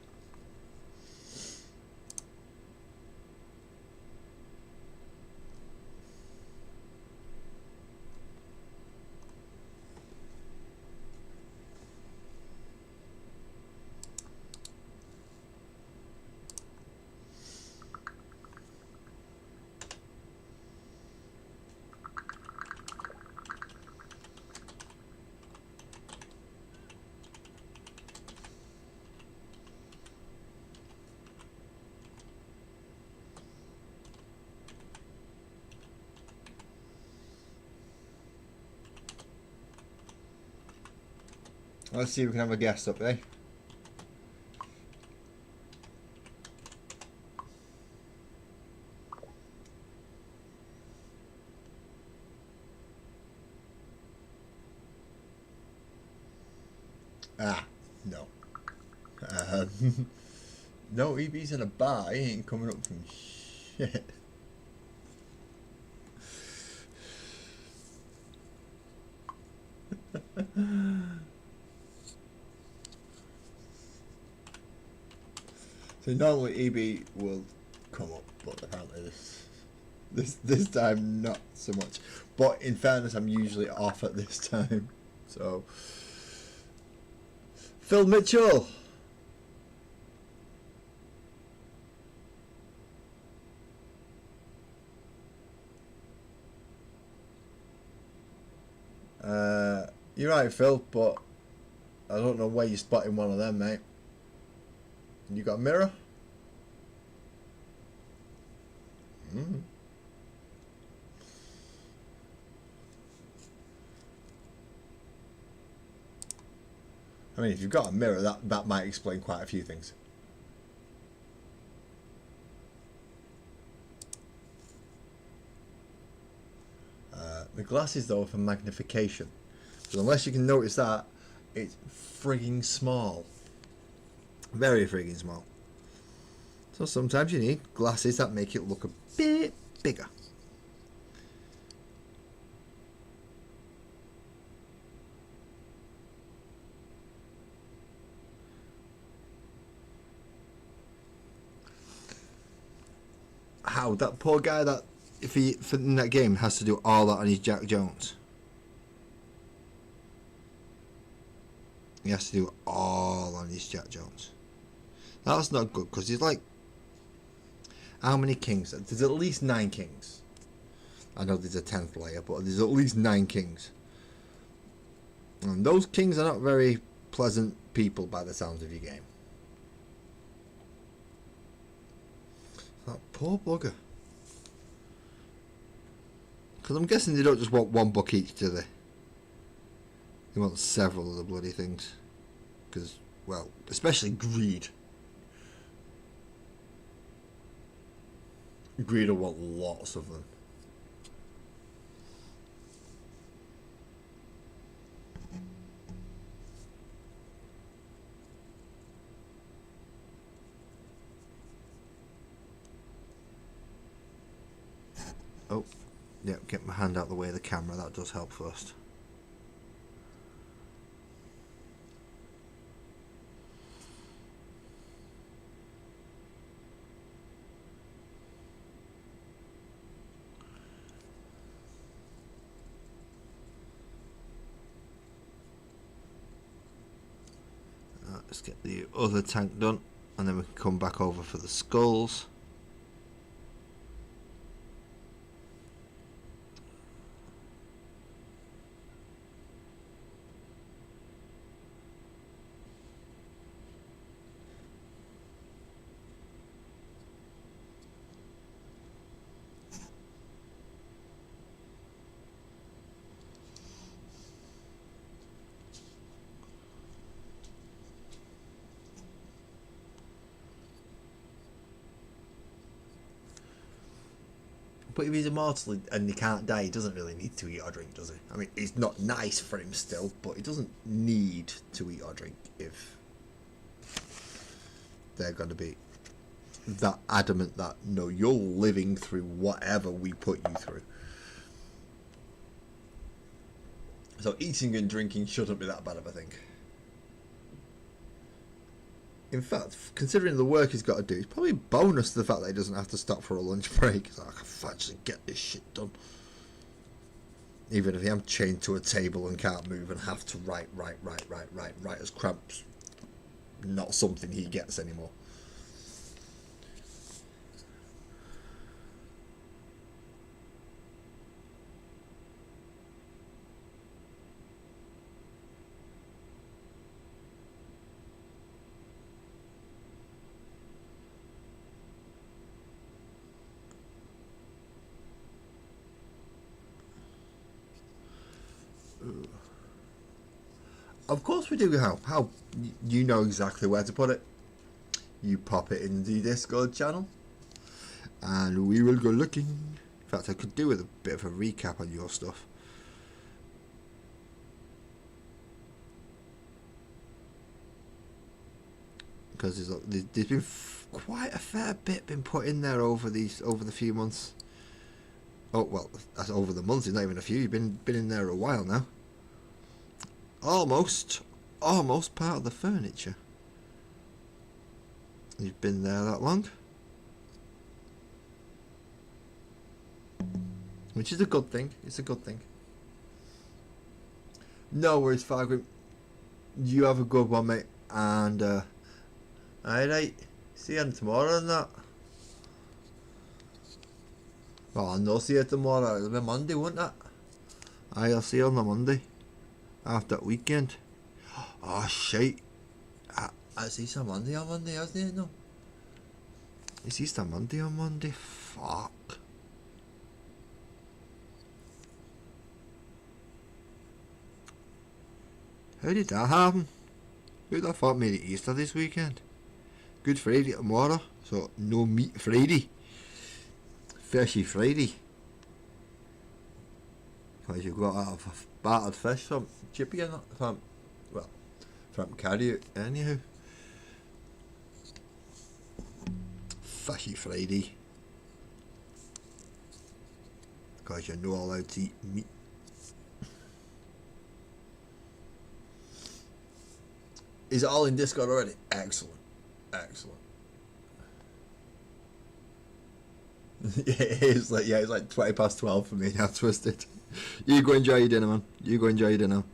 Let's see if we can have a guest up there. No. No, EB's in a bar. He ain't coming up from shit. So normally EB will come up, but apparently this time not so much. But in fairness, I'm usually off at this time. So, Phil Mitchell. You're right, Phil, but I don't know where you're spotting one of them, mate. You got a mirror? I mean, if you've got a mirror, that might explain quite a few things. The glasses, though, are for magnification. So unless you can notice that, it's frigging small. Very frigging small. So sometimes you need glasses that make it look a bit bigger. How that poor guy that if he for in that game has to do all that on his Jack Jones. He has to do all on his Jack Jones. That's not good because he's like, how many kings? There's at least 9 kings. I know there's a 10th layer, but there's at least 9 kings. And those kings are not very pleasant people by the sounds of your game. That poor bugger. Because I'm guessing they don't just want one book each, do they? They want several of the bloody things. Because, well, especially greed. Greed will want lots of them. Oh, yeah, get my hand out the way of the camera, that does help first. Let's get the other tank done and then we can come back over for the skulls. But if he's immortal and he can't die, he doesn't really need to eat or drink, does he? I mean, it's not nice for him still, but he doesn't need to eat or drink if they're going to be that adamant that, no, you're living through whatever we put you through. So eating and drinking shouldn't be that bad of a thing. In fact, considering the work he's got to do, it's probably a bonus to the fact that he doesn't have to stop for a lunch break. He's like, I can actually get this shit done. Even if I am chained to a table and can't move and have to write as cramps. Not something he gets anymore. Of course we do. How you know exactly where to put it. You pop it in the Discord channel and we will go looking. In fact, I could do with a bit of a recap on your stuff. Because there's been quite a fair bit been put in there over the few months. Oh well, that's over the months. It's not even a few. You've been in there a while now. Almost part of the furniture. You've been there that long? which is a good thing. It's a good thing. No worries, Fargrim. You have a good one, mate. And alright, see you tomorrow and that. Well, I'll not see you tomorrow. It'll be Monday, won't it? I'll see you on the Monday after the weekend. Oh shit! It's Easter Monday on Monday, isn't it? No, it's Easter Monday on Monday. Fuck. How did that happen? Who'd have thought made it Easter this weekend? Good Friday tomorrow, so no meat Friday. Fishy Friday. Because you've got to have battered fish from Chippy and from, well, from Carry Out anyhow. Fishy Friday. Because you're not allowed to eat meat. Is it all in Discord already? Excellent. Excellent. It's like 20 past 12 for me now, Twisted. You go enjoy your dinner, man. You go enjoy your dinner.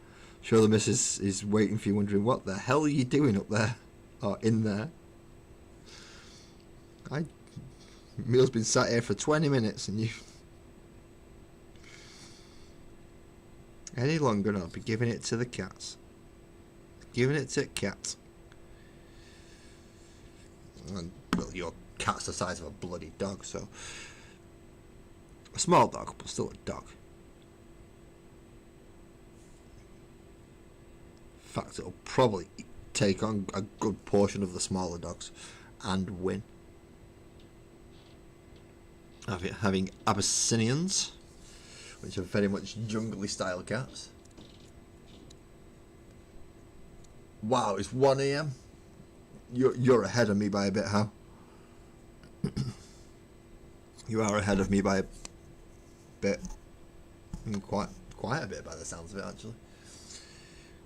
Sure the missus is waiting for you, wondering what the hell are you doing up there? Or in there. Meal's been sat here for 20 minutes and you... Any longer and I'll be giving it to the cats. Giving it to cats. And, well, your cat's the size of a bloody dog, so... A small dog, but still a dog. In fact, it'll probably take on a good portion of the smaller dogs and win. Having Abyssinians, which are very much jungly style cats. Wow, it's 1 AM. You're ahead of me by a bit, How? You are ahead of me by a bit. Quite a bit by the sounds of it, actually.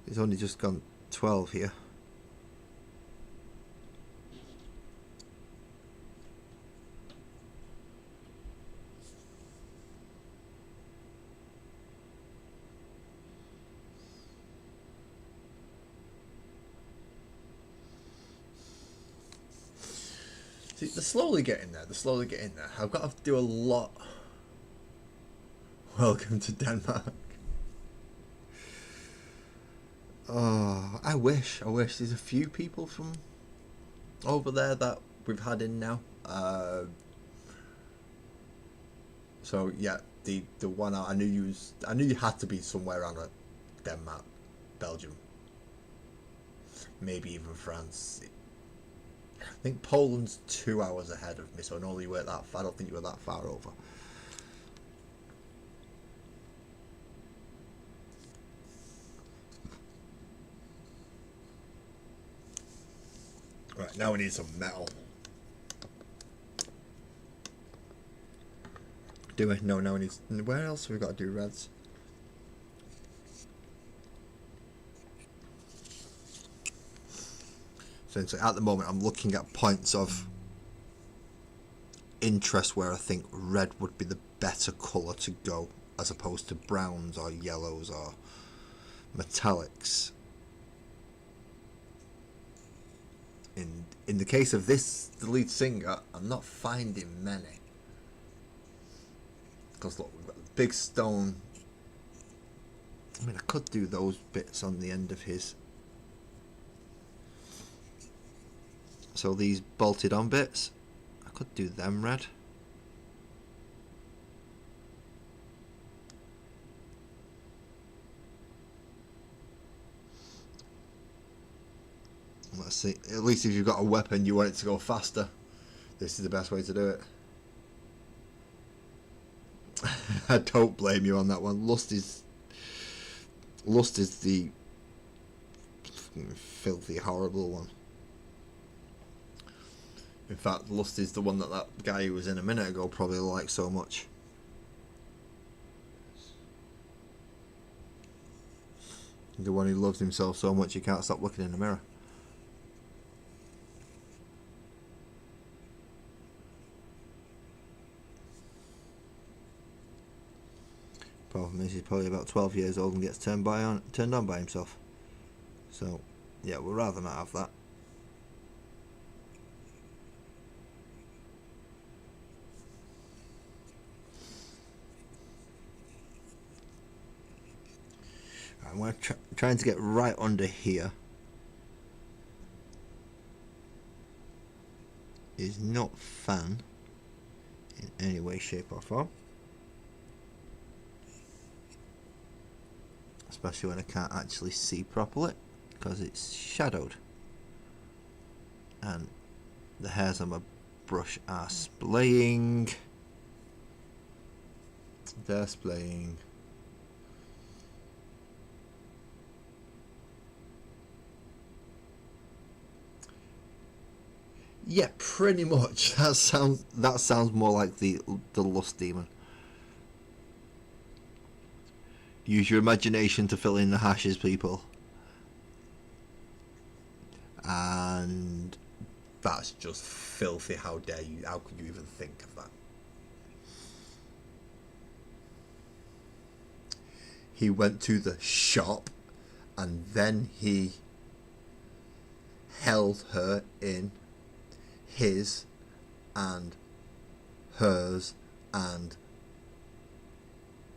It's only just gone 12 here. See, they're slowly getting there. They're slowly getting there. I've got to do a lot. Welcome to Denmark. Oh, I wish. There's a few people from over there that we've had in now. So yeah, the one I knew you had to be somewhere around Denmark, Belgium, maybe even France. I think Poland's 2 hours ahead of me, so I know you weren't that far. I don't think you were that far over. Right, now we need some metal. Do we? No, now we need... Where else have we got to do reds? So at the moment I'm looking at points of interest where I think red would be the better colour to go, as opposed to browns or yellows or metallics. In the case of this, the lead singer, I'm not finding many. Because look, we've got the big stone. I mean, I could do those bits on the end of his. So these bolted on bits, I could do them red. Let's see, at least if you've got a weapon you want it to go faster, this is the best way to do it. I don't blame you on that one. Lust is the filthy, horrible one. In fact, Lust is the one that guy who was in a minute ago probably liked so much. The one who loves himself so much he can't stop looking in the mirror. Problem is, he's probably about 12 years old and gets turned on by himself. So, yeah, we'd rather not have that. I'm trying to get right under here. Is not fun in any way, shape, or form. Especially when I can't actually see properly because it's shadowed. And the hairs on my brush are splaying. They're splaying. Yeah, pretty much. That sounds more like the lust demon. Use your imagination to fill in the hashes, people. And that's just filthy. How dare you? How could you even think of that? He went to the shop and then he held her in his and hers, and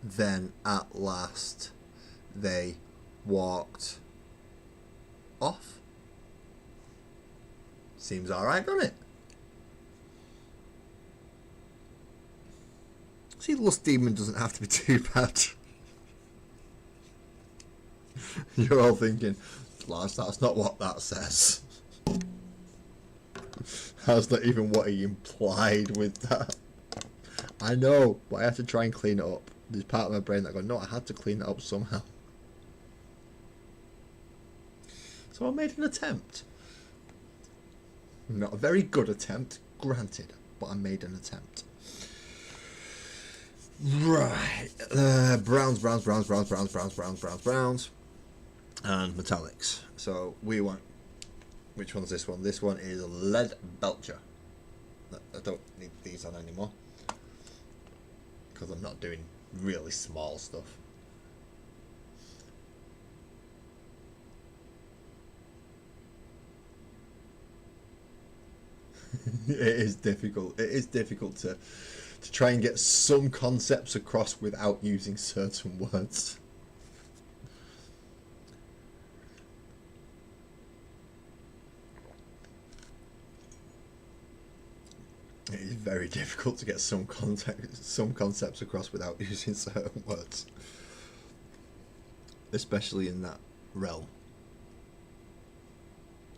then at last they walked off. Seems alright, doesn't it? See, Lust Demon doesn't have to be too bad. You're all thinking, Lars, that's not what that says. That's not even what he implied with that. I know, but I have to try and clean it up. There's part of my brain that goes, no, I had to clean it up somehow. So I made an attempt. Not a very good attempt, granted, but I made an attempt. Right. Browns, and metallics. So we want... Which one's this one? This one is Lead Belcher. I don't need these on anymore because I'm not doing really small stuff. It is difficult. It is difficult to try and get some concepts across without using certain words. It is very difficult to get some concepts across without using certain words, especially in that realm.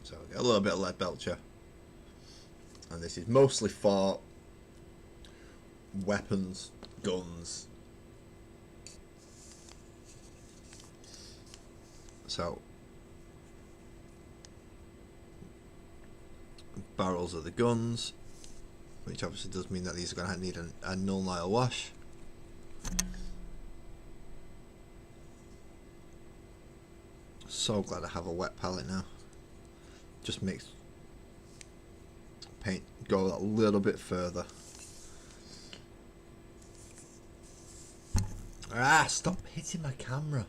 So get a little bit of Lead Belcher, and this is mostly for weapons, guns. So barrels of the guns, which obviously does mean that these are going to need a null Nile wash. So glad I have a wet palette now. Just makes paint go a little bit further. Ah, stop hitting my camera.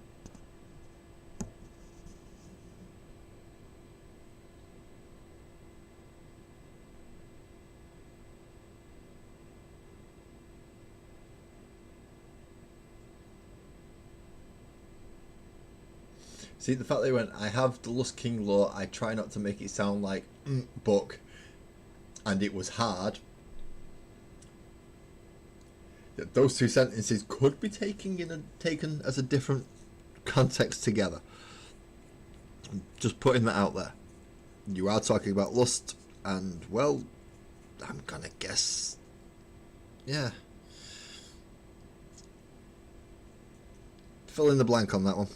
See, the fact that they went, I have the Lust King lore, I try not to make it sound like book, and it was hard. That those two sentences could be taken as a different context together. I'm just putting that out there. You are talking about lust, and well, I'm gonna guess, yeah. Fill in the blank on that one.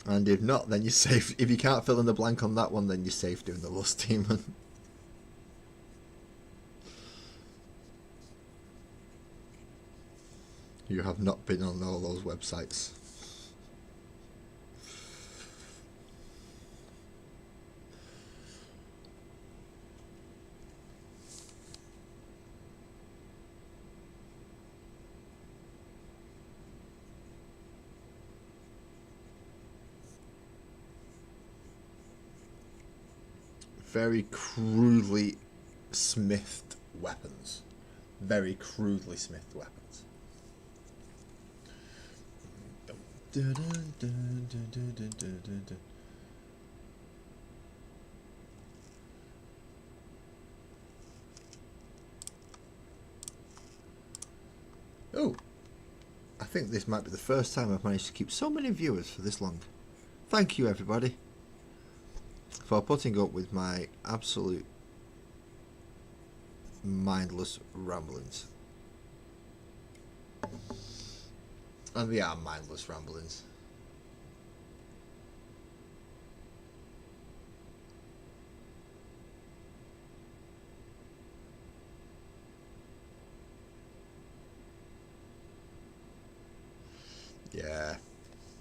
And if not, then you're safe. If you can't fill in the blank on that one, then you're safe doing the Lust Demon. You have not been on all those websites. very crudely smithed weapons. Very crudely smithed weapons. Oh, I think this might be the first time I've managed to keep so many viewers for this long. Thank you, everybody, for putting up with my absolute mindless ramblings. And they are mindless ramblings. Yeah,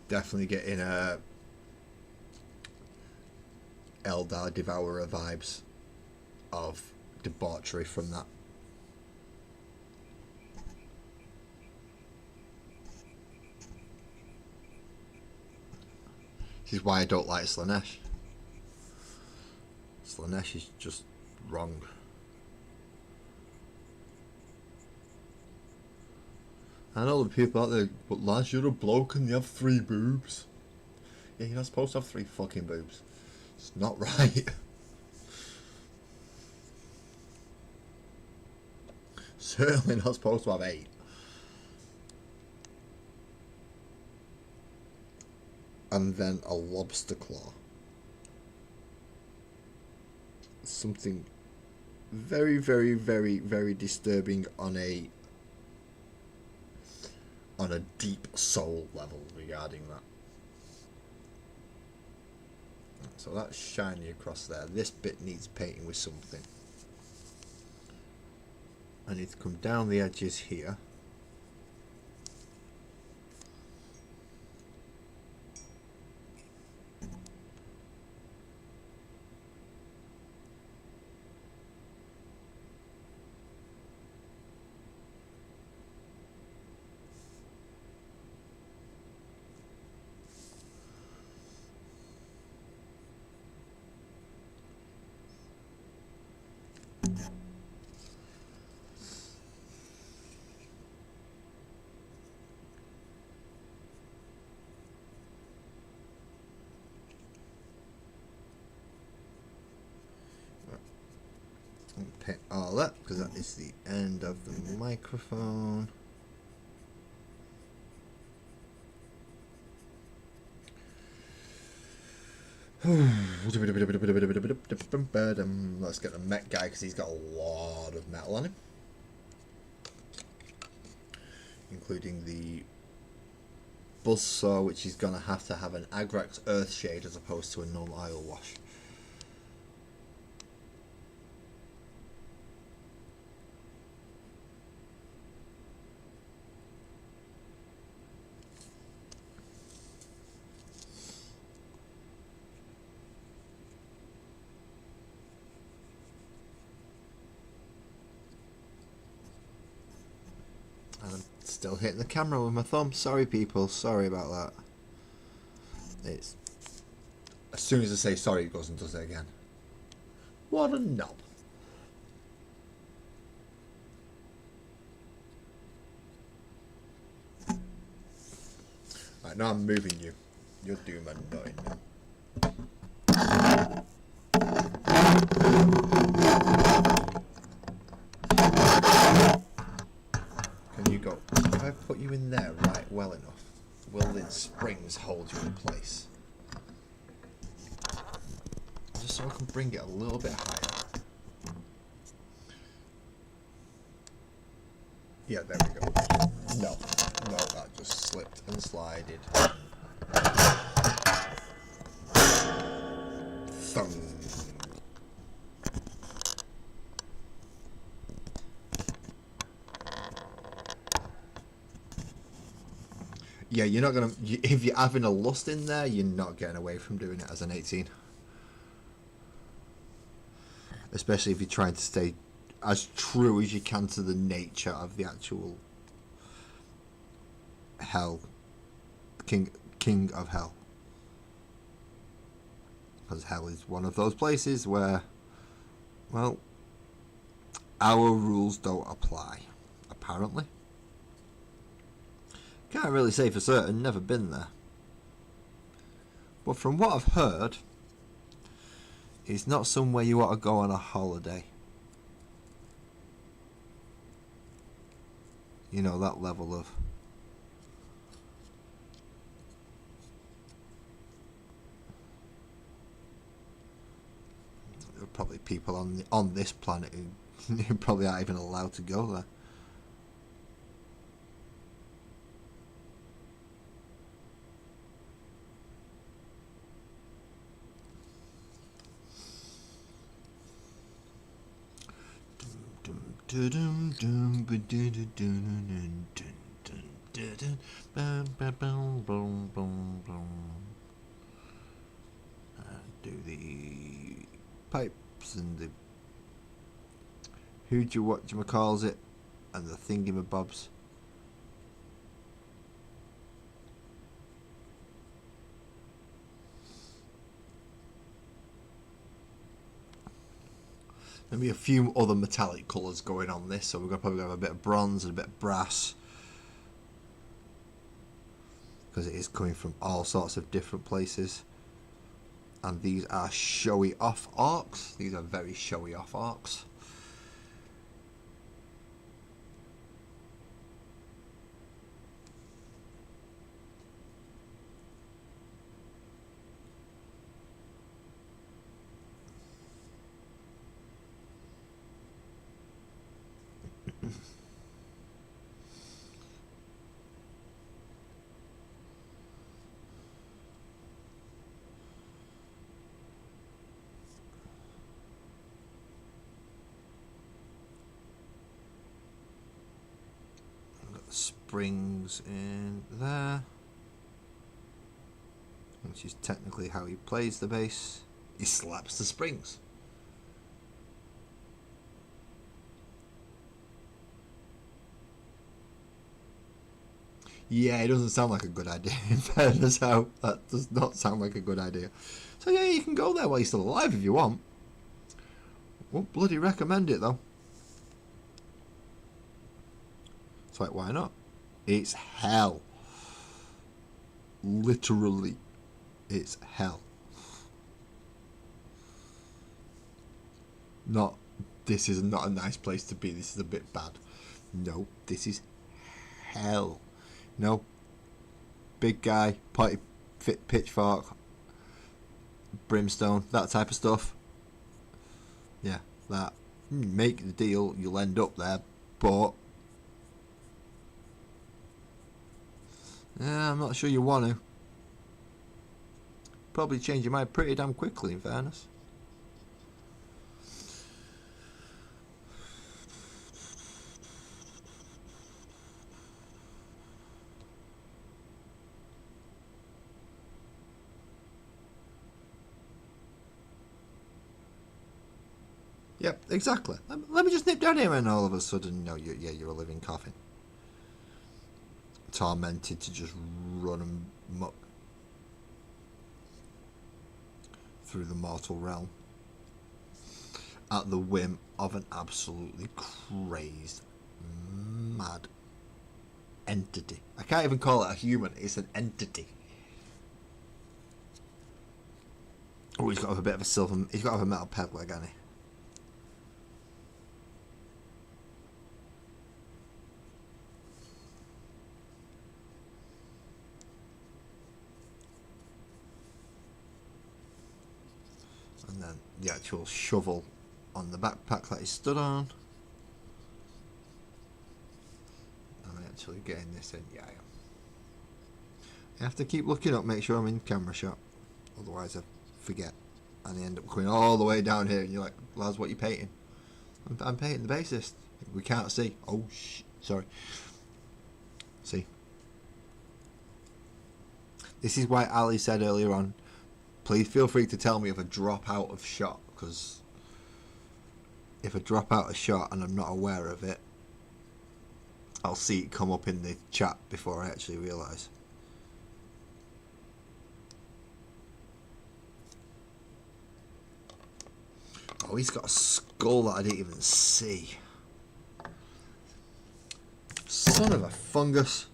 definitely getting Eldar Devourer vibes of debauchery from that. This is why I don't like Slaanesh. Slaanesh is just wrong. I know the people out there, but lads, you're a bloke and you have 3 boobs. Yeah, you're not supposed to have 3 fucking boobs. It's not right. Certainly not supposed to have 8. And then a lobster claw. Something very, very, very, very disturbing on a deep soul level regarding that. So that's shiny across there. This bit needs painting with something. I need to come down the edges here. Paint all that because that is the end of the microphone. Let's get the mech guy because he's got a lot of metal on him, including the buzzsaw, which is going to have an Agrax Earthshade as opposed to a normal oil wash. Still hitting the camera with my thumb. Sorry, people. Sorry about that. It's as soon as I say sorry, it goes and does it again. What a knob. Right, now I'm moving you. You're doom and knowing now. Can you go? If I put you in there right well enough, will the springs hold you in place? Just so I can bring it a little bit higher. Yeah, there we go. No, that just slipped and slided. Thumb. Yeah, you're not gonna. If you're having a lust in there, you're not getting away from doing it as an 18. Especially if you're trying to stay as true as you can to the nature of the actual hell, king of hell. Because hell is one of those places where Well, our rules don't apply, apparently. Can't really say for certain, never been there. But from what I've heard, it's not somewhere you want to go on a holiday. You know, that level of... There are probably people on this planet who probably aren't even allowed to go there. Do the pipes and the whatchamacalls it and the thingamabobs. There'll be a few other metallic colours going on this, so we're going to probably have a bit of bronze and a bit of brass, because it is coming from all sorts of different places. And these are showy off arcs. These are very showy off arcs. Springs in there, which is technically how he plays the bass. He slaps the springs. Yeah, it doesn't sound like a good idea. In fairness, how that does not sound like a good idea. So yeah, you can go there while you're still alive if you want. Won't bloody recommend it though. It's like, why not? It's hell. Literally, it's hell. Not, this is not a nice place to be, this is a bit bad. No, this is hell. No. Big guy, potty fit pitchfork, brimstone, that type of stuff. Yeah, that. Make the deal, you'll end up there, but yeah, I'm not sure you want to. Probably change your mind pretty damn quickly, in fairness. Yep, exactly. Let me just nip down here and all of a sudden, no, you're a living coffin. Tormented to just run amok through the mortal realm at the whim of an absolutely crazed, mad entity. I can't even call it a human, it's an entity. Oh, he's got to have a bit of a silver, he's got to have a metal peg leg, hasn't he? And then the actual shovel on the backpack that he stood on. Am I actually getting this in? Yeah, I am. I have to keep looking up, make sure I'm in camera shot. Otherwise I forget. And they end up going all the way down here and you're like, lads, what are you painting? I'm painting the bassist. We can't see. Oh, sorry. See. This is why Ali said earlier on, please feel free to tell me if I drop out of shot, because if I drop out of shot and I'm not aware of it, I'll see it come up in the chat before I actually realise. Oh, he's got a skull that I didn't even see. Son of a fungus.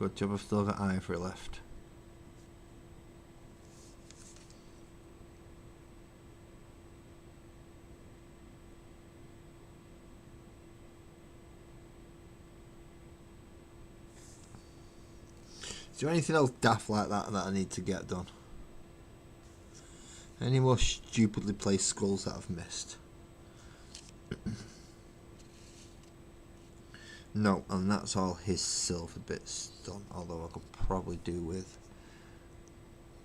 Good job, I've still got ivory left. Is there anything else daft like that I need to get done? Any more stupidly placed skulls that I've missed? No, and that's all his silver bits done, although I could probably do with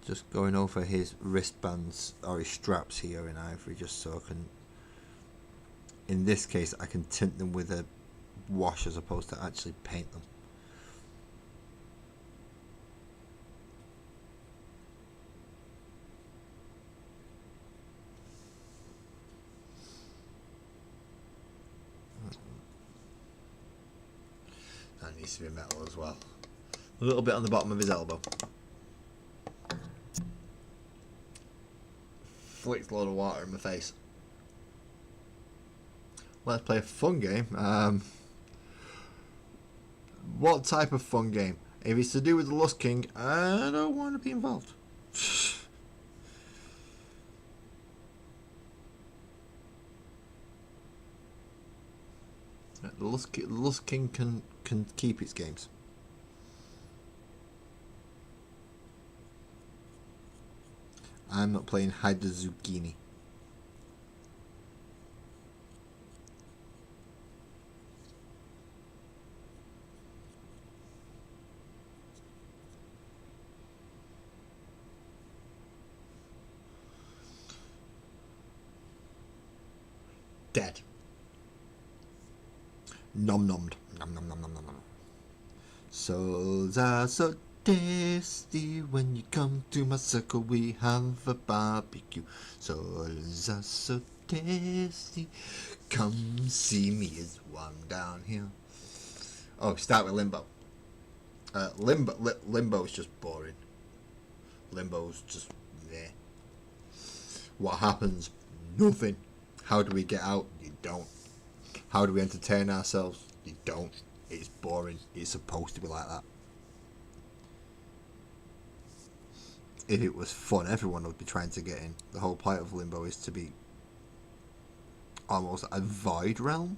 just going over his wristbands or his straps here in ivory, just so I can, in this case, I can tint them with a wash as opposed to actually paint them. That needs to be metal as well. A little bit on the bottom of his elbow. Flicked a load of water in my face. Let's play a fun game. What type of fun game? If it's to do with the Lust King, I don't want to be involved. The Lust King can keep its games. I'm not playing Hide the Zucchini. Dead. Nom nommed. Nom nom nom nom nom nom. Souls are so tasty when you come to my circle. We have a barbecue. Souls are so tasty. Come see me as one down here. Oh, start with Limbo. Limbo's just boring. Limbo's just meh. What happens? Nothing. How do we get out? You don't. How do we entertain ourselves? You don't. It's boring. It's supposed to be like that. If it was fun, everyone would be trying to get in. The whole point of Limbo is to be almost a void realm.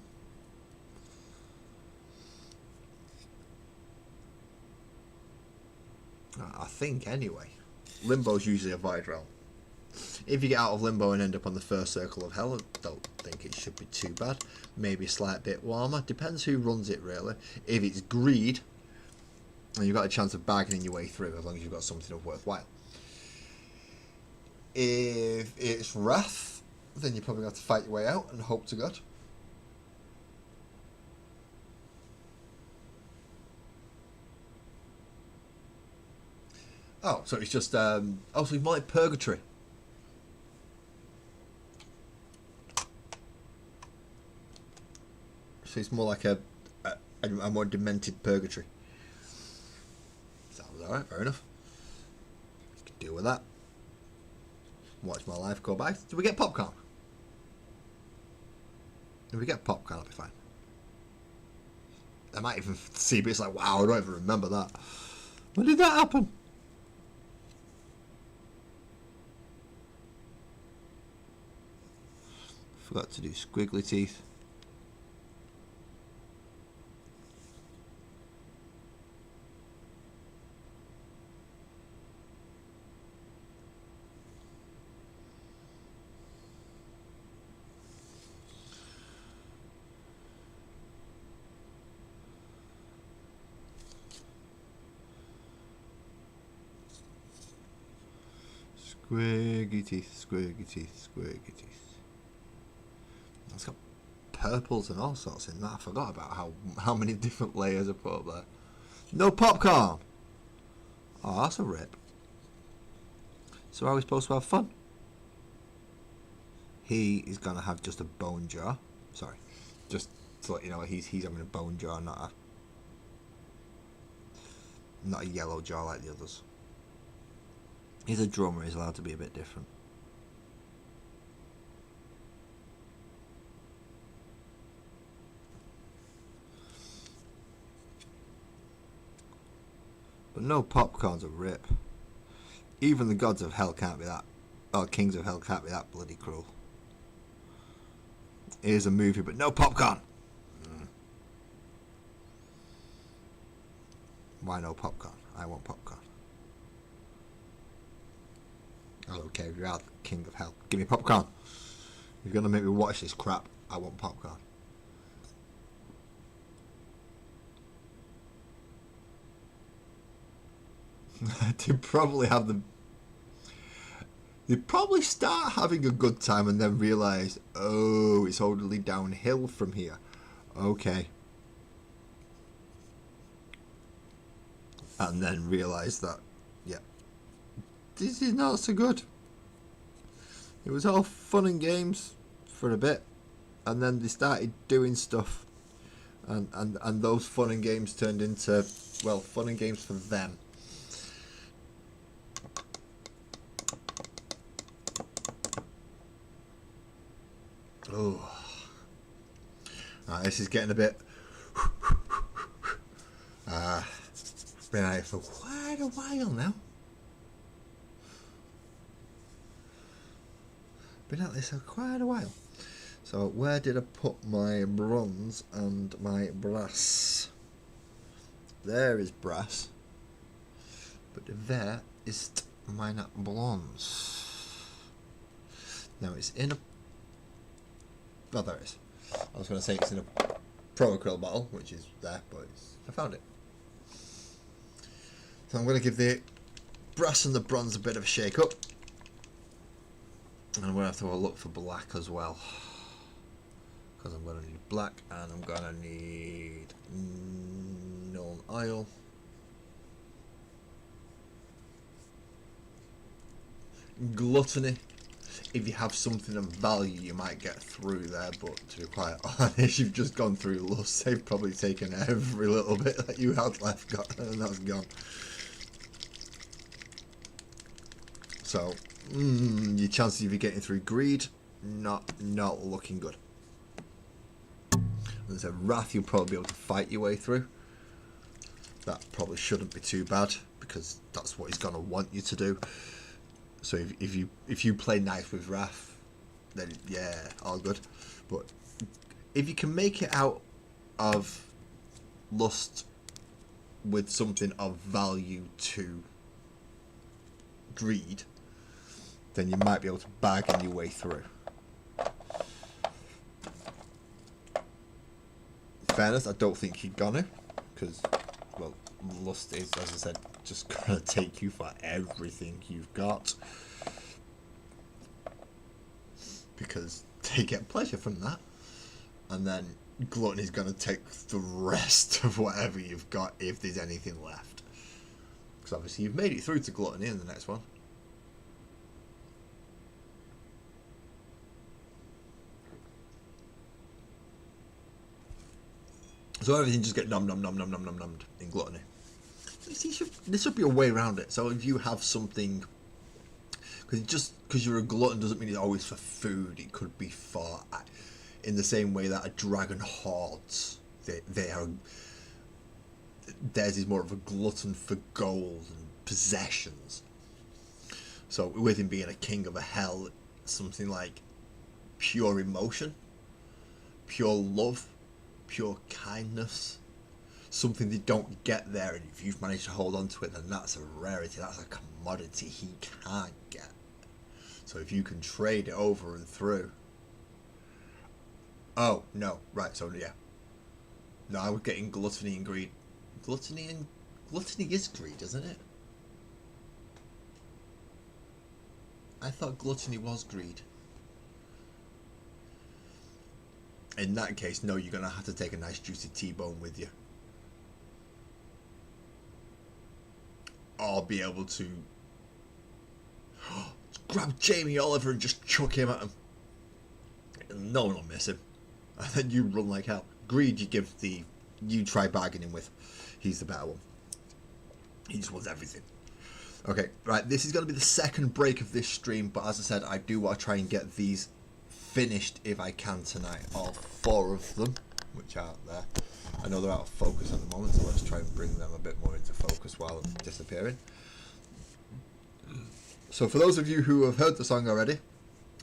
I think, anyway. Limbo's usually a void realm. If you get out of Limbo and end up on the first circle of hell, I don't think it should be too bad. Maybe a slight bit warmer. Depends who runs it, really. If it's greed, and you've got a chance of bargaining your way through, as long as you've got something of worthwhile. If it's wrath, then you probably have to fight your way out and hope to God. Oh, so it's just so it's more like Purgatory. So it's more like a more demented Purgatory. Sounds alright, fair enough. You can deal with that. Watch my life go by. Do we get popcorn? If we get popcorn, I'll be fine. I might even see bits like, wow, I don't even remember that. When did that happen? Forgot to do squiggly teeth. Squiggy teeth, squiggy teeth, squiggy teeth. It's got purples and all sorts in that. I forgot about how many different layers I put up there. No popcorn! Oh, that's a rip. So are we supposed to have fun? He is going to have just a bone jar. Sorry. Just to let you know, he's having a bone jar, not a yellow jar like the others. He's a drummer, he's allowed to be a bit different. But no popcorn's a rip. Even the gods of hell can't be that, or kings of hell can't be that bloody cruel. Here's a movie, but no popcorn. Why no popcorn? I want popcorn. I don't care if you're out, king of hell. Give me popcorn. You're gonna make me watch this crap. I want popcorn. They'd probably have them. They'd probably start having a good time and then realise, oh, it's only downhill from here. Okay. And then realise that, yeah, this is not so good. It was all fun and games for a bit, and then they started doing stuff, and those fun and games turned into, well, fun and games for them. Oh, this is getting a bit. Been at it for quite a while now. Been at this for quite a while. So where did I put my bronze and my brass? There is brass, but there is mine bronze. Now it's in a. Oh, there it is. I was going to say it's in a Pro Acryl bottle, which is there, but I found it. So I'm going to give the brass and the bronze a bit of a shake up. And I'm going to have to have a look for black as well. Because I'm going to need black and I'm going to need Nuln Oil. Gluttony. If you have something of value, you might get through there, but to be quite honest, you've just gone through lust. They've probably taken every little bit that you had left, and that's gone. So, your chances of you getting through greed, not looking good. There's a wrath you'll probably be able to fight your way through. That probably shouldn't be too bad, because that's what he's going to want you to do. So if you play nice with wrath, then yeah, all good. But if you can make it out of lust with something of value to greed, then you might be able to bargain your way through. In fairness, I don't think you're gonna, because, well, lust is, as I said, just gonna take you for everything you've got, because they get pleasure from that, and then gluttony is gonna take the rest of whatever you've got if there's anything left. Because obviously you've made it through to gluttony in the next one. So everything just get nommed in gluttony. There should be a way around it. So if you have something, because you're a glutton doesn't mean it's always for food. It could be for, in the same way that a dragon hoards. They are. Theirs is more of a glutton for gold and possessions. So with him being a king of a hell, something like pure emotion, pure love, pure kindness, something they don't get there, and if you've managed to hold on to it, then that's a rarity, that's a commodity he can't get. So if you can trade it over and through. Oh, no, right, so yeah. No, I was getting gluttony and greed. Gluttony is greed, isn't it? I thought gluttony was greed. In that case, no, you're going to have to take a nice juicy T-bone with you. Or be able to grab Jamie Oliver and just chuck him at him. No one will miss him. And then you run like hell. Greed, you try bargaining with. He's the better one. He just wants everything. Okay, right, this is going to be the second break of this stream, but as I said, I do want to try and get these finished if I can tonight. All 4 of them, which are there. I know they're out of focus at the moment, so let's try and bring them a bit more into focus while I'm disappearing. So for those of you who have heard the song already,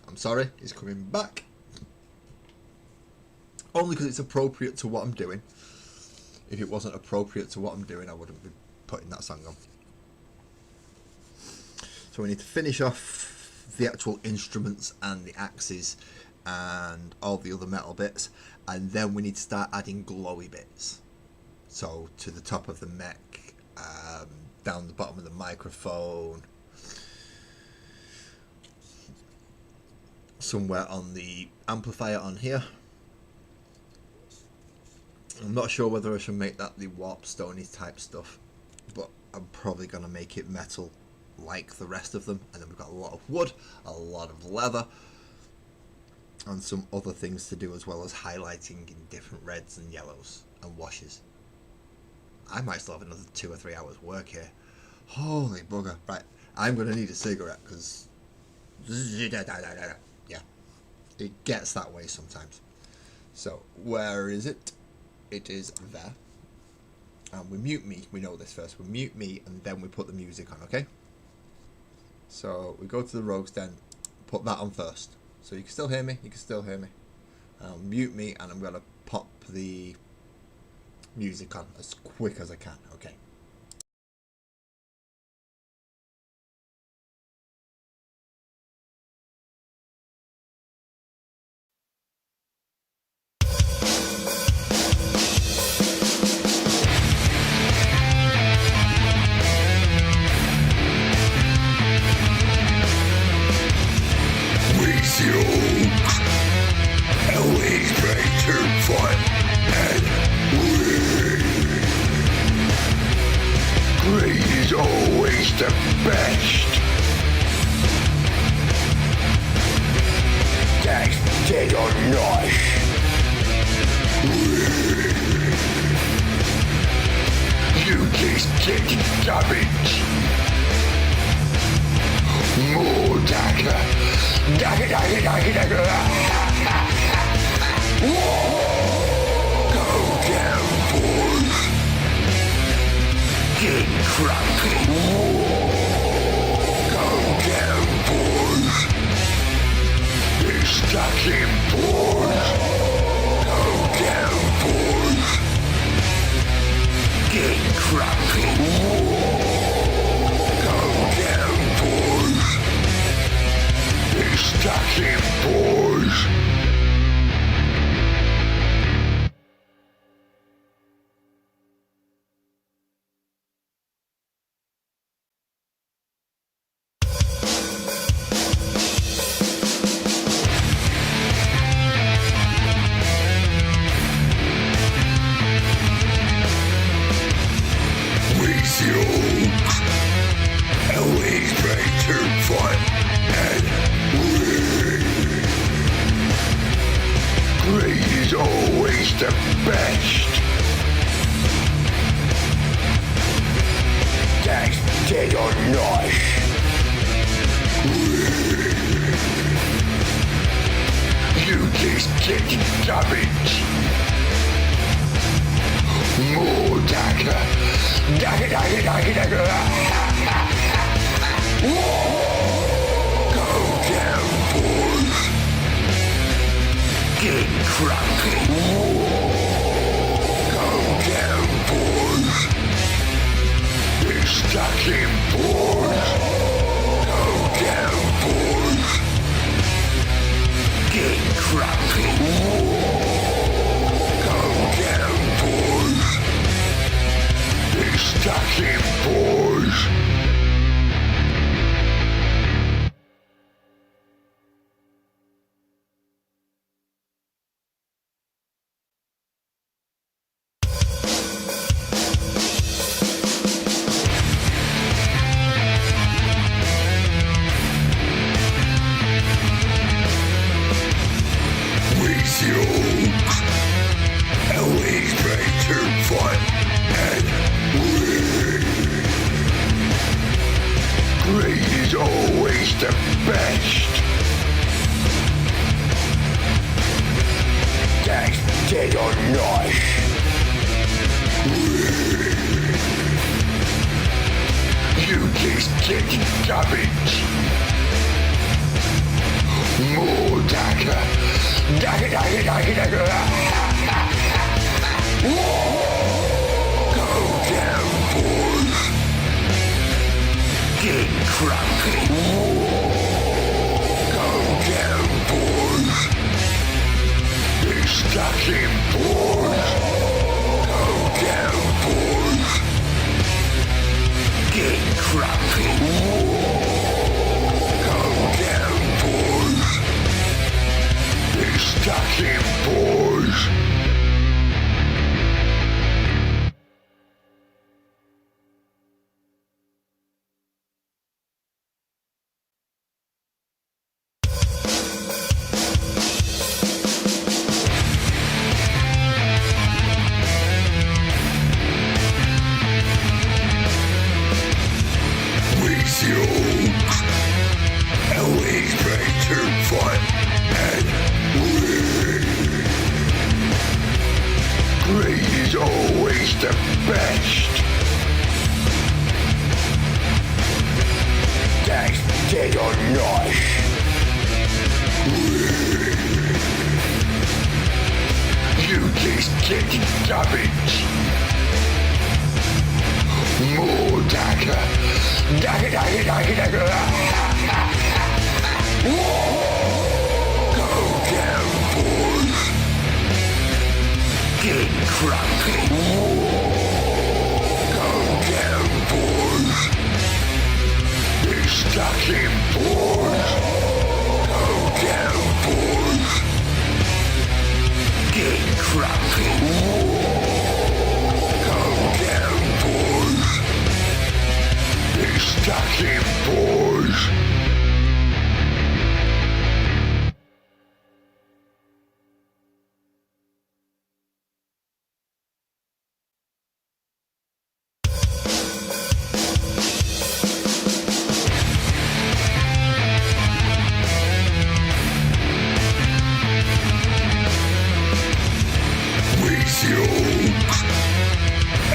I'm sorry, it's coming back. Only because it's appropriate to what I'm doing. If it wasn't appropriate to what I'm doing, I wouldn't be putting that song on. So we need to finish off the actual instruments and the axes and all the other metal bits, and then we need to start adding glowy bits. So to the top of the mech, down the bottom of the microphone, somewhere on the amplifier on here. I'm not sure whether I should make that the warp stony type stuff, but I'm probably going to make it metal like the rest of them. And then we've got a lot of wood, a lot of leather, and some other things to do, as well as highlighting in different reds and yellows and washes. I might still have another 2 or 3 hours work here. Holy bugger. Right, I'm going to need a cigarette because yeah, it gets that way sometimes. So where is it? It is there. And we mute me. We know this first. We mute me and then we put the music on, okay? So we go to the Rogues Den, put that on first. So you can still hear me. You can still hear me. Mute me, and I'm going to pop the music on as quick as I can, okay? Always ready to fight and win. Great is always the best. That's dead or not. You just get damaged. More dagger. Dagger, dagger, dagger, dagger. Go down, boys. Get cranky. Go down, boys. Get stuck in, boys. Go down, boys. Get cranky. Go down, boys. Get stuck in, boys. Always ready to fight and win. Great is always the best. That's dead or not. You just get damaged. More dagger. Dagger, dagger, dagger, dagger. Go down, boys. Get cranky. Go down, boys. Get stuck in, boys. Go down, boys. Get cranky. Go down, boys. Get stuck in, boys. Great is always the best. That's dead or not. You just get garbage. More dagger. Dagger, dagger, dagger, dagger. Go down, boys. Get crumpy. Go down, boys. They're stuck in, boys. Go down, boys. Get crumpy. Go down, boys. They're stuck in, boys. Always better fun and win. Great is always the best. That's dead or not. You just get garbage. More dagger. Dagger, dagger, dagger, dagger. Go down, boys. Get crumpy. Go down, boys. They're stuck in, boys. Go down, boys. Get crumpy. Go down, boys. They're stuck in, boys.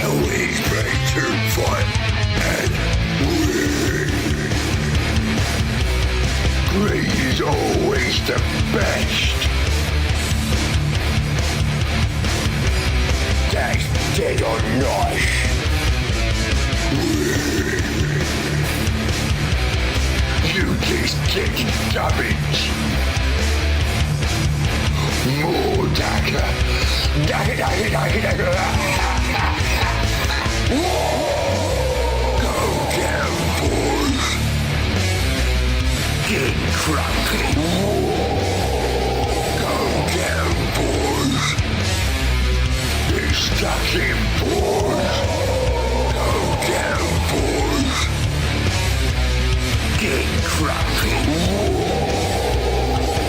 Always better fun and win. Great is always the best. That's dead or not. You just get garbage. More dagger. Dagger, dagger, dagger, dagger. Go down, boys. Get crumpy. Go down, boys. They're stuck in, boys. Go down, boys. Get crumpy.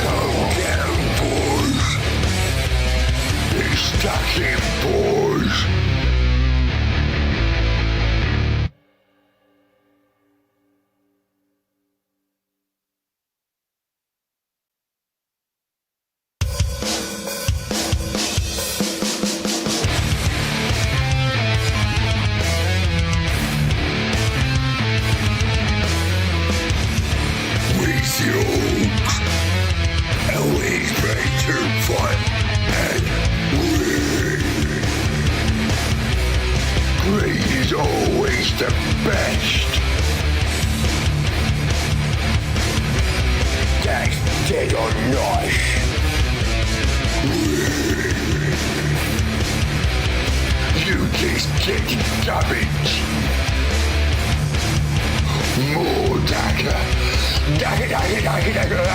Go down, boys. They're stuck in, boys. Always better fun and win. Great is always the best. That's dead or not. You just get garbage. More dagger. Dagger, dagger, dagger, dagger.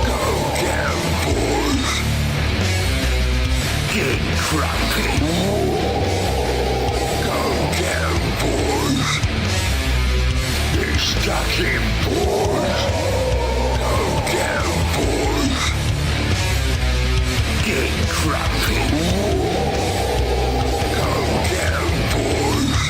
Go down, boys. Get crumpy. Go down, boys. They're stuck in, boys. Go down, boys. Get crumpy. Go down, boys.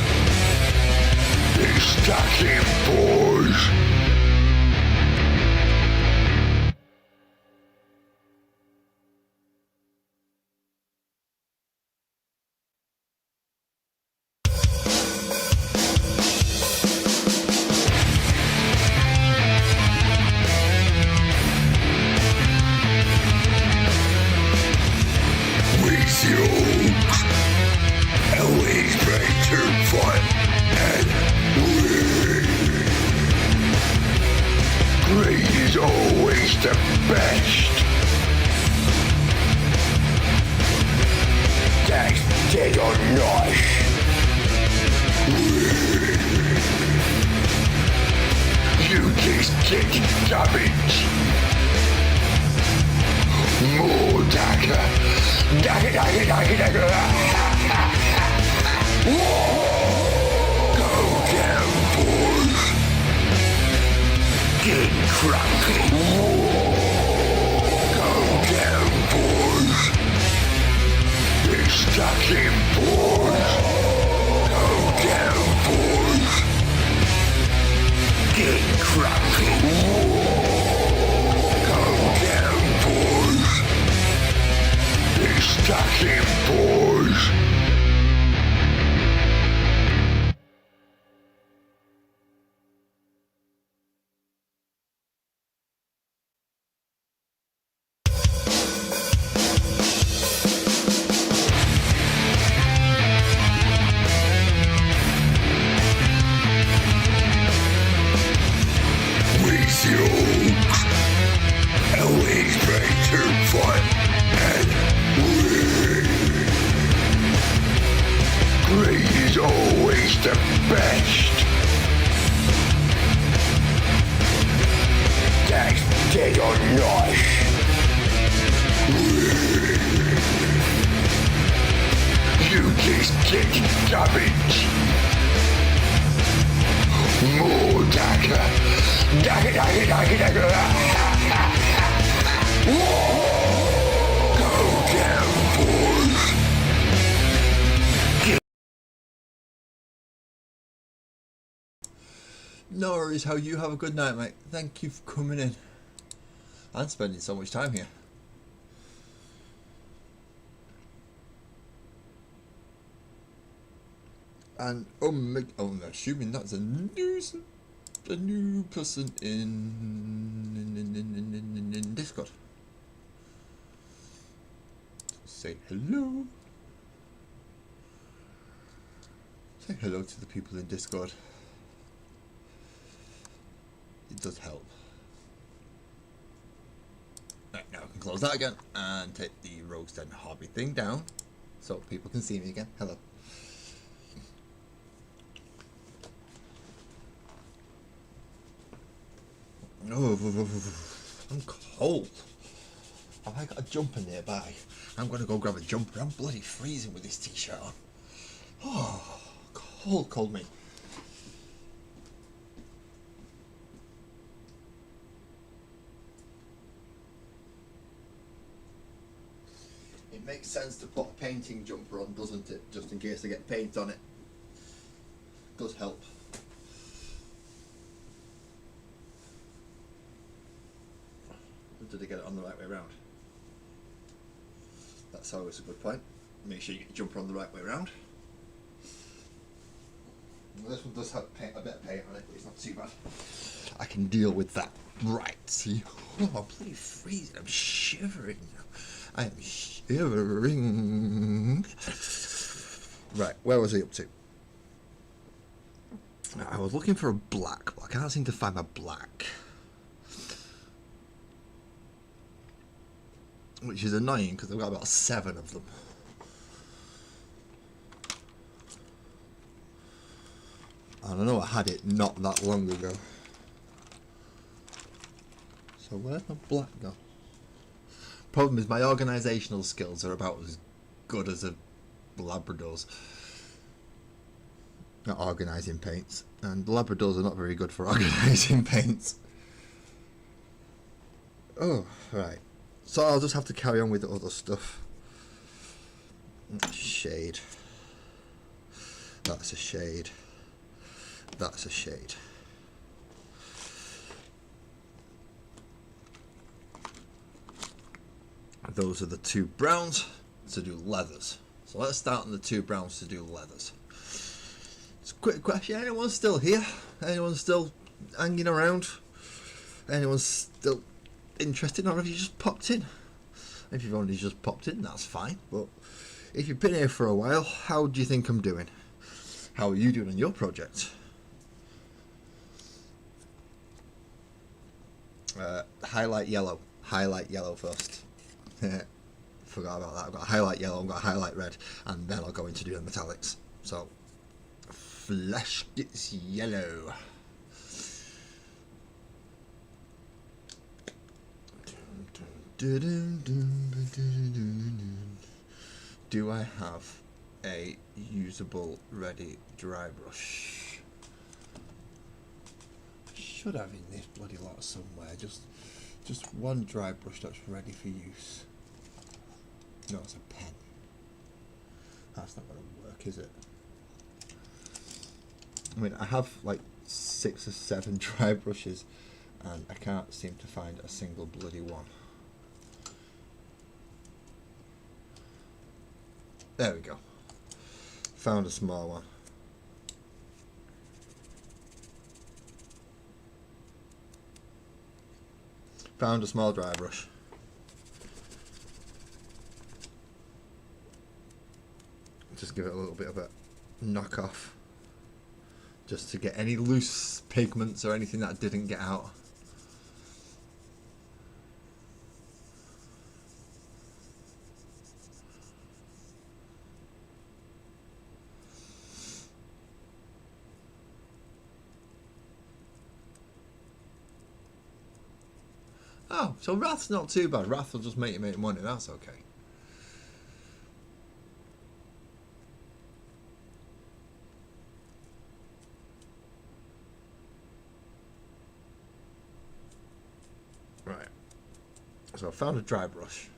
the best. That's dead or not. You just get damage. More dagger. Dagger, dagger, dagger, dagger. Go down, boys. Get cracking. Go down, boys. Get stuck in, boys. Go down, boys. Get cracking. Go down, boys. Get stuck in, boys. Always better fun and win. Great is always the best. That's dead or not. You just get damage. More dagger. Dagger, dagger, dagger, dagger. Go down, boys. No worries, how you have a good night, mate. Thank you for coming in and spending so much time here. And I'm assuming that's a new person in Discord. Say hello. Say hello to the people in Discord. It does help. Right, now I can close that again and take the roast and hobby thing down so people can see me again. Hello. Oh, I'm cold. Have I got a jumper nearby? I'm going to go grab a jumper. I'm bloody freezing with this t-shirt on. Oh, cold me. It makes sense to put a painting jumper on, doesn't it? Just in case I get paint on it. Does help. Did I get it on the right way around? That's always a good point. Make sure you get your jumper on the right way around. Well, this one does have a bit of paint on it, but it's not too bad. I can deal with that. Right, see? Oh, I'm bloody freezing. I'm shivering now. I am shivering. Right, where was he up to? I was looking for a black, but I can't seem to find my black. Which is annoying because I've got about 7 of them. And I know I had it not that long ago. So where's my black go? Problem is my organisational skills are about as good as a Labrador's. Not organising paints. And Labradors are not very good for organising paints. Oh, right. So I'll just have to carry on with the other stuff. Shade. That's a shade. That's a shade. Those are the 2 browns to do leathers. So let's start on the 2 browns to do leathers. It's a quick question. Anyone still here? Anyone still hanging around? Anyone still interested, or have you just popped in? If you've only just popped in, that's fine, but if you've been here for a while, how do you think I'm doing? How are you doing on your project? highlight yellow. Highlight yellow first. Forgot about that. I've got a highlight yellow, I've got a highlight red, and then I'll go into doing metallics. So, flesh gets yellow. Do I have a usable ready dry brush? Should have in this bloody lot somewhere. Just one dry brush that's ready for use. No, it's a pen. That's not going to work, is it? I mean, I have like 6 or 7 dry brushes, and I can't seem to find a single bloody one. There we go. Found a small one. Found a small dry brush. Just give it a little bit of a knock off, just to get any loose pigments or anything that didn't get out. Oh, so Wrath's not too bad. Wrath will just make you make money, that's okay. Right. So I found a dry brush.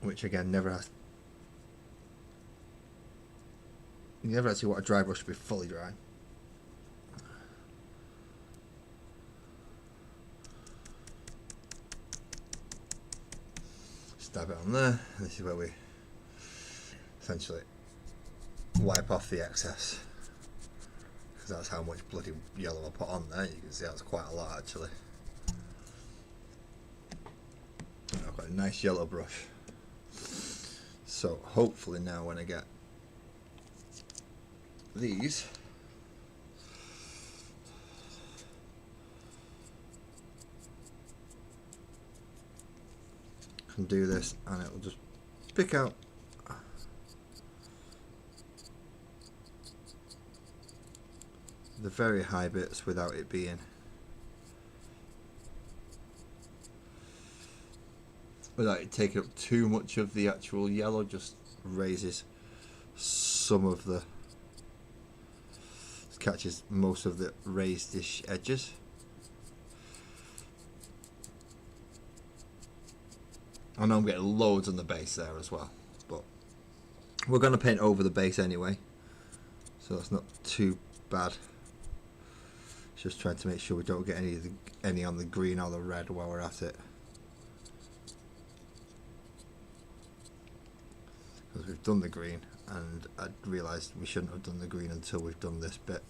Which again, you never actually want a dry brush to be fully dry. Dab it on there. This is where we essentially wipe off the excess, because that's how much bloody yellow I put on there. You can see that's quite a lot actually. I've got a nice yellow brush, so hopefully now when I get these, can do this and it will just pick out the very high bits without it being taking up too much of the actual yellow. Just raises some of the, catches most of the raised-ish edges. I know I'm getting loads on the base there as well, but we're going to paint over the base anyway, so that's not too bad. Just trying to make sure we don't get any on the green or the red while we're at it, because we've done the green and I realised we shouldn't have done the green until we've done this bit.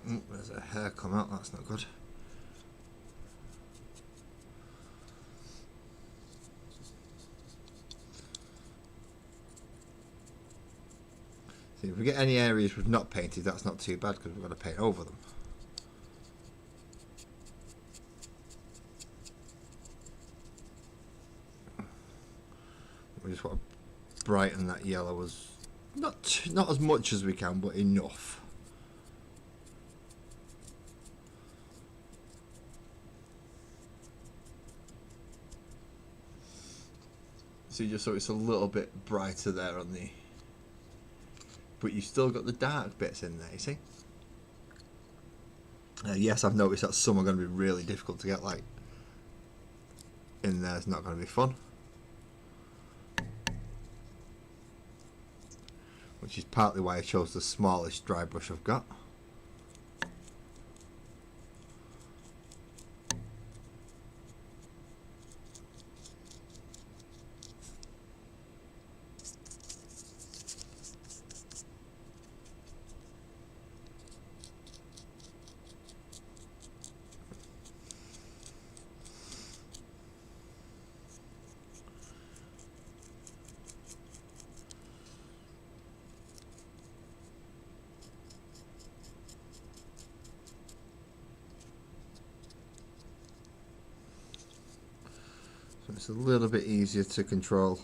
There's a hair come out, that's not good. See, if we get any areas we've not painted, that's not too bad because we've got to paint over them. We just want to brighten that yellow as not as much as we can, but enough. So just so it's a little bit brighter there on the, but you've still got the dark bits in there, you see? Yes, I've noticed that some are going to be really difficult to get like in there. It's not going to be fun, which is partly why I chose the smallest dry brush I've got. It's a little bit easier to control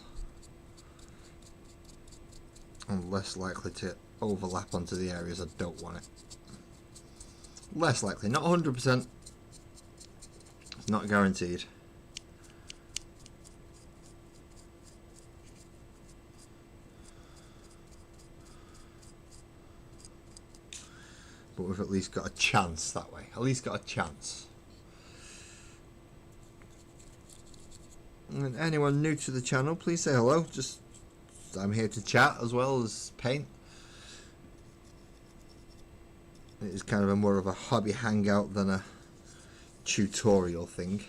and less likely to overlap onto the areas I don't want it. Less likely, not 100%. It's not guaranteed. But we've at least got a chance that way. At least got a chance. And anyone new to the channel, please say hello. Just I'm here to chat as well as paint. It is kind of a more of a hobby hangout than a tutorial thing.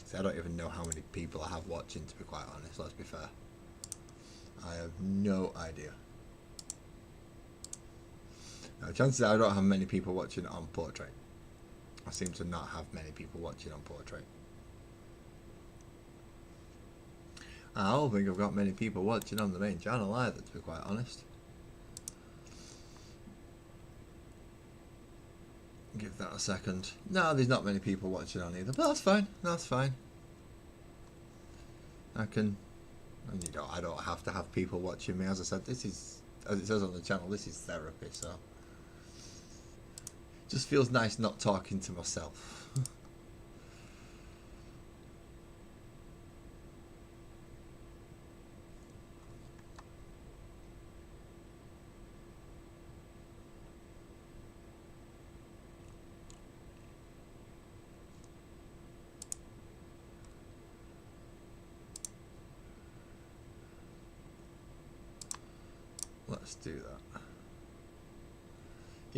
See, I don't even know how many people I have watching, to be quite honest, let's be fair. I have no idea. Now, chances are I don't have many people watching on Portrait. I seem to not have many people watching on Portrait. I don't think I've got many people watching on the main channel either, to be quite honest. Give that a second. No, there's not many people watching on either, but that's fine. That's fine. I can, and you know, I don't have to have people watching me. As I said, this is, as it says on the channel, this is therapy, so just feels nice not talking to myself. Let's do that.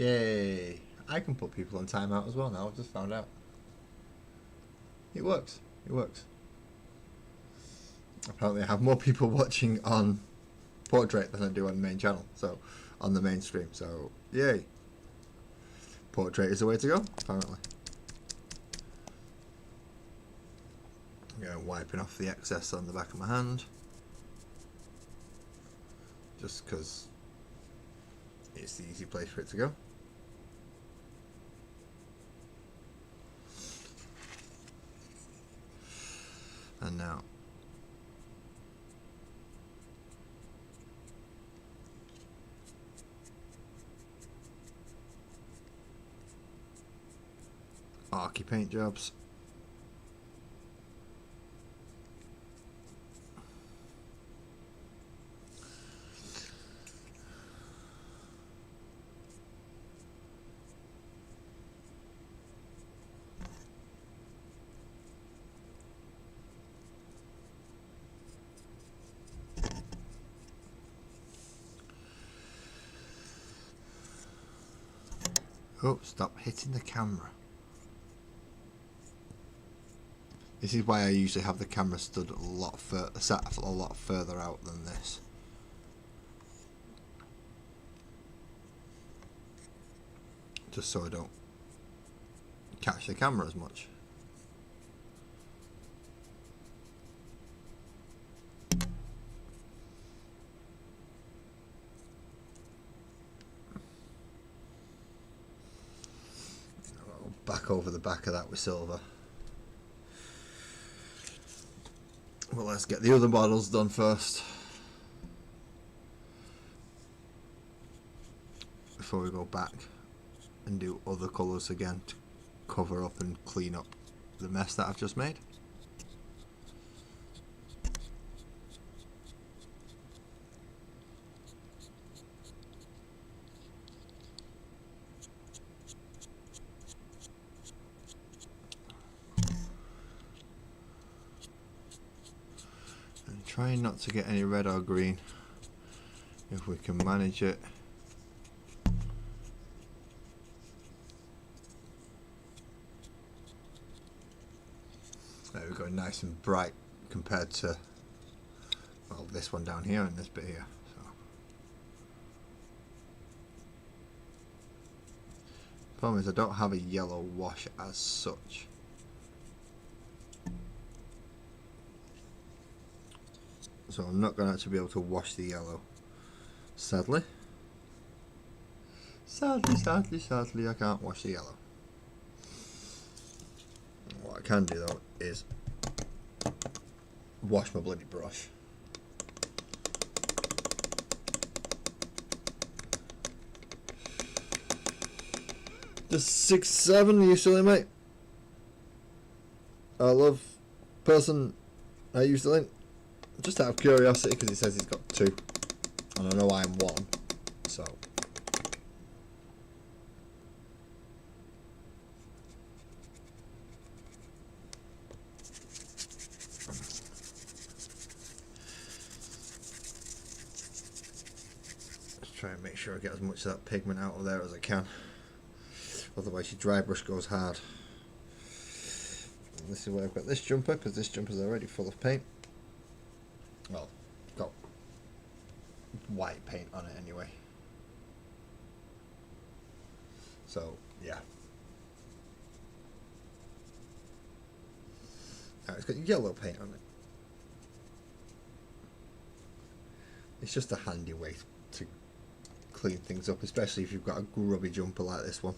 Yay! I can put people on timeout as well now. I've just found out. It works. It works. Apparently I have more people watching on Portrait than I do on the main channel. So, on the main stream. So, yay! Portrait is the way to go, apparently. I'm wiping off the excess on the back of my hand. Just because it's the easy place for it to go. And now archy paint jobs. Oh, stop hitting the camera. This is why I usually have the camera stood a lot sat a lot further out than this. Just so I don't catch the camera as much. Back over the back of that with silver. Well, let's get the other models done first before we go back and do other colours again to cover up and clean up the mess that I've just made. Trying not to get any red or green if we can manage it. There we go, nice and bright compared to, well, this one down here and this bit here. So. Problem is I don't have a yellow wash as such. So I'm not going to actually be able to wash the yellow, sadly. Sadly, I can't wash the yellow. What I can do though is wash my bloody brush. Just 6-7, you silly mate. I love person. Are you still in? Just out of curiosity, because he says he's got 2, and I know I'm 1, so. Just try and make sure I get as much of that pigment out of there as I can. Otherwise your dry brush goes hard. And this is where I've got this jumper, because this jumper's already full of paint. Well, it's got white paint on it anyway. So, yeah. Now it's got yellow paint on it. It's just a handy way to clean things up, especially if you've got a grubby jumper like this one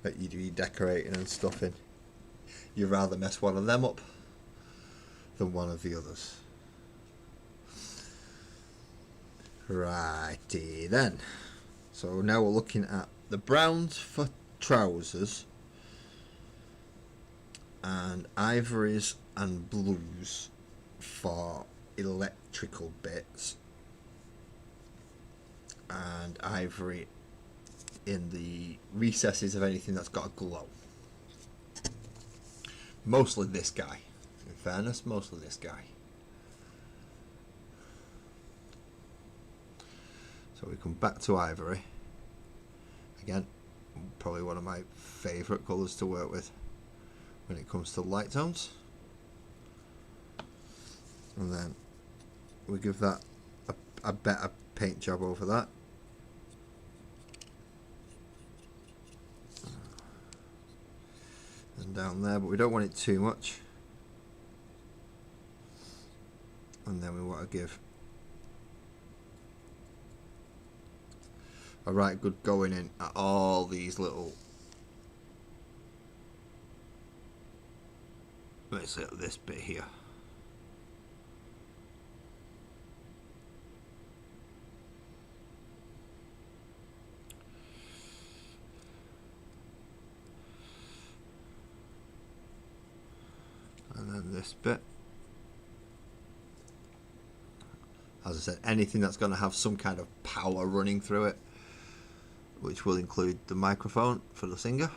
that you do your decorating and stuff in. You'd rather mess one of them up than one of the others. Righty then. So now we're looking at the browns for trousers and ivories and blues for electrical bits, and ivory in the recesses of anything that's got a glow. Mostly this guy. In fairness, mostly this guy. So we come back to ivory. Again, probably one of my favourite colours to work with when it comes to light tones. And then we give that a better paint job over that. And down there, but we don't want it too much. And then we want to give a right good going in at all these little, let's say this bit here. And then this bit. As I said, anything that's going to have some kind of power running through it, which will include the microphone for the singer.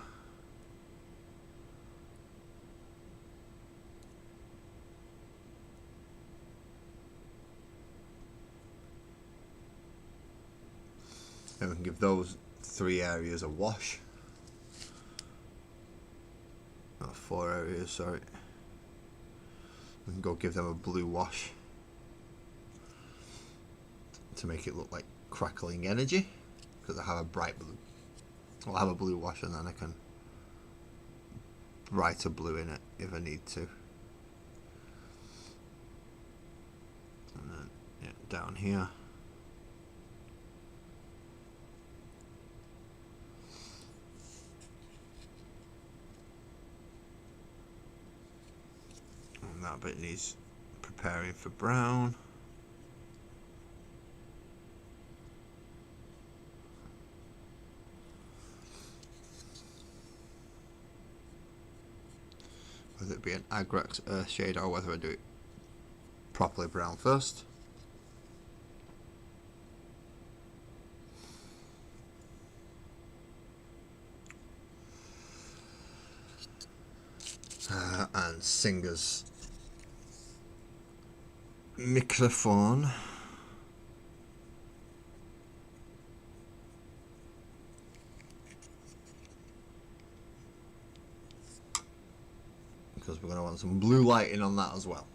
And we can give those 3 areas a wash. Not 4 areas, sorry. We can go give them a blue wash to make it look like crackling energy, because I have a bright blue. I'll have a blue wash and then I can brighter blue in it if I need to. And then yeah, down here. And that bit needs preparing for brown. Whether it be an Agrax earth shade or whether I do it properly brown first. And singer's microphone. Because we're going to want some blue lighting on that as well.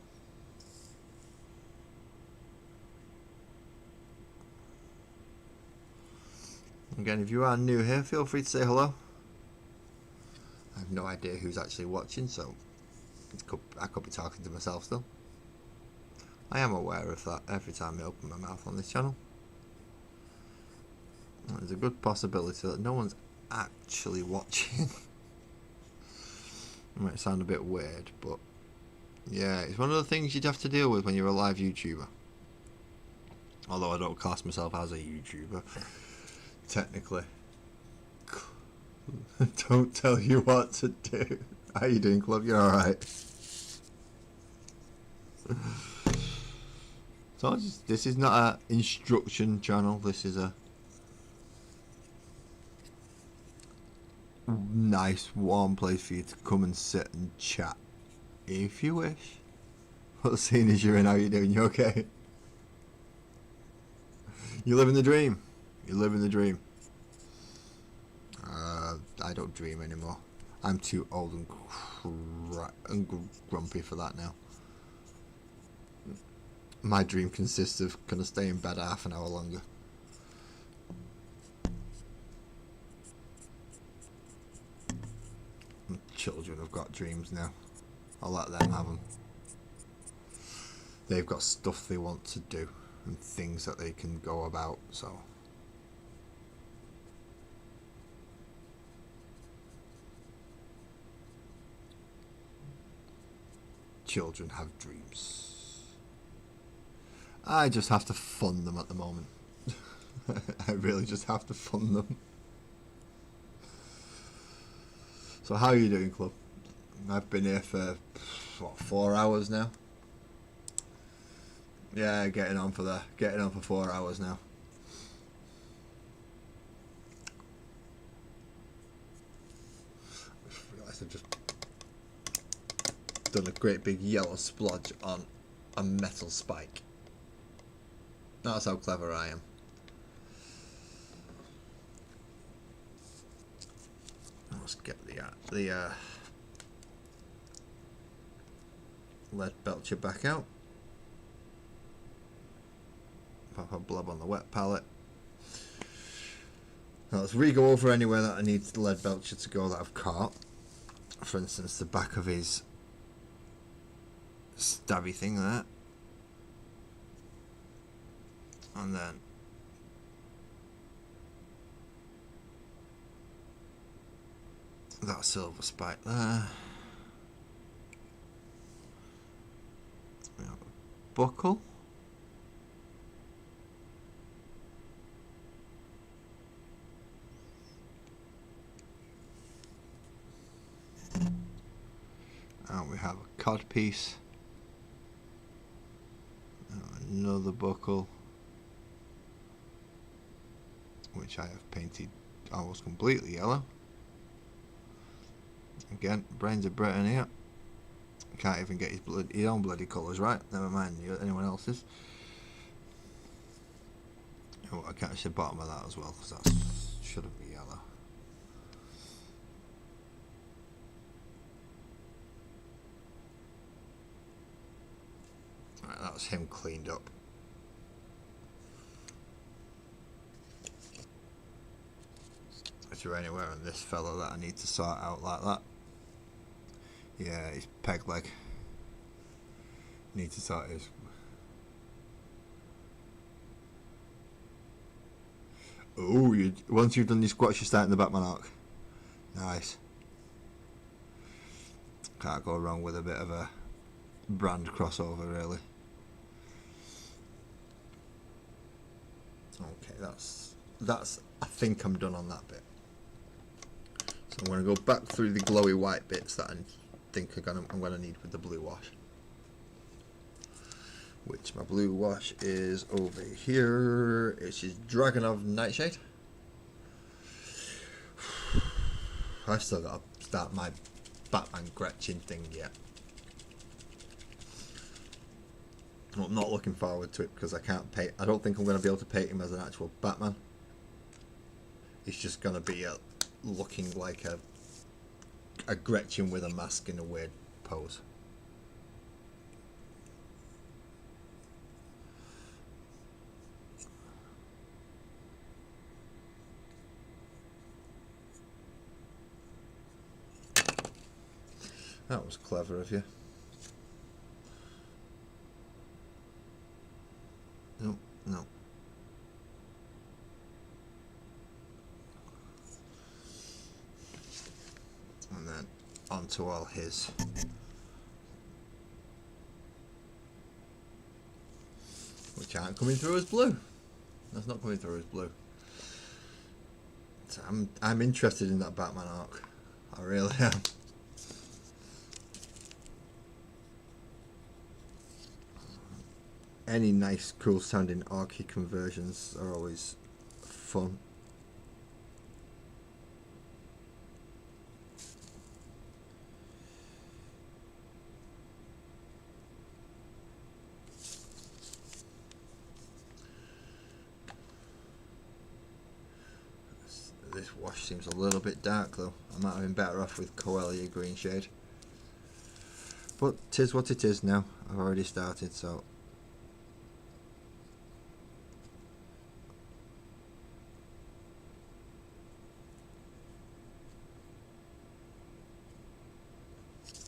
Again, if you are new here, feel free to say hello. I have no idea who's actually watching, so I could be talking to myself still. I am aware of that every time I open my mouth on this channel. There's a good possibility that no one's actually watching. It might sound a bit weird, but yeah, it's one of the things you'd have to deal with when you're a live YouTuber. Although I don't class myself as a YouTuber, technically. Don't tell you what to do. How you doing, Club? You're alright. So this is not an instruction channel. This is a nice warm place for you to come and sit and chat if you wish. What scene is you in? How you doing? You okay? You living the dream. You living the dream. I don't dream anymore. I'm too old and grumpy for that now. My dream consists of gonna stay in bed half an hour longer. Children have got dreams now. I'll let them have them. They've got stuff they want to do and things that they can go about, so. Children have dreams. I just have to fund them at the moment. I really just have to fund them. So how are you doing, Club? I've been here for, what, 4 hours now? Yeah, getting on for 4 hours now. I just realised I've just done a great big yellow splodge on a metal spike. That's how clever I am. Let's get the lead belcher back out. Pop a blob on the wet palette. Now let's re-go over anywhere that I need the lead belcher to go that I've caught. For instance, the back of his stabby thing there. And then that silver spike there. We have a buckle. And we have a cod piece. And another buckle, which I have painted almost completely yellow. Again, brains of Britain here. Can't even get his own bloody colours right. Never mind anyone else's. Oh, I catch the bottom of that as well because that shouldn't be yellow. Right, that's him cleaned up. Is there anywhere on this fella that I need to sort out like that? Yeah, his peg leg. Need to sort his. Oh, once you've done your squats, you're starting the Batman arc. Nice. Can't go wrong with a bit of a brand crossover, really. Okay, that's. I think I'm done on that bit. So I'm going to go back through the glowy white bits that I think I'm going to need with the blue wash. Which my blue wash is over here. It's his Dragonov Nightshade. I've still got to start my Batman Gretchen thing yet. I'm not looking forward to it because I can't paint. I don't think I'm going to be able to paint him as an actual Batman. It's just going to be looking like a Gretchen with a mask in a weird pose. That was clever of you. No, no. to all his. Which aren't coming through as blue. That's not coming through as blue. So I'm interested in that Batman arc. I really am. Any nice, cool sounding archy conversions are always fun. This wash seems a little bit dark though. I might have been better off with Coelia green shade. But 'tis what it is now. I've already started, so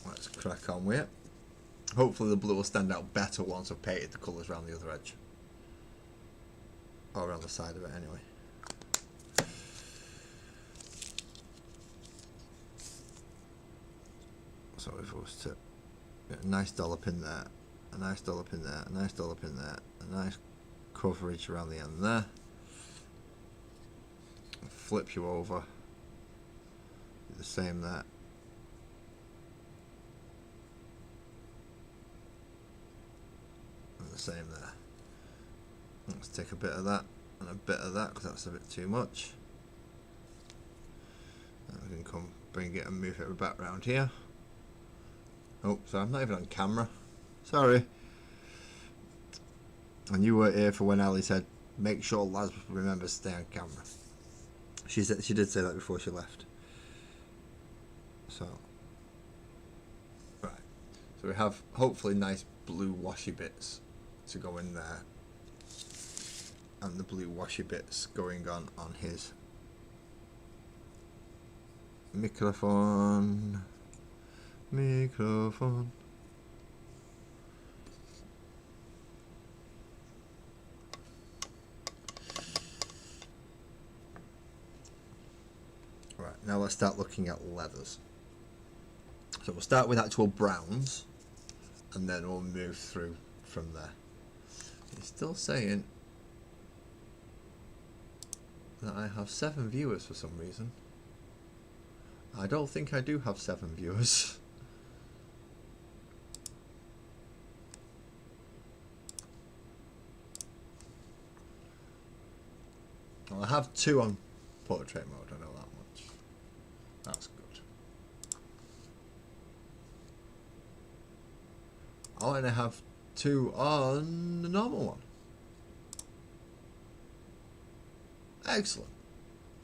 let's crack on with it. Hopefully the blue will stand out better once I've painted the colours around the other edge. Or around the side of it anyway. So if it was to get a nice dollop in there, a nice dollop in there, a nice dollop in there, a nice coverage around the end there, flip you over, do the same there, and the same there. Let's take a bit of that and a bit of that because that's a bit too much. And we can come bring it and move it back around here. Oh, so I'm not even on camera. Sorry. And you were here for when Ali said, make sure Laz remembers to stay on camera. She did say that before she left. So, right. So we have hopefully nice blue washy bits to go in there. And the blue washy bits going on his microphone. Microphone. Right, now let's start looking at leathers. So we'll start with actual browns and then we'll move through from there. It's still saying that I have 7 viewers for some reason. I don't think I do have 7 viewers. Well, I have 2 on portrait mode, I know that much. That's good. Oh, and I have 2 on the normal one. Excellent.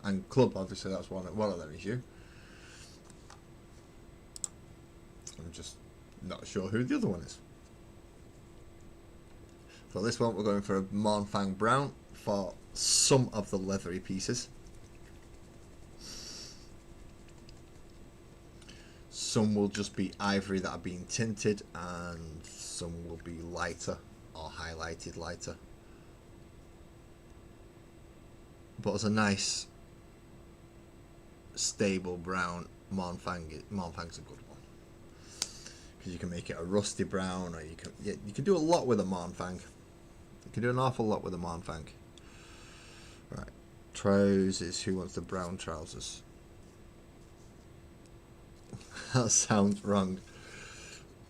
And club, obviously, that's one of them is you. I'm just not sure who the other one is. For this one, we're going for a Mournfang brown for some of the leathery pieces. Some will just be ivory that are being tinted, and some will be lighter or highlighted lighter. But as a nice stable brown, Mournfang's a good one. Because you can make it a rusty brown, or you can do a lot with a Mournfang. You can do an awful lot with a Mournfang. Right, trousers. Who wants the brown trousers? That sounds wrong,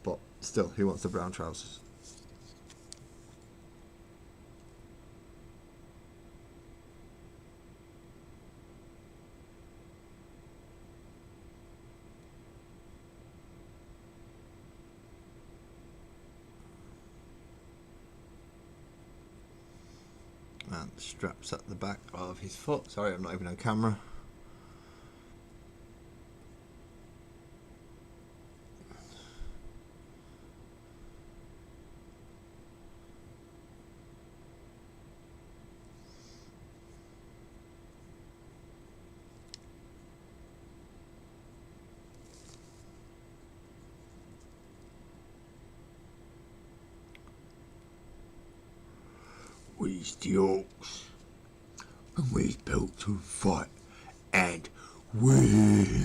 but still, who wants the brown trousers? And the straps at the back of his foot. Sorry, I'm not even on camera. We's the Orcs, and we's built to fight and win.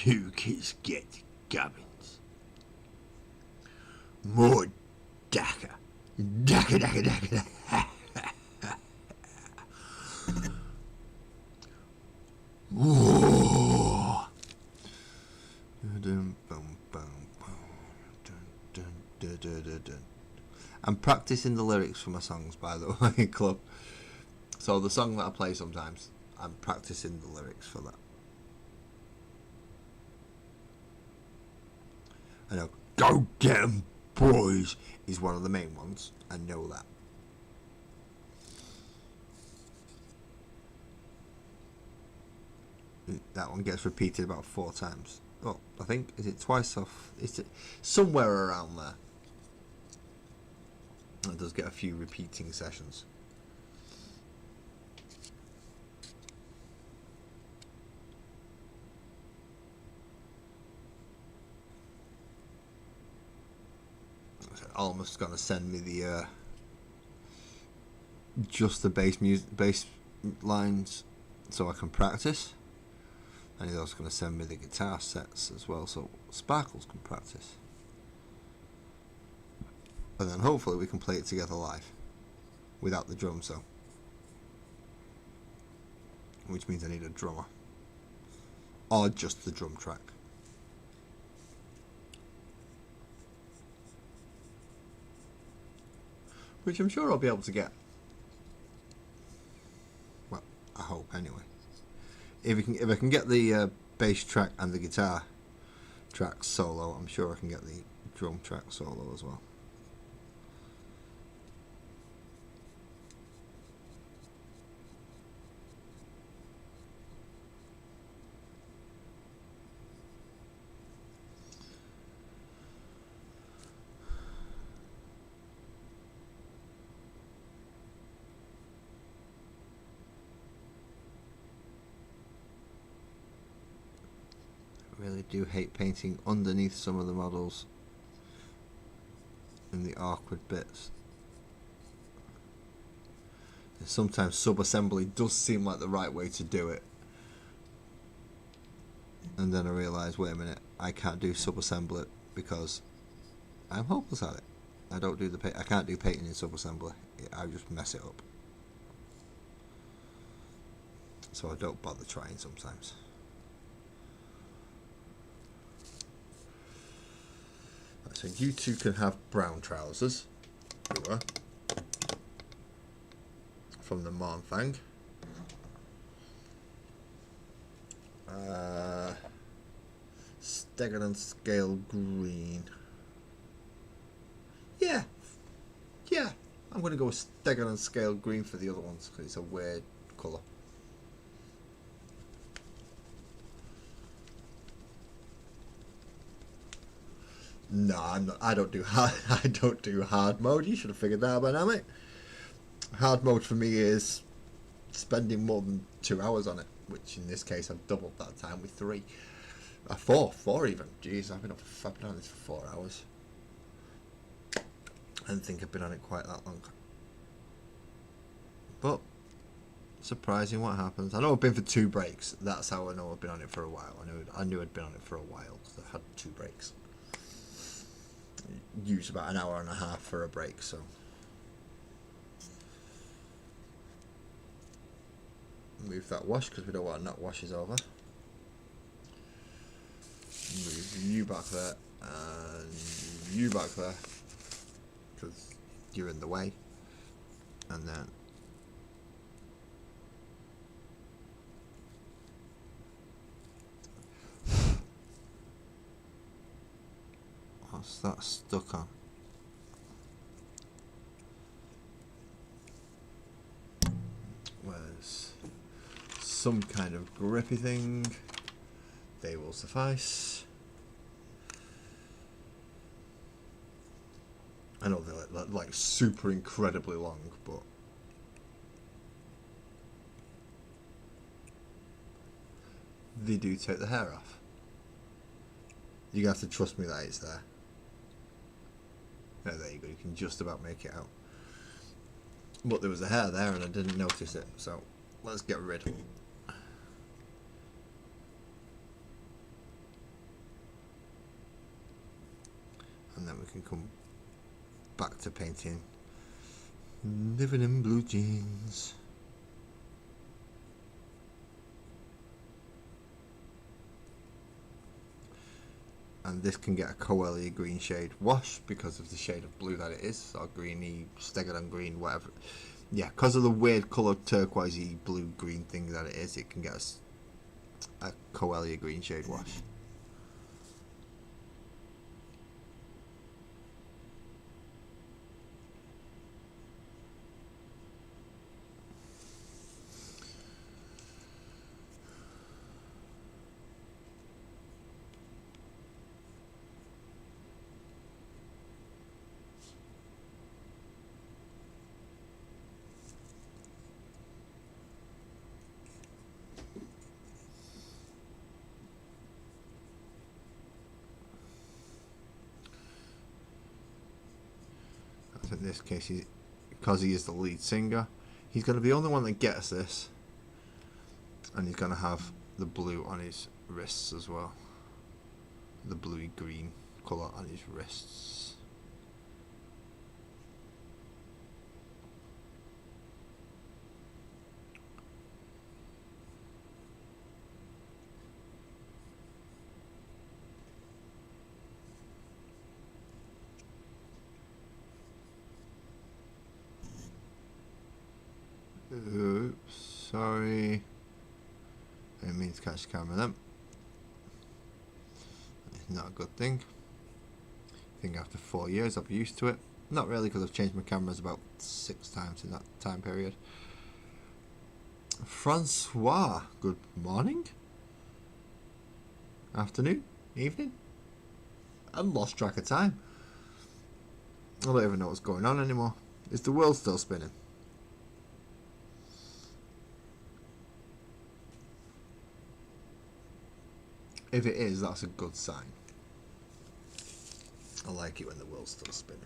Who kids get gubbins? More Daka. Daka, Daka, Daka, Daka. Whoa. I'm practicing the lyrics for my songs, by the way, club. So the song that I play sometimes, I'm practicing the lyrics for that. I know, go get 'em, boys, is one of the main ones. I know that. That one gets repeated about 4 times. Oh, I think, is it twice off? Is it somewhere around there? It does get a few repeating sessions. Almost gonna send me the just the bass lines so I can practice, and he's also gonna send me the guitar sets as well so Sparkles can practice, and then hopefully we can play it together live without the drums though, which means I need a drummer or just the drum track. Which I'm sure I'll be able to get. Well, I hope anyway. If I can get the bass track and the guitar track solo, I'm sure I can get the drum track solo as well. Really do hate painting underneath some of the models in the awkward bits. And sometimes sub-assembly does seem like the right way to do it, and then I realise, wait a minute, I can't do sub-assembly because I'm hopeless at it. I don't do I can't do painting in sub-assembly. I just mess it up, so I don't bother trying sometimes. So you two can have brown trousers, from the Mournfang. Stegan and Scale green. Yeah, I'm going to go with Stegan and Scale green for the other ones because it's a weird colour. No, I'm not. I don't do hard. I don't do hard mode. You should have figured that out by now, mate. Hard mode for me is spending more than 2 hours on it, which in this case I've doubled that time with 3, 4 even. Jeez, I've been on this for 4 hours. I didn't think I've been on it quite that long. But surprising what happens. I know I've been for 2 breaks. That's how I know I've been on it for a while. I knew I'd been on it for a while because I've had 2 breaks. Use about an hour and a half for a break, so move that wash because we don't want to knock washes over. Move you back there and you back there because you're in the way, and then what's that stuck on? Where's some kind of grippy thing? They will suffice. I know they're like super incredibly long, but they do take the hair off. You have to trust me that it's there. Oh, there you go, you can just about make it out. But there was a hair there and I didn't notice it, so let's get rid. and then we can come back to painting Living in Blue Jeans. And this can get a Coelia green shade wash because of the shade of blue that it is, or greeny, Stegadon green, whatever. Yeah, because of the weird coloured turquoisey blue green thing that it is, it can get a Coelia green shade wash. In this case, because he is the lead singer, he's going to be the only one that gets this, and he's going to have the blue on his wrists as well, the bluey green colour on his wrists. Oops, sorry. I didn't mean to catch the camera then. It's not a good thing. I think after 4 years I'll be used to it. Not really, because I've changed my cameras about 6 times in that time period. Francois, good morning? Afternoon? Evening? I've lost track of time. I don't even know what's going on anymore. Is the world still spinning? If it is, that's a good sign. I like it when the world's still spinning.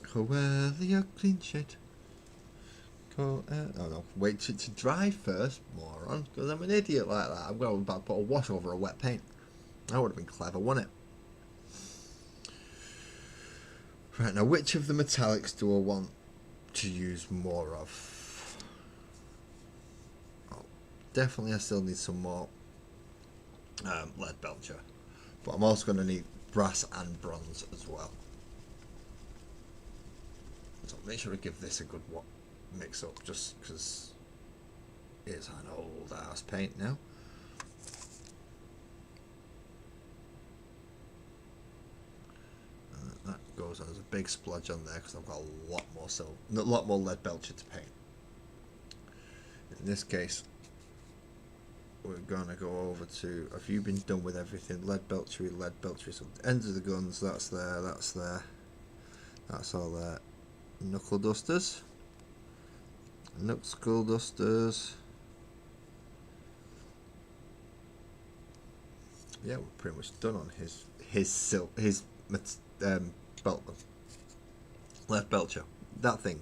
Coelia clean shit. Oh no, wait to dry first, moron, because I'm an idiot like that. I'm going to put a wash over a wet paint. That would have been clever, wouldn't it? Right, now which of the metallics do I want to use more of? Definitely I still need some more lead belcher, but I'm also going to need brass and bronze as well. So make sure to give this a good mix up, just because it's an old ass paint now. That goes on as a big splodge on there because I've got a lot more lead belcher to paint. In this case, we're gonna go over to, have you been done with everything? Lead belchery, so ends of the guns, that's there, that's all there. Knuckle dusters, skull dusters. Yeah, we're pretty much done on his belt, lead belcher, that thing.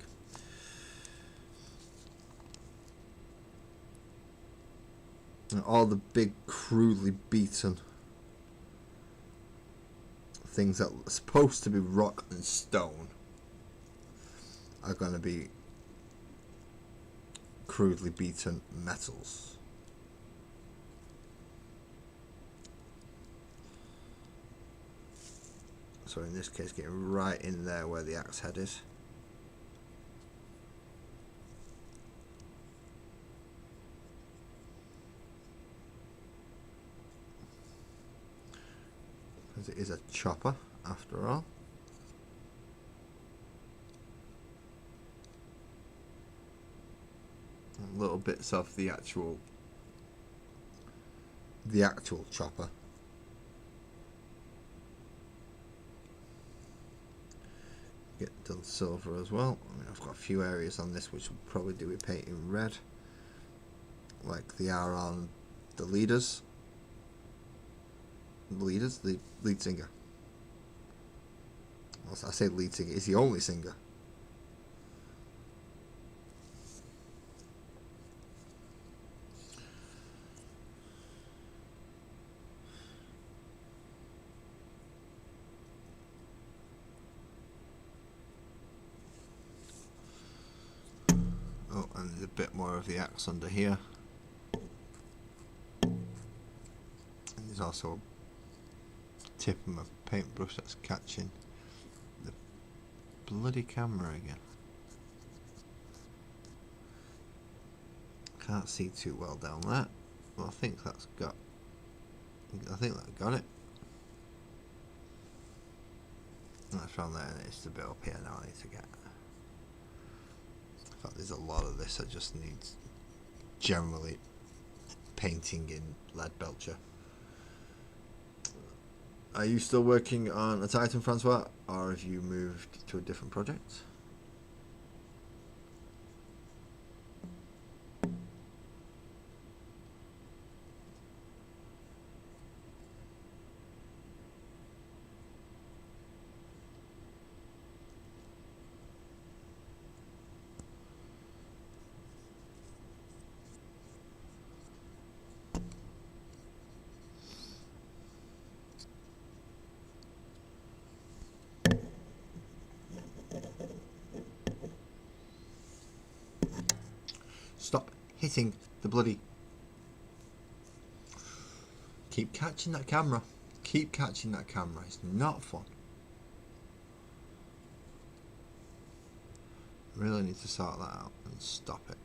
And all the big crudely beaten things that are supposed to be rock and stone are going to be crudely beaten metals. So in this case, getting right in there where the axe head is. Because it is a chopper after all. Little bits of the actual chopper. Get done silver as well. I mean, I've got a few areas on this which will probably do with painting red, like they are on the leaders. The lead singer. I say lead singer, he's the only singer. bit more of the axe under here. And there's also a tip of my paintbrush that's catching the bloody camera again. Can't see too well down there. Well, I think that got it. That's from there, and it's the bit up here now I need to get. In fact, there's a lot of this that just needs generally painting in Leadbelcher. Are you still working on a Titan, Francois, or have you moved to a different project? Stop hitting the bloody... Keep catching that camera. Keep catching that camera. It's not fun. Really need to sort that out and stop it.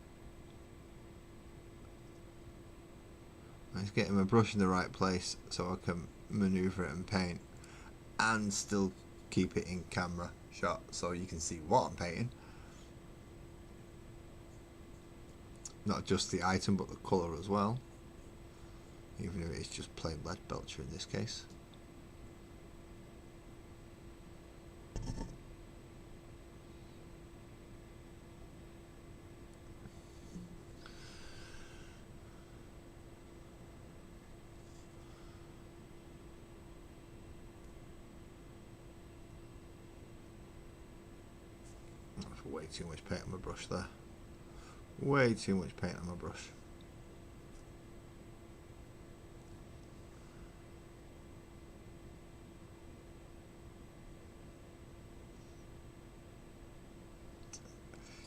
Let's get my brush in the right place so I can maneuver it and paint and still keep it in camera shot so you can see what I'm painting. Not just the item but the colour as well, even if it's just plain Leadbelcher in this case. That's way too much paint on my brush there. Way too much paint on my brush.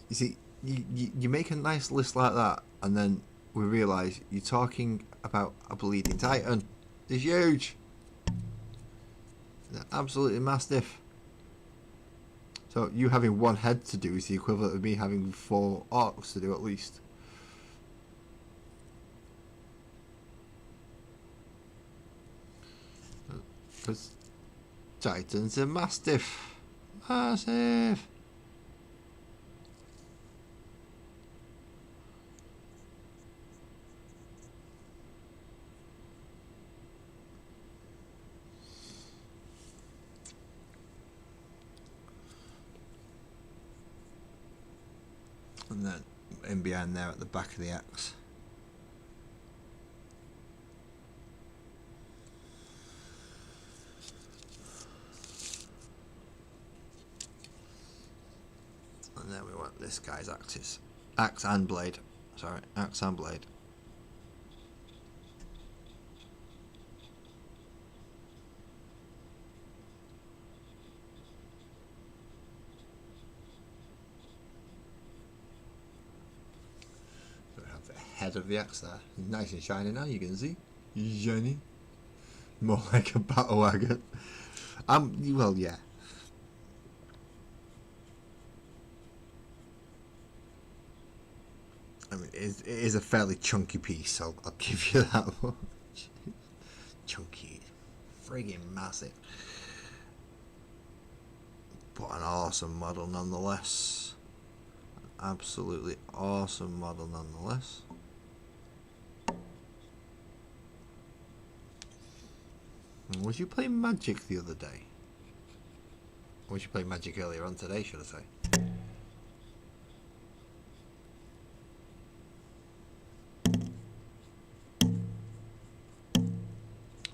You see, you make a nice list like that, and then we realise you're talking about a bleeding Titan. It's huge. They're absolutely mastiff. So you having one head to do is the equivalent of me having 4 orcs to do at least. Because Titans are mastiff. Massive. And then in behind there at the back of the axe. And then we want this guy's axes. Axe and blade. Sorry, axe and blade. Head of the axe there, nice and shiny now. You can see, shiny, more like a battle wagon. Well, yeah. I mean, it is a fairly chunky piece. I'll give you that much. Chunky, friggin' massive, but an awesome model nonetheless. Absolutely awesome model nonetheless. Was you playing Magic the other day? Or was you playing Magic earlier on today, should I say?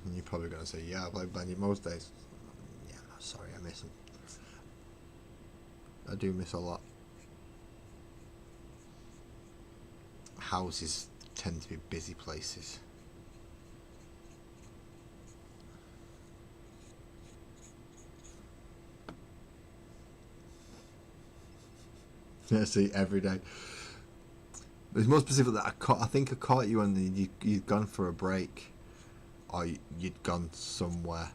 And you're probably going to say, yeah, I play Magic most days. Yeah, sorry, I miss them. I do miss a lot. Houses tend to be busy places. Yeah, see, every day. It was more specific that I think I caught you and you'd gone for a break, or you'd gone somewhere,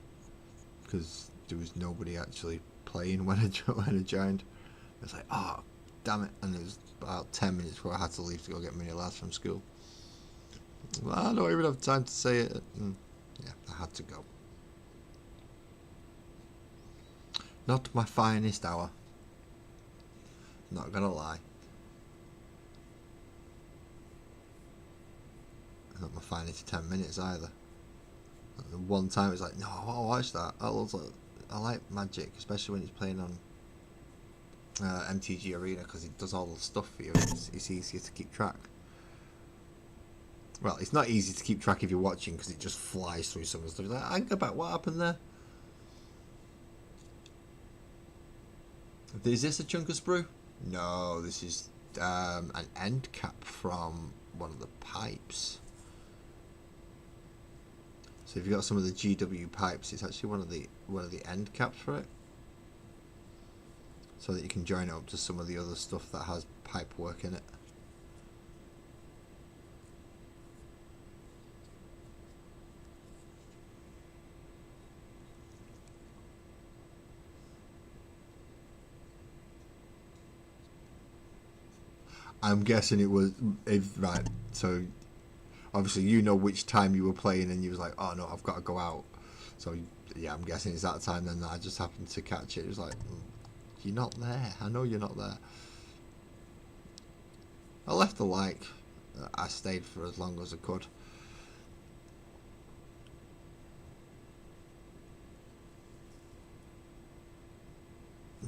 because there was nobody actually playing when I joined. It was like, oh, damn it, and it was about 10 minutes before I had to leave to go get mini lads from school. Well, I don't even have time to say it. And yeah, I had to go. Not my finest hour. Not gonna lie. Not my finest 10 minutes either. And the one time it's like, no, I want to watch that. I like Magic, especially when it's playing on MTG Arena, because it does all the stuff for you. It's easier to keep track. Well, it's not easy to keep track if you're watching, because it just flies through some of the stuff. Like, I think about what happened there. Is this a chunk of sprue? No, this is an end cap from one of the pipes. So if you've got some of the GW pipes, it's actually one of the end caps for it, so that you can join it up to some of the other stuff that has pipe work in it. I'm guessing it was right. So obviously you know which time you were playing, and you was like, oh no, I've got to go out. So yeah, I'm guessing it's that time then that I just happened to catch it. It was like, you're not there. I know you're not there. I left a like. I stayed for as long as I could.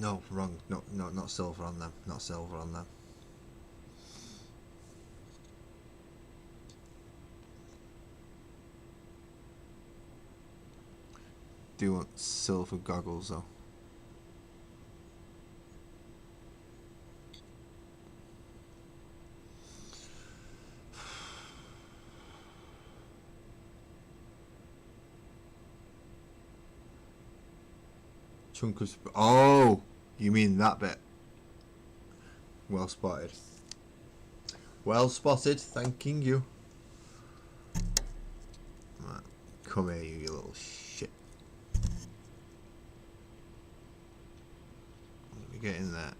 No, wrong. No, not silver on them. Not silver on them. Do want silver goggles though. Chunk of oh, you mean that bit? Well spotted. Well spotted. Thanking you. Right, come here, you little shit. Let me get in there.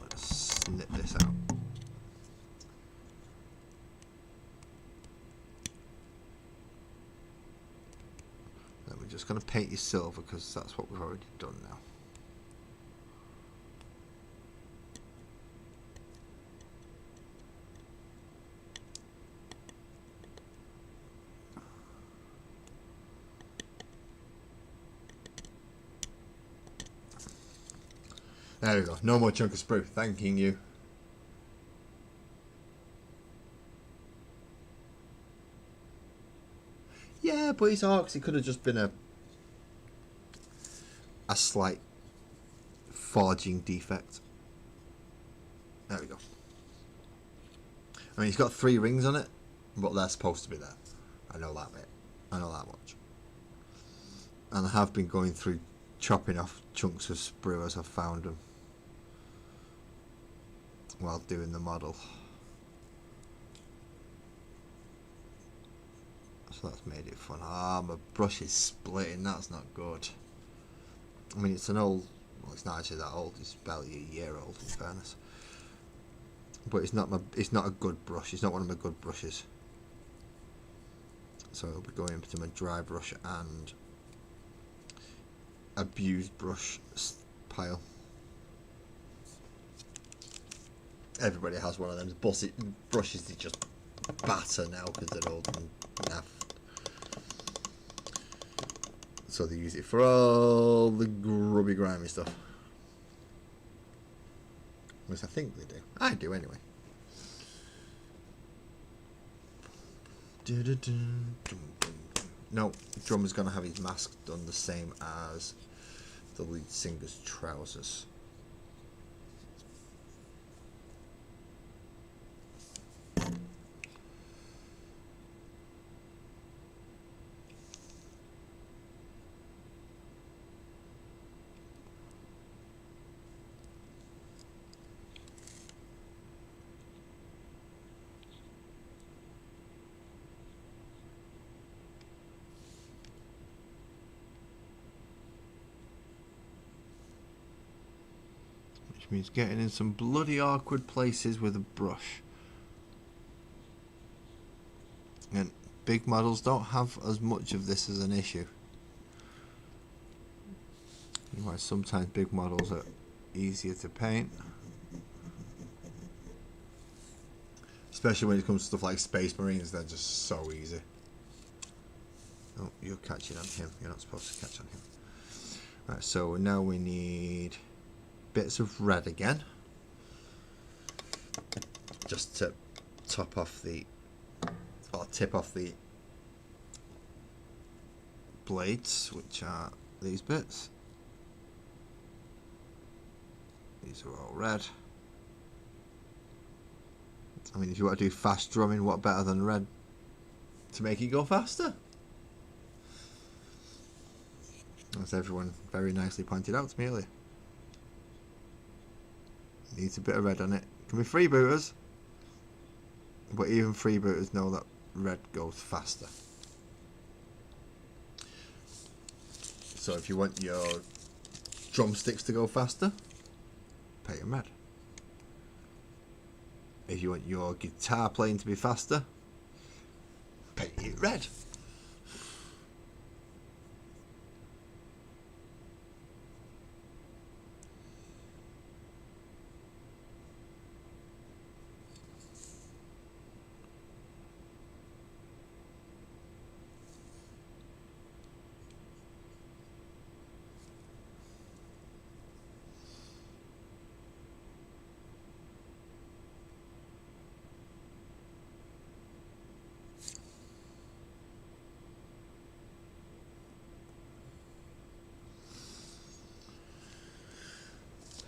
Let's snip this out. Then we're just going to paint you silver, because that's what we've already done now. There we go. No more chunk of sprue. Thanking you. Yeah, but it's Orcs. It could have just been a slight forging defect. There we go. I mean, it's got 3 rings on it, but they're supposed to be there. I know that bit. I know that much. And I have been going through chopping off chunks of sprue as I've found them while doing the model. So that's made it fun. Ah, my brush is splitting. That's not good. I mean, it's an old... Well, it's not actually that old. It's barely a year old, in fairness. But it's not a good brush. It's not one of my good brushes. So it'll be going into my dry brush and abused brush pile. Everybody has one of them brushes that just batter now because they're old and naff. So they use it for all the grubby, grimy stuff. At least I think they do. I do anyway. No, drummer's gonna have his mask done the same as the lead singer's trousers. which means getting in some bloody awkward places with a brush. And big models don't have as much of this as an issue. You know, sometimes big models are easier to paint, especially when it comes to stuff like Space Marines. They're just so easy. Oh, you're catching on him. You're not supposed to catch on him. Right, so now we need bits of red again, just to top off the, or tip off the blades, which are these bits. These are all red. I mean, if you want to do fast drumming, what better than red to make it go faster? As everyone very nicely pointed out to me earlier. Needs a bit of red on it. Can be freebooters, but even freebooters know that red goes faster. So if you want your drumsticks to go faster, paint them red. If you want your guitar playing to be faster, paint it red.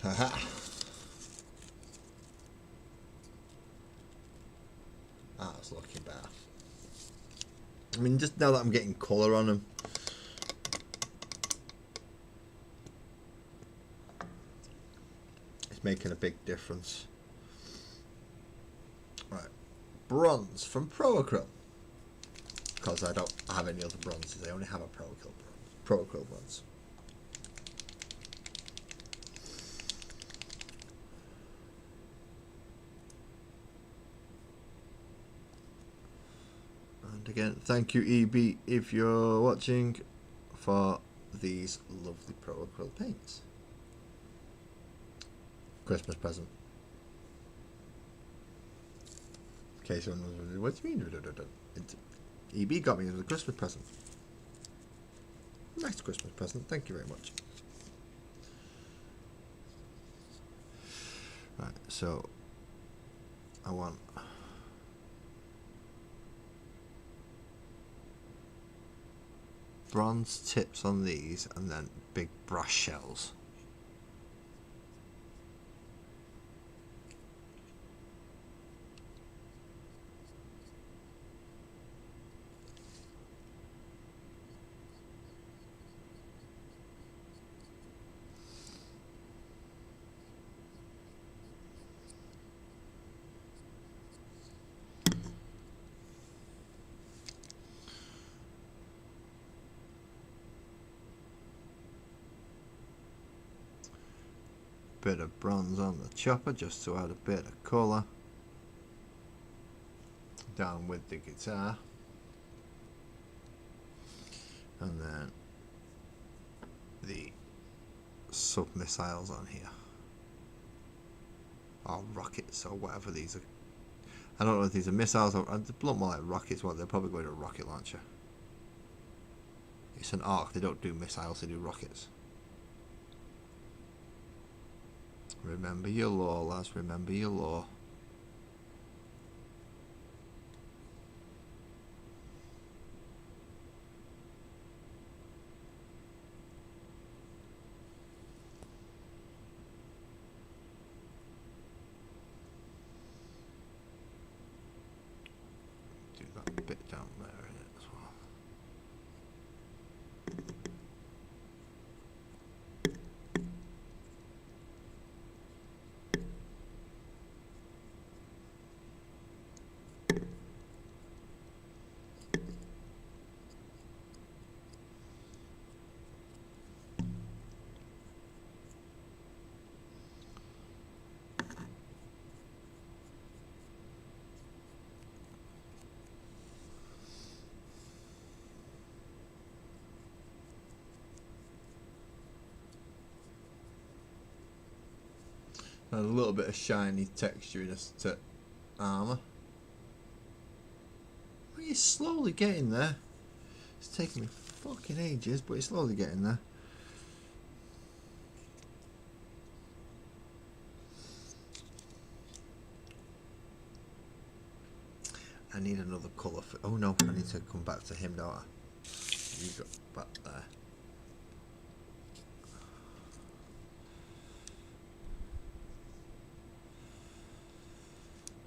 Haha. That's looking better. I mean, just now that I'm getting colour on them, it's making a big difference. Right, bronze from Pro-Acryl, because I don't have any other bronzes. I only have a Pro-Acryl bronze. And again, thank you EB if you're watching for these lovely Pro-Acryl paints. Christmas present. In case someone was wondering, what do you mean? EB got me as a Christmas present. Nice Christmas present, thank you very much. Right, so I want bronze tips on these and then big brass shells. Bit of bronze on the chopper just to add a bit of colour. Down with the guitar. And then the sub-missiles on here. Or rockets or whatever these are. I don't know if these are missiles or they look more like rockets. Well, they're probably going to a rocket launcher. It's an arc, they don't do missiles, they do rockets. Remember your law, lads, remember your law. Do that bit down there in it as well. a little bit of shiny texture in to armour. Well, you're slowly getting there. It's taking me fucking ages, but it's slowly getting there. I need another colour for... Oh no, I need to come back to him, don't I? You got back there.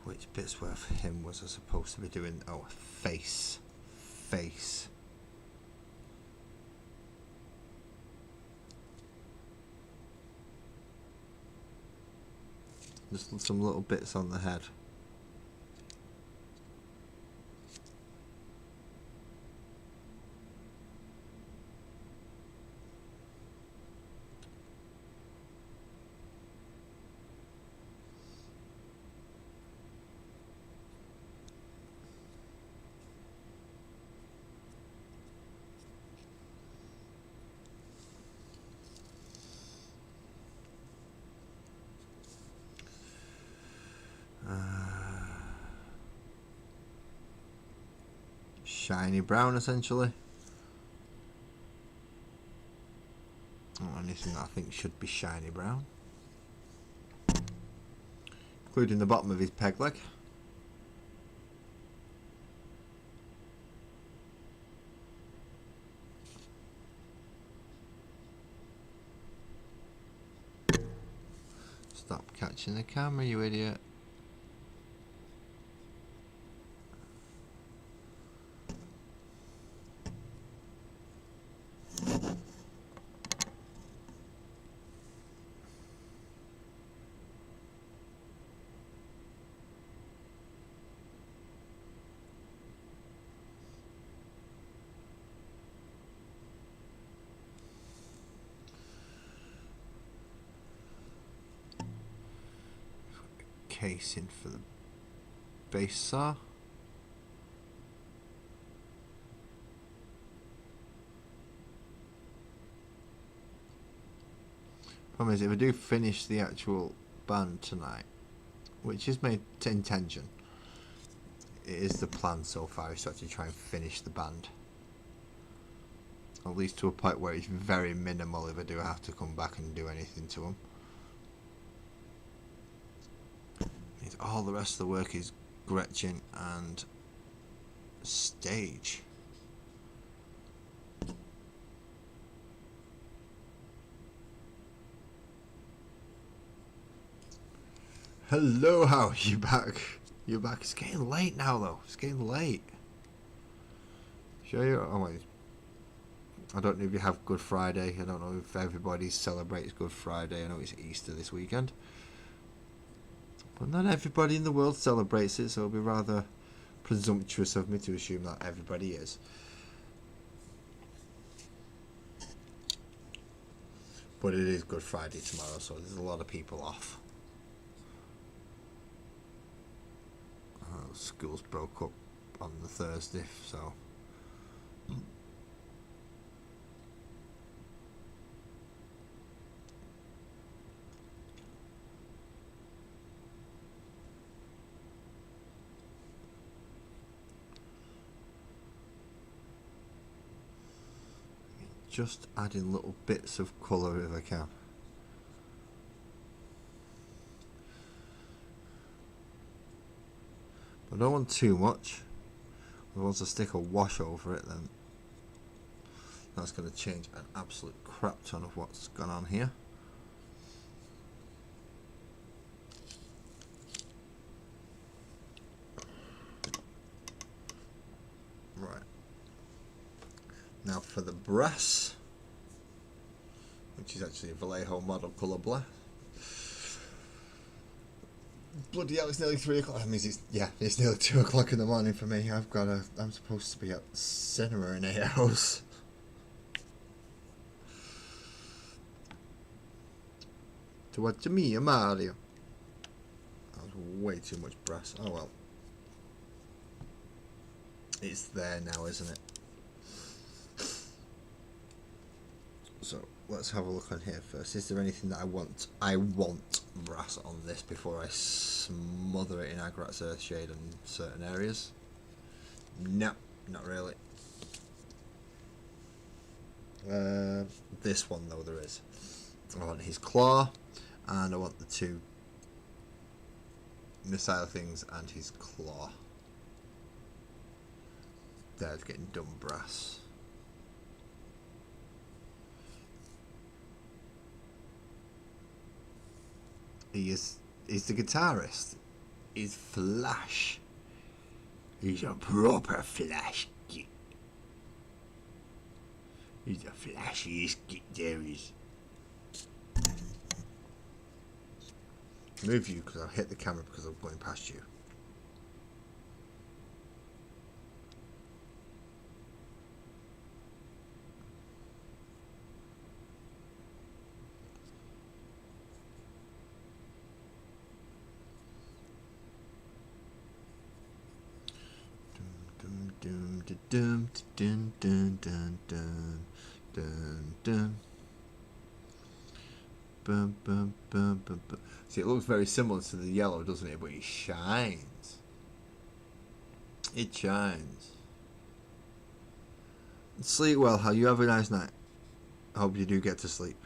Which bits were for him was I supposed to be doing? Oh, face. Face. Just some little bits on the head. Shiny brown, essentially. Oh, anything that I think should be shiny brown, including the bottom of his peg leg. Stop catching the camera, you idiot. Casing for the base saw. Problem is, if I do finish the actual band tonight, which is my intention, it is the plan so far, is to actually try and finish the band. At least to a point where it's very minimal if I do have to come back and do anything to them. All the rest of the work is Gretchen and stage. Hello, how are you back? You're back. It's getting late now, though. It's getting late. Sure you? Oh wait. I don't know if you have Good Friday. I don't know if everybody celebrates Good Friday. I know it's Easter this weekend. But not everybody in the world celebrates it, so it'll be rather presumptuous of me to assume that everybody is. But it is Good Friday tomorrow, so there's a lot of people off. Schools broke up on the Thursday, so... Just adding little bits of colour if I can. But I don't want too much. Once I stick a wash over it, then that's going to change an absolute crap ton of what's gone on here. Right. Now for the brass, which is actually a Vallejo model colour black. Bloody hell, it's nearly 3 o'clock. That means it's nearly 2 o'clock in the morning for me. I'm supposed to be at cinema in 8 hours. To watch me, a Mario. That was way too much brass. Oh well. It's there now, isn't it? So let's have a look on here first. Is there anything that I want brass on this before I smother it in Agrax Earthshade in certain areas? No, not really. This one though there is. I want his claw, and I want the two missile things and his claw. They're getting done brass. He's the guitarist. He's Flash. He's a proper Flash git. He's the flashiest git there is. Move you because I'll hit the camera because I'm going past you. Dum dum dum dum dum dum dum dum. Bum, bum, bum, bum, bum. See, it looks very similar to the yellow, doesn't it? But it shines. It shines. Sleep well, Hal. You have a nice night. I hope you do get to sleep.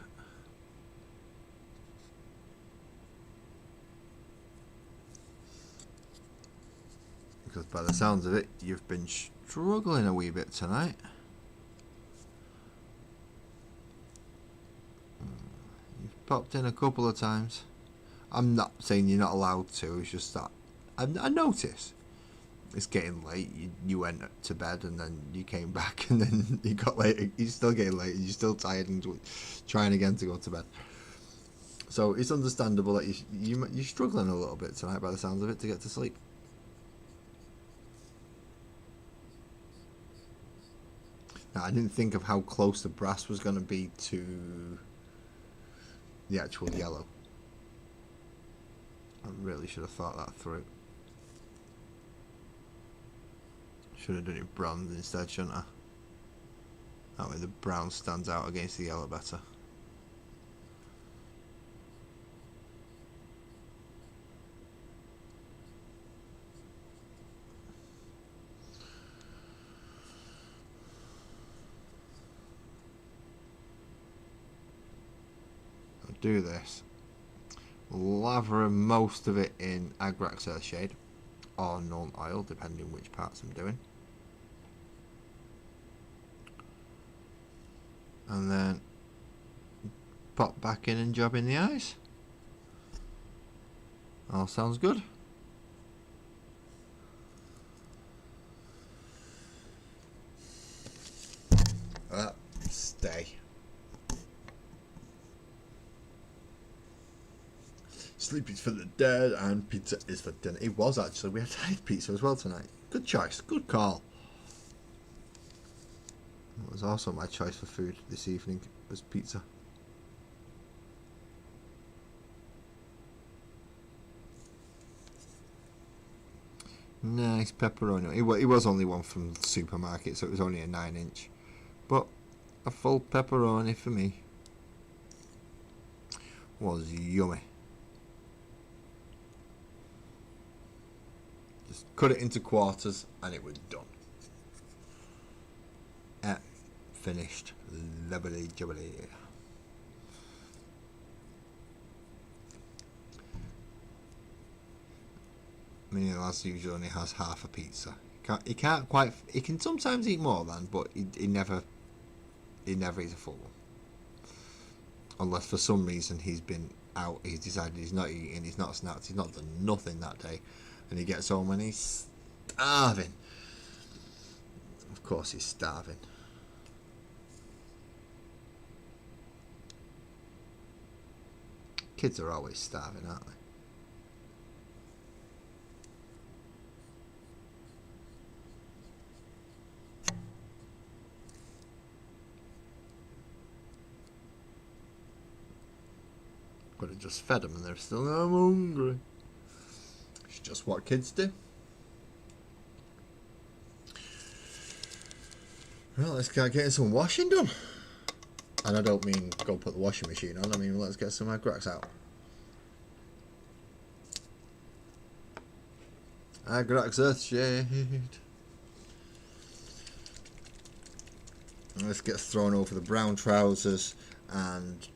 Because by the sounds of it, you've been struggling a wee bit tonight. You've popped in a couple of times. I'm not saying you're not allowed to, it's just that I noticed. It's getting late, you went to bed and then you came back and then you got late, you're still getting late and you're still tired and trying again to go to bed. So it's understandable that you're struggling a little bit tonight by the sounds of it to get to sleep. Now, I didn't think of how close the brass was going to be to the actual yellow. I really should have thought that through. Should have done it bronze instead, shouldn't I? That way the brown stands out against the yellow better. Do this, lather most of it in Agrax Earthshade or Nuln Oil, depending which parts I'm doing, and then pop back in and job in the eyes. All sounds good. Stay. Sleep is for the dead and pizza is for dinner. It was actually. We had pizza as well tonight. Good choice. Good call. It was also my choice for food this evening. Was pizza. Nice pepperoni. It was only one from the supermarket, so it was only a 9-inch. But a full pepperoni for me was yummy. Just cut it into quarters and it was done. Finished. Lovely jubbly. Me and Lads usually only has half a pizza. He can't quite. He can sometimes eat more than, but he never eats a full one. Unless for some reason he's been out, he's decided he's not eating, he's not snacked, he's not done nothing that day, and he gets home and he's starving. Of course he's starving. Kids are always starving, aren't they? Could have just fed them and they're still, I'm hungry. It's just what kids do. Well, let's get getting some washing done. And I don't mean go put the washing machine on, I mean let's get some Agrax out. Agrax Earthshade. And this gets thrown over the brown trousers and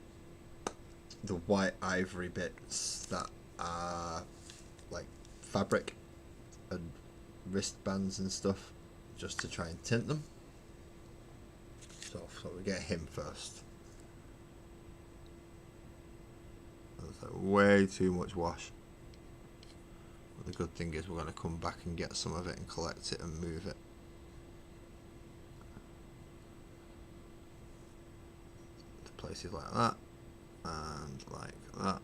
the white ivory bits that are like fabric and wristbands and stuff, just to try and tint them. So we get him first. That's like way too much wash. But the good thing is we're going to come back and get some of it and collect it and move it. To places like that and like that.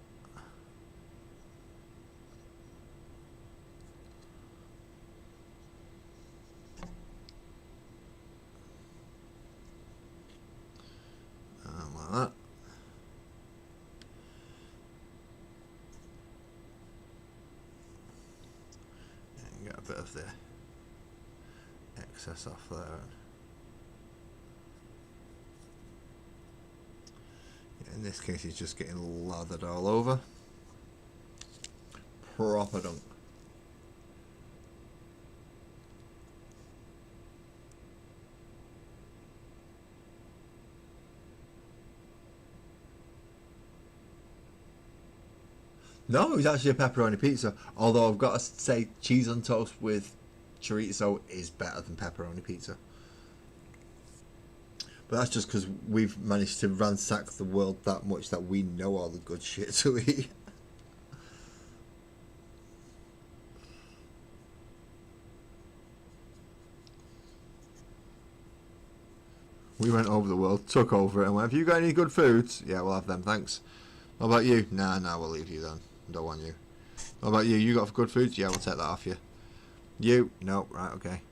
And like that. And get a bit of the excess off there. In this case, he's just getting lathered all over. Proper dunk. No, it was actually a pepperoni pizza. Although I've got to say, cheese on toast with chorizo is better than pepperoni pizza. But that's just because we've managed to ransack the world that much that we know all the good shit to eat. We went over the world, took over it, and went, have you got any good foods? Yeah, we'll have them, thanks. What about you? Nah, we'll leave you then. Don't want you. What about you? You got good foods? Yeah, we'll take that off you. You? No, right, okay.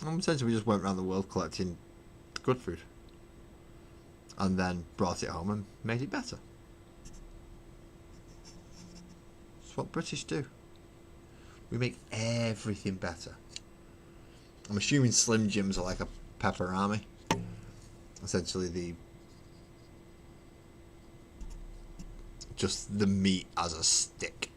Essentially, we just went around the world collecting good food. And then brought it home and made it better. That's what British do. We make everything better. I'm assuming Slim Jims are like a pepperami. Essentially just the meat as a stick.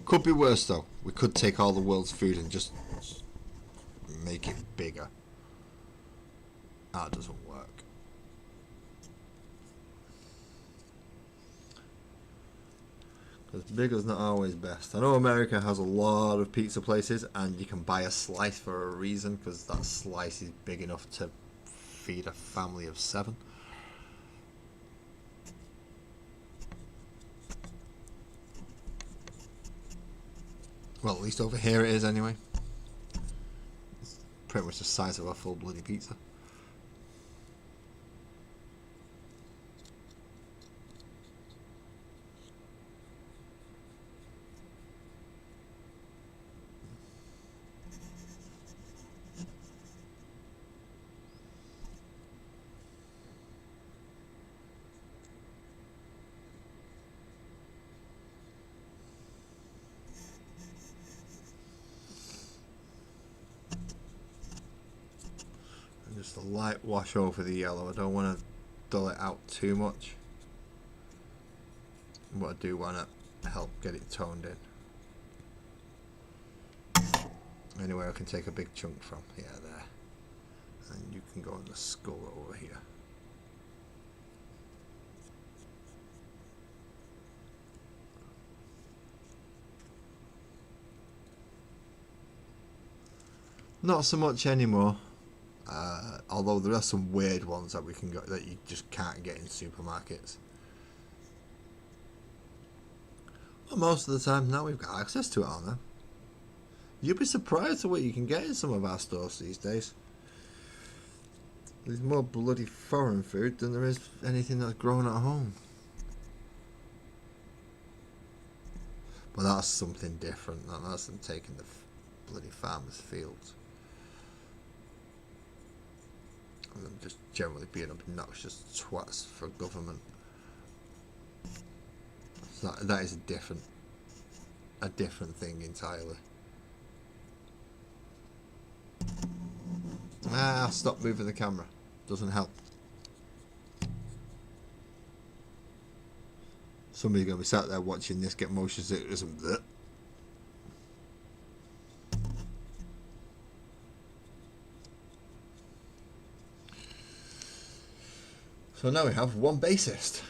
Could be worse though. We could take all the world's food and just make it bigger. That doesn't work. Because bigger's not always best. I know America has a lot of pizza places and you can buy a slice for a reason, because that slice is big enough to feed a family of 7. Well, at least over here it is anyway. It's pretty much the size of a full bloody pizza. Just a light wash over the yellow. I don't want to dull it out too much, but I do want to help get it toned in. Anyway, I can take a big chunk from there, and you can go in the skull over here. Not so much anymore. Although there are some weird ones that we can go that you just can't get in supermarkets. Well, most of the time now we've got access to it all now. You'd be surprised at what you can get in some of our stores these days. There's more bloody foreign food than there is anything that's grown at home. But that's something different. That's them taking the bloody farmers' fields. And them just generally being obnoxious twats for government. So that is a different thing entirely. I'll stop moving the camera. Doesn't help. Somebody's going to be sat there watching this get motion sickness and bleh. So now we have one bassist.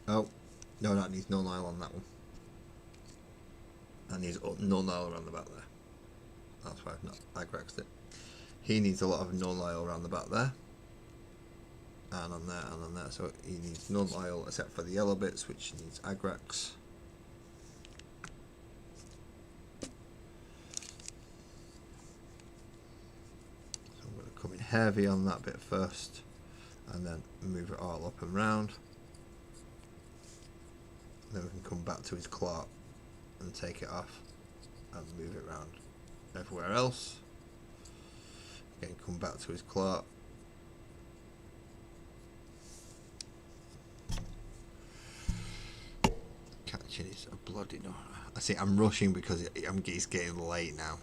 Oh, no, that needs null nile on that one. That needs null nile around the back there. That's why I've not agraxed it. He needs a lot of null nile around the back there. And on there, and on there. So he needs null nile except for the yellow bits, which needs agrax. So I'm going to come in heavy on that bit first. And then move it all up and round. Then we can come back to his clock and take it off and move it around everywhere else. Again, come back to his clock. Catching is a bloody no. I see. I'm rushing because it's getting late now.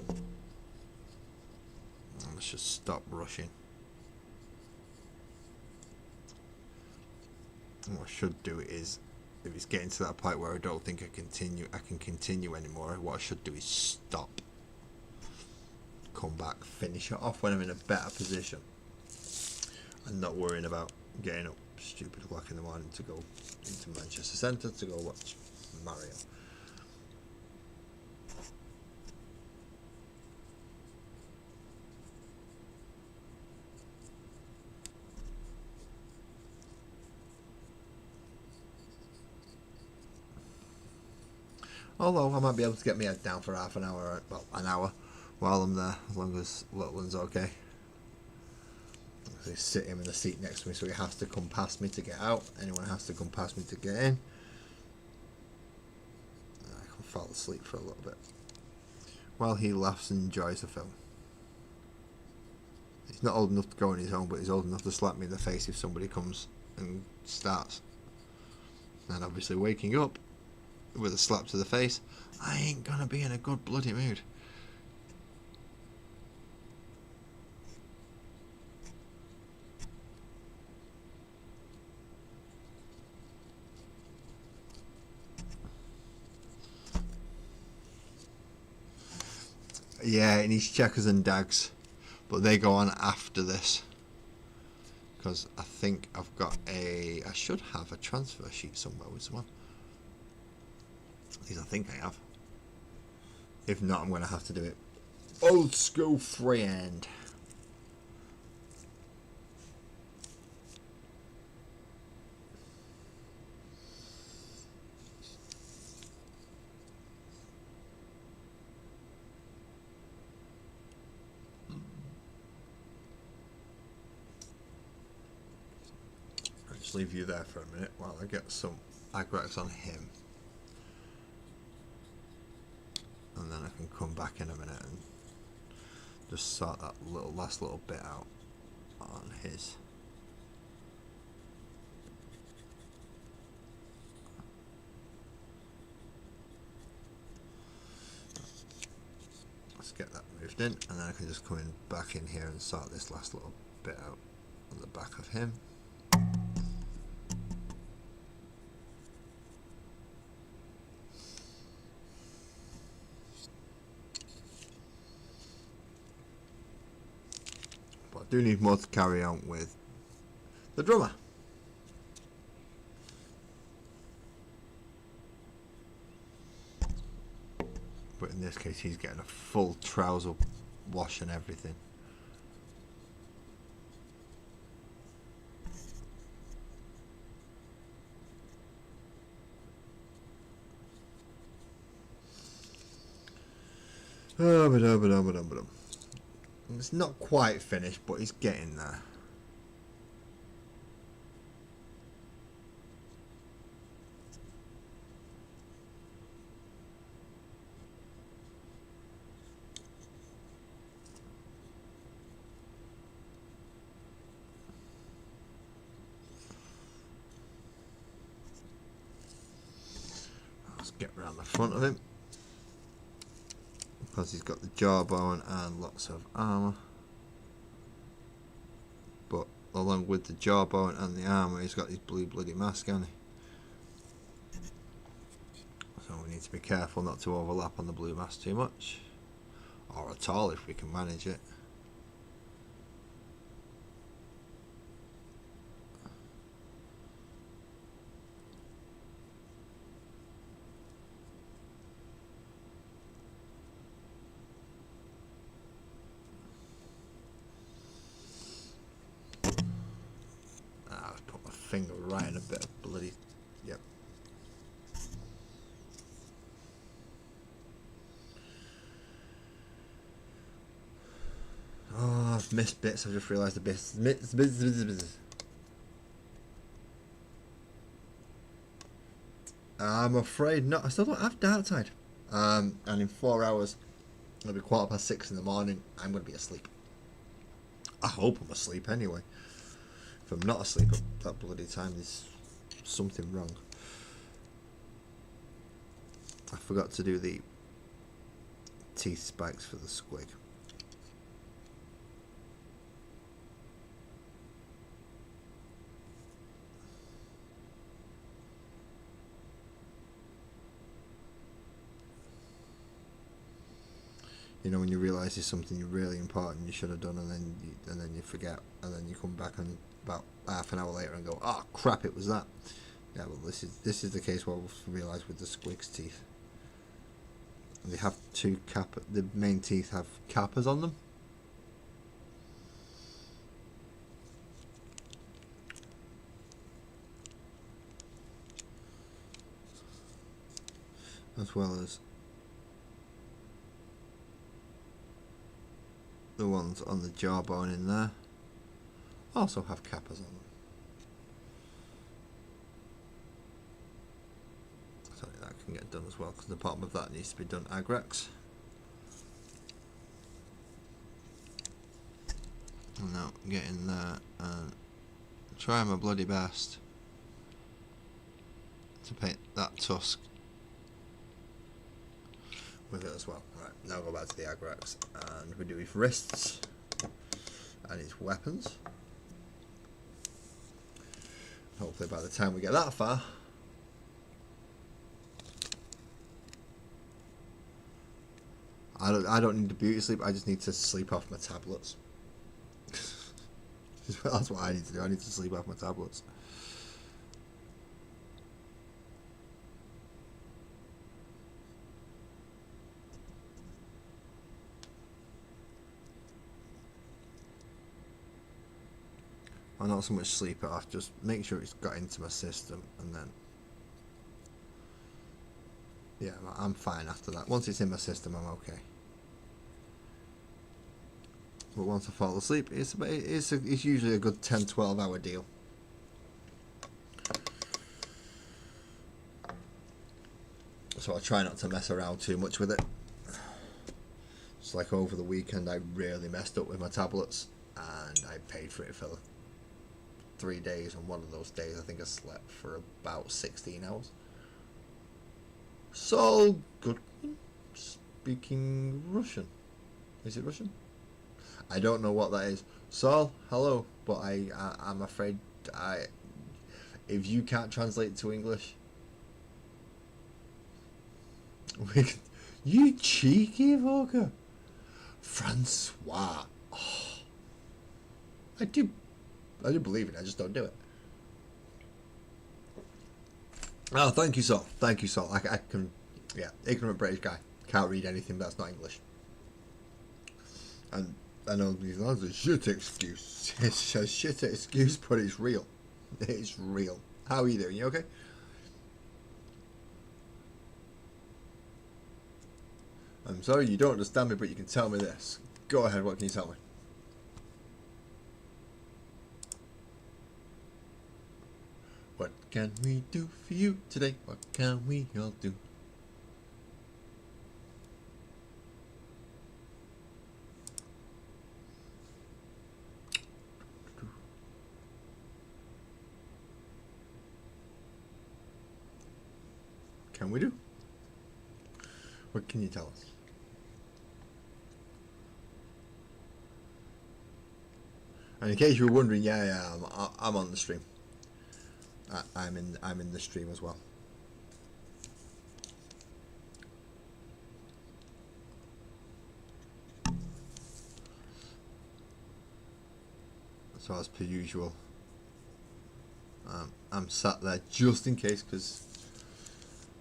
Let's just stop rushing. And what I should do is, if it's getting to that point where I don't think I can continue anymore, what I should do is stop, come back, finish it off when I'm in a better position, and not worrying about getting up stupid o'clock in the morning to go into Manchester Centre to go watch Mario. Although I might be able to get my head down for half an hour, well, an hour, while I'm there, as long as little one's okay. I sit him in the seat next to me, so he has to come past me to get out. Anyone has to come past me to get in. I can fall asleep for a little bit while he laughs and enjoys the film. He's not old enough to go on his own, but he's old enough to slap me in the face if somebody comes and starts. And obviously waking up with a slap to the face, I ain't gonna be in a good bloody mood. Yeah, it needs checkers and dags, but they go on after this. Because I think I should have a transfer sheet somewhere with someone. At least I think I have. If not, I'm going to have to do it old school freehand. I'll just leave you there for a minute while I get some agrax on him. And then I can come back in a minute and just sort that last little bit out on his. Let's get that moved in, and then I can just come in back in here and sort this last little bit out on the back of him. Do need more to carry on with the drummer. But in this case he's getting a full trouser wash and everything. It's not quite finished, but it's getting there. Let's get around the front of him, because he's got the jawbone and lots of armour. along with the jawbone and the armour, he's got his blue bloody mask, hasn't he? So we need to be careful not to overlap on the blue mask too much, or at all if we can manage it. I've put my finger right in a bit of bloody... Yep. Oh, I've missed bits. I've just realised the bits. I'm afraid not. I still don't have Dark Tide. And in 4 hours, it'll be 6:15 in the morning. I'm going to be asleep. I hope I'm asleep anyway. If I'm not asleep at that bloody time, there's something wrong. I forgot to do the teeth spikes for the squig. You know, when you realise there's something really important you should have done, and then you forget, and then you come back and about half an hour later and go, "Oh crap, it was that." Yeah, well, this is the case where we've realised with the squig's teeth. They have the main teeth have cappers on them. As well as the ones on the jawbone in there also have cappers on them. So that can get done as well, because the bottom of that needs to be done Agrax. And now get in there and try my bloody best to paint that tusk with it as well. Right, now go back to the Agrax and we do his wrists and his weapons. Hopefully by the time we get that far, I don't need to beauty sleep, I just need to sleep off my tablets. That's what I need to do, I need to sleep off my tablets. Or not so much sleep it off, just make sure it's got into my system, and then yeah, I'm fine after that. Once it's in my system, I'm okay. But once I fall asleep, it's usually a good 10-12 hour deal. So I try not to mess around too much with it. It's like over the weekend I really messed up with my tablets, and I paid for it for 3 days, and one of those days I think I slept for about 16 hours. So good. Speaking Russian. Is it Russian? I don't know what that is. Sol, hello, but I'm afraid if you can't translate to English, you cheeky fucker, Francois. Oh, I do believe it. I just don't do it. Oh, thank you, Sol. Thank you, Sol. I can, yeah, ignorant British guy. Can't read anything that's not English. And I know that's a shit excuse. It's a shit excuse, but it's real. It's real. How are you doing? You okay? I'm sorry you don't understand me, but you can tell me this. Go ahead, what can you tell me? What can we do for you today? What can we all do? Can we do? What can you tell us? And in case you were wondering, I'm on the stream. I'm in the stream as well. So as per usual, I'm sat there just in case, because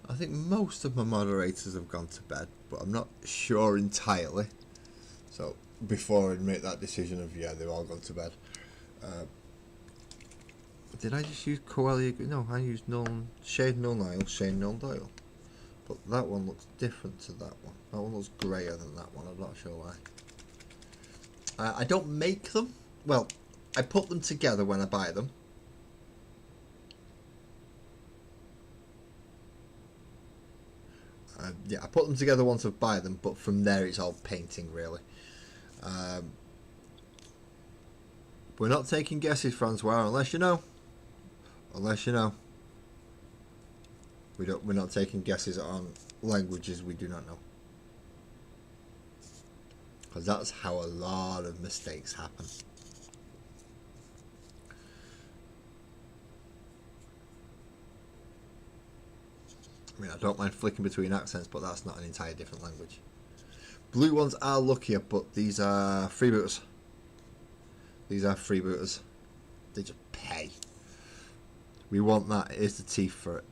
I think most of my moderators have gone to bed, but I'm not sure entirely. So before I make that decision of they've all gone to bed. Did I just use Coelia? No, I used Shade Null Nile, Shade Null Doyle. But that one looks different to that one. That one looks greyer than that one. I'm not sure why. I don't make them. Well, I put them together when I buy them. I put them together once I buy them, but from there it's all painting really. We're not taking guesses, Francois, unless you know. Unless you know. We're not taking guesses on languages we do not know. Because that's how a lot of mistakes happen. I mean, I don't mind flicking between accents, but that's not an entire different language. Blue ones are luckier, but these are freebooters. These are freebooters. They just pay. We want that. Here's the teeth for it.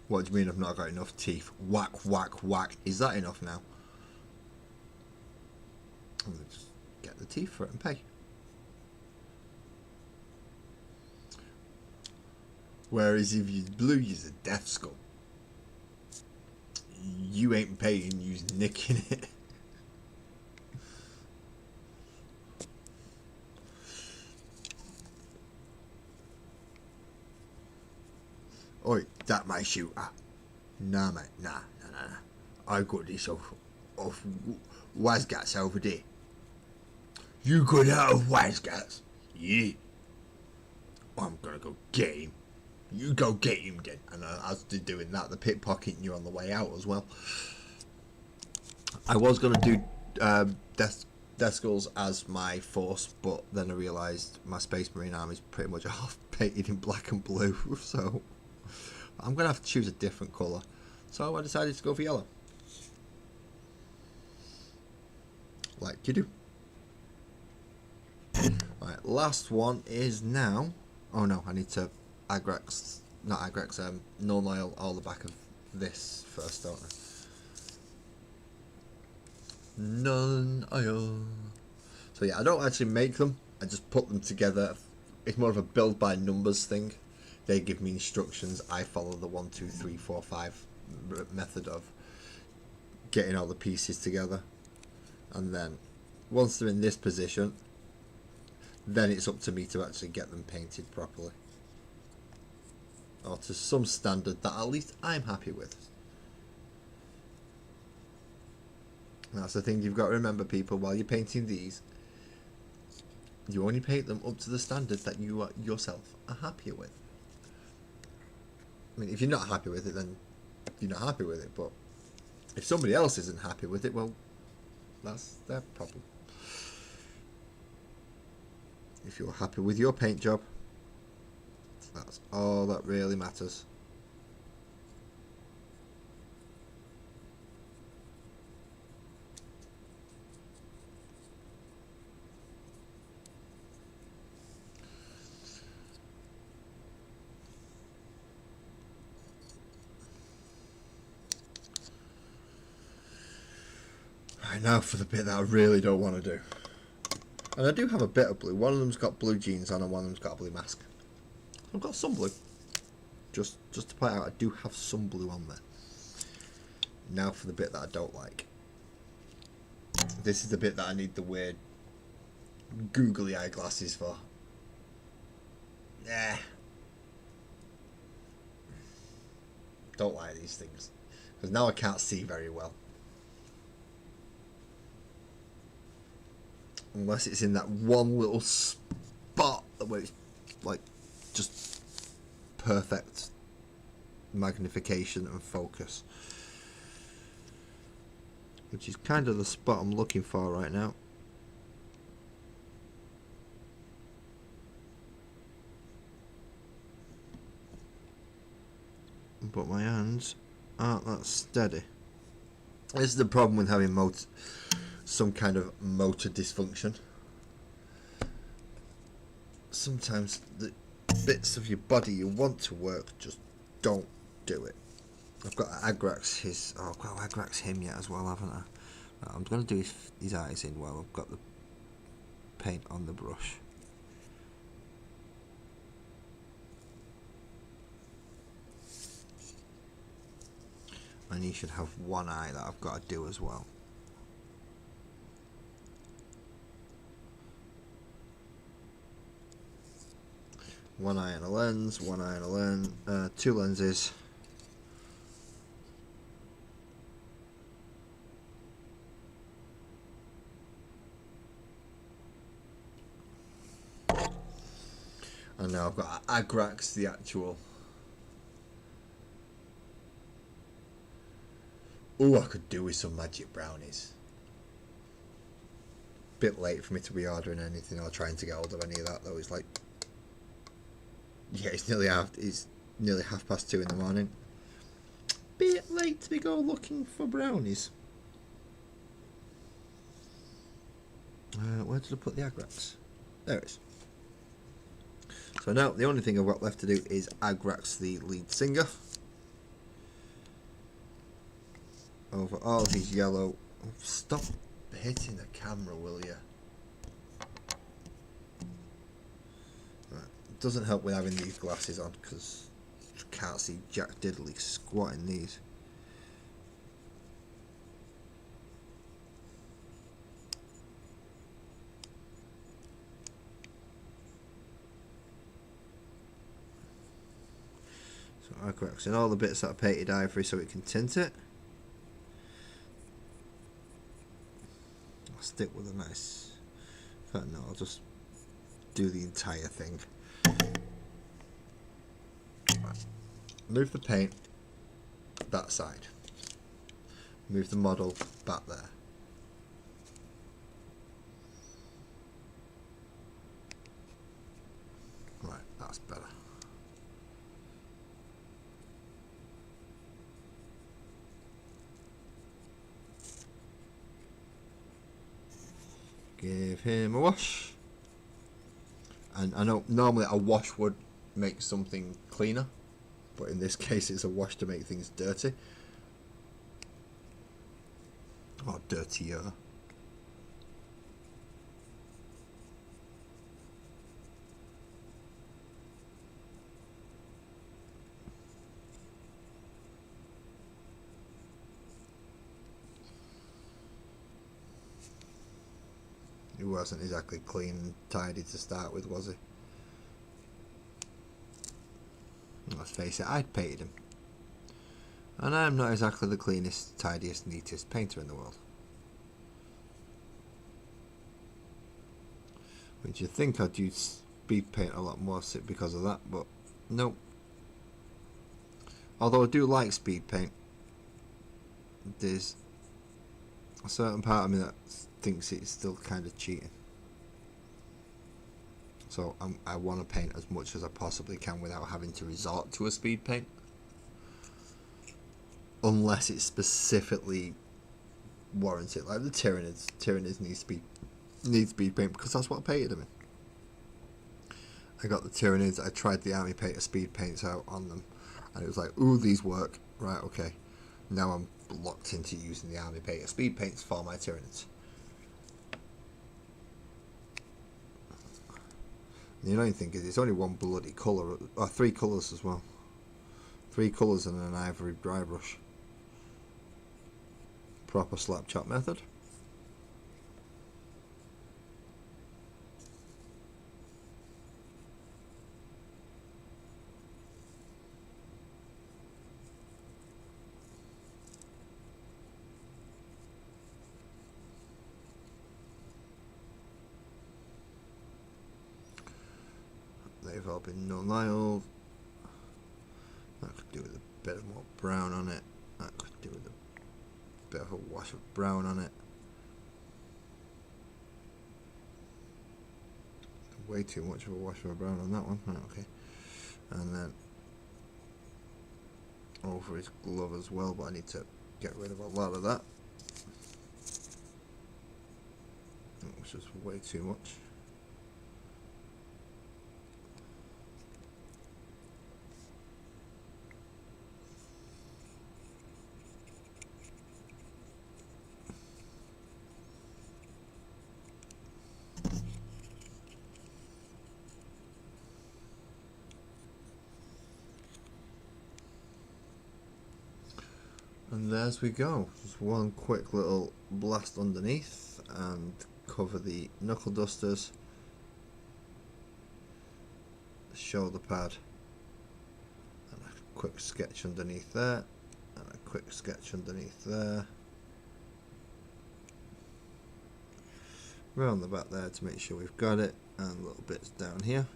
What do you mean I've not got enough teeth? Whack, whack, whack. Is that enough now? I'm going to just get the teeth for it and pay. Whereas if you blue, use a death skull. You ain't paying, you's nicking it. Oi, that my shooter. Nah, mate, nah. I got this off Wazgats over there. You got out of Wazgats? Yeah. I'm gonna go get him. You go get him then. And as they're doing that, they're pickpocketing you on the way out as well. I was gonna do Death Skulls as my force, but then I realised my Space Marine army is pretty much half painted in black and blue, so I'm going to have to choose a different colour. So I decided to go for yellow. Like you do. Right, last one is now... Oh no, I need to Null Nile all the back of this first, don't I? Null. So yeah, I don't actually make them. I just put them together. It's more of a build by numbers thing. They give me instructions. I follow the 1, 2, 3, 4, 5 method of getting all the pieces together. And then once they're in this position, then it's up to me to actually get them painted properly. Or to some standard that at least I'm happy with. That's the thing you've got to remember, people, while you're painting these. You only paint them up to the standard that you yourself are happy with. I mean, if you're not happy with it, then you're not happy with it. But if somebody else isn't happy with it, well, that's their problem. If you're happy with your paint job, that's all that really matters. Right, now for the bit that I really don't want to do. And I do have a bit of blue. One of them's got blue jeans on and one of them's got a blue mask. I've got some blue. Just to point out, I do have some blue on there. Now for the bit that I don't like. This is the bit that I need the weird googly eye glasses for. Nah. Don't like these things. Because now I can't see very well. Unless it's in that one little spot where it's like just perfect magnification and focus. which is kind of the spot I'm looking for right now. But my hands aren't that steady. This is the problem with having some kind of motor dysfunction. Sometimes the bits of your body you want to work just don't do it. I've got Agrax I've got Agrax him yet as well, haven't I? Right, I'm going to do his eyes in while I've got the paint on the brush. And he should have one eye that I've got to do as well. One eye and a lens, one eye and a lens, two lenses. And now I've got Agrax, the actual. Ooh, I could do with some magic brownies. Bit late for me to be ordering anything or trying to get hold of any of that though. It's like, yeah, it's nearly 2:30 in the morning. Bit late to be go looking for brownies. Where did I put the Agrax? There it is. So now the only thing I've got left to do is Agrax, the lead singer. Over all these yellow. Stop hitting the camera, will you? Right. It doesn't help with having these glasses on because you can't see jack diddly squat in these. So Agrax in all the bits that are painted ivory so it can tint it. Stick with a nice. In fact, no, I'll just do the entire thing. Right. Move the paint that side. Move the model back there. Right, that's better. Give him a wash. And I know normally a wash would make something cleaner, but in this case it's a wash to make things dirty. Or dirtier. He wasn't exactly clean and tidy to start with, was he? Let's face it, I'd painted him. And I'm not exactly the cleanest, tidiest, neatest painter in the world. Which you'd think I'd use speed paint a lot more because of that, but no. Although I do like speed paint, there's a certain part of me that thinks it's still kind of cheating. So I want to paint as much as I possibly can without having to resort to a speed paint. Unless it's specifically warranted. Like the Tyranids. Tyranids need speed paint because that's what I painted them in. I got the Tyranids, I tried the Army Painter speed paints out on them, and it was like, ooh, these work. Right, okay. Now I'm locked into using the Army Painter speed paints for my Tyranids. The annoying thing is it's only one bloody colour, or 3 colours as well. 3 colours and an ivory dry brush. Proper slap chop method. They've all been no-niled. That could do with a bit more brown on it. That could do with bit of a wash of brown on it. Way too much of a wash of brown on that one. Right, okay. And then over his glove as well, but I need to get rid of a lot of that. That was just way too much. And there's we go. Just one quick little blast underneath and cover the knuckle dusters, the shoulder pad, and a quick sketch underneath there, and a quick sketch underneath there. Round the back there to make sure we've got it, and little bits down here.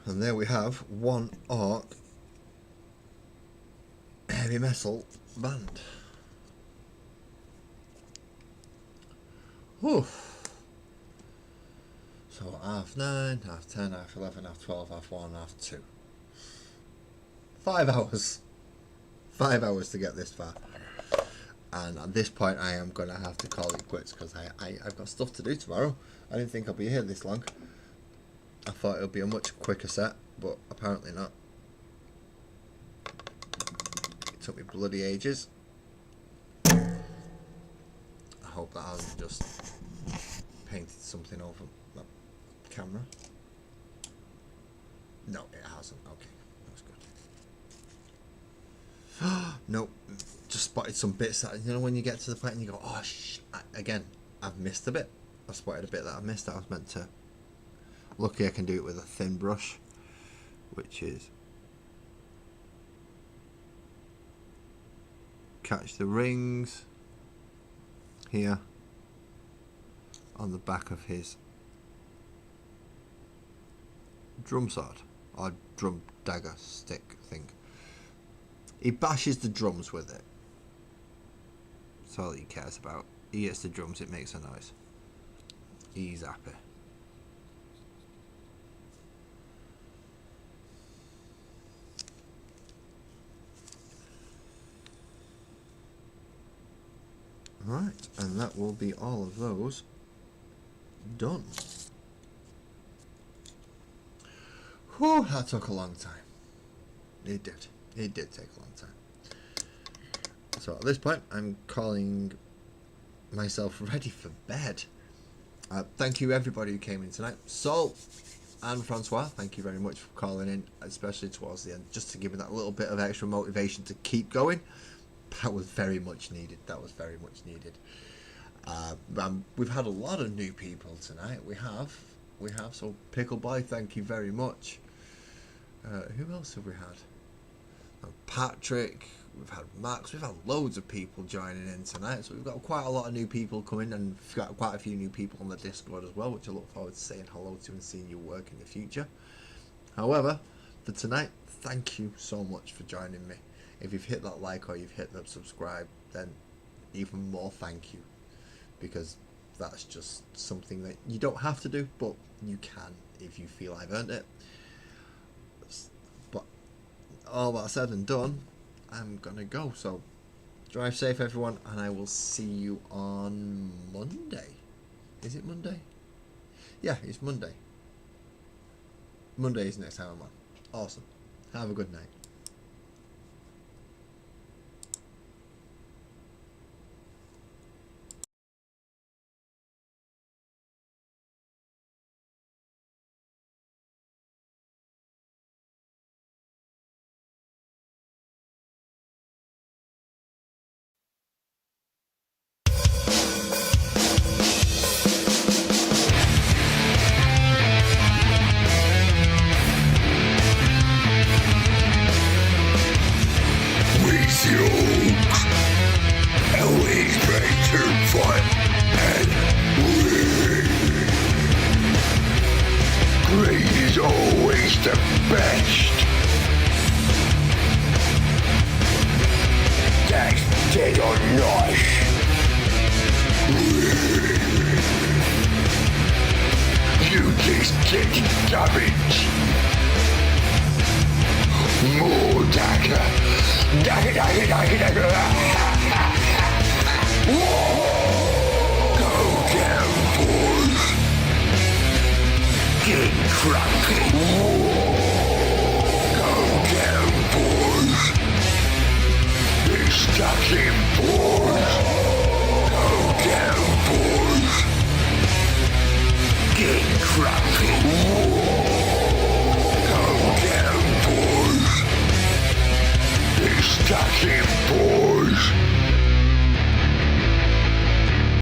And there we have one ARC heavy metal band. Whew. So 9:30, 10:30, 11:30, 12:30, 1:30, 2. 5 hours. 5 hours to get this far. And at this point I am going to have to call it quits because I've got stuff to do tomorrow. I didn't think I'd be here this long. I thought it would be a much quicker set, but apparently not. It took me bloody ages. I hope that hasn't just painted something over that camera. No, it hasn't. Okay, that's good. Nope, just spotted some bits that, you know, when you get to the point and you go, oh, again, I've missed a bit. I spotted a bit that I missed that I was meant to. Lucky I can do it with a thin brush, which is catch the rings here on the back of his drum sword or drum dagger stick thing. He bashes the drums with it. That's all he cares about. He hits the drums, it makes a noise. He's happy. Right, and that will be all of those done. Whew, that took a long time. It did. It did take a long time. So at this point, I'm calling myself ready for bed. Thank you everybody who came in tonight. Sol and Francois, thank you very much for calling in, especially towards the end, just to give me that little bit of extra motivation to keep going. That was very much needed. That was very much needed. We've had a lot of new people tonight. We have. So Pickle Boy, thank you very much. Who else have we had? Patrick. We've had Max. We've had loads of people joining in tonight. So we've got quite a lot of new people coming, and we've got quite a few new people on the Discord as well, which I look forward to saying hello to and seeing you work in the future. However, for tonight, thank you so much for joining me. If you've hit that like or you've hit that subscribe, then even more thank you, because that's just something that you don't have to do, but you can if you feel I've earned it. But all that said and done, I'm gonna go. So drive safe everyone, and I will see you on Monday. Is it Monday? Yeah, it's Monday. Monday is next time I'm on. Awesome. Have a good night. Nice. You just get damage. More dagger. Dagger, dagger, dagger, dagger. Go down, boys. Get cracking. Go down, boys. Get stuck in, boys. Go down, boys. Get cracking.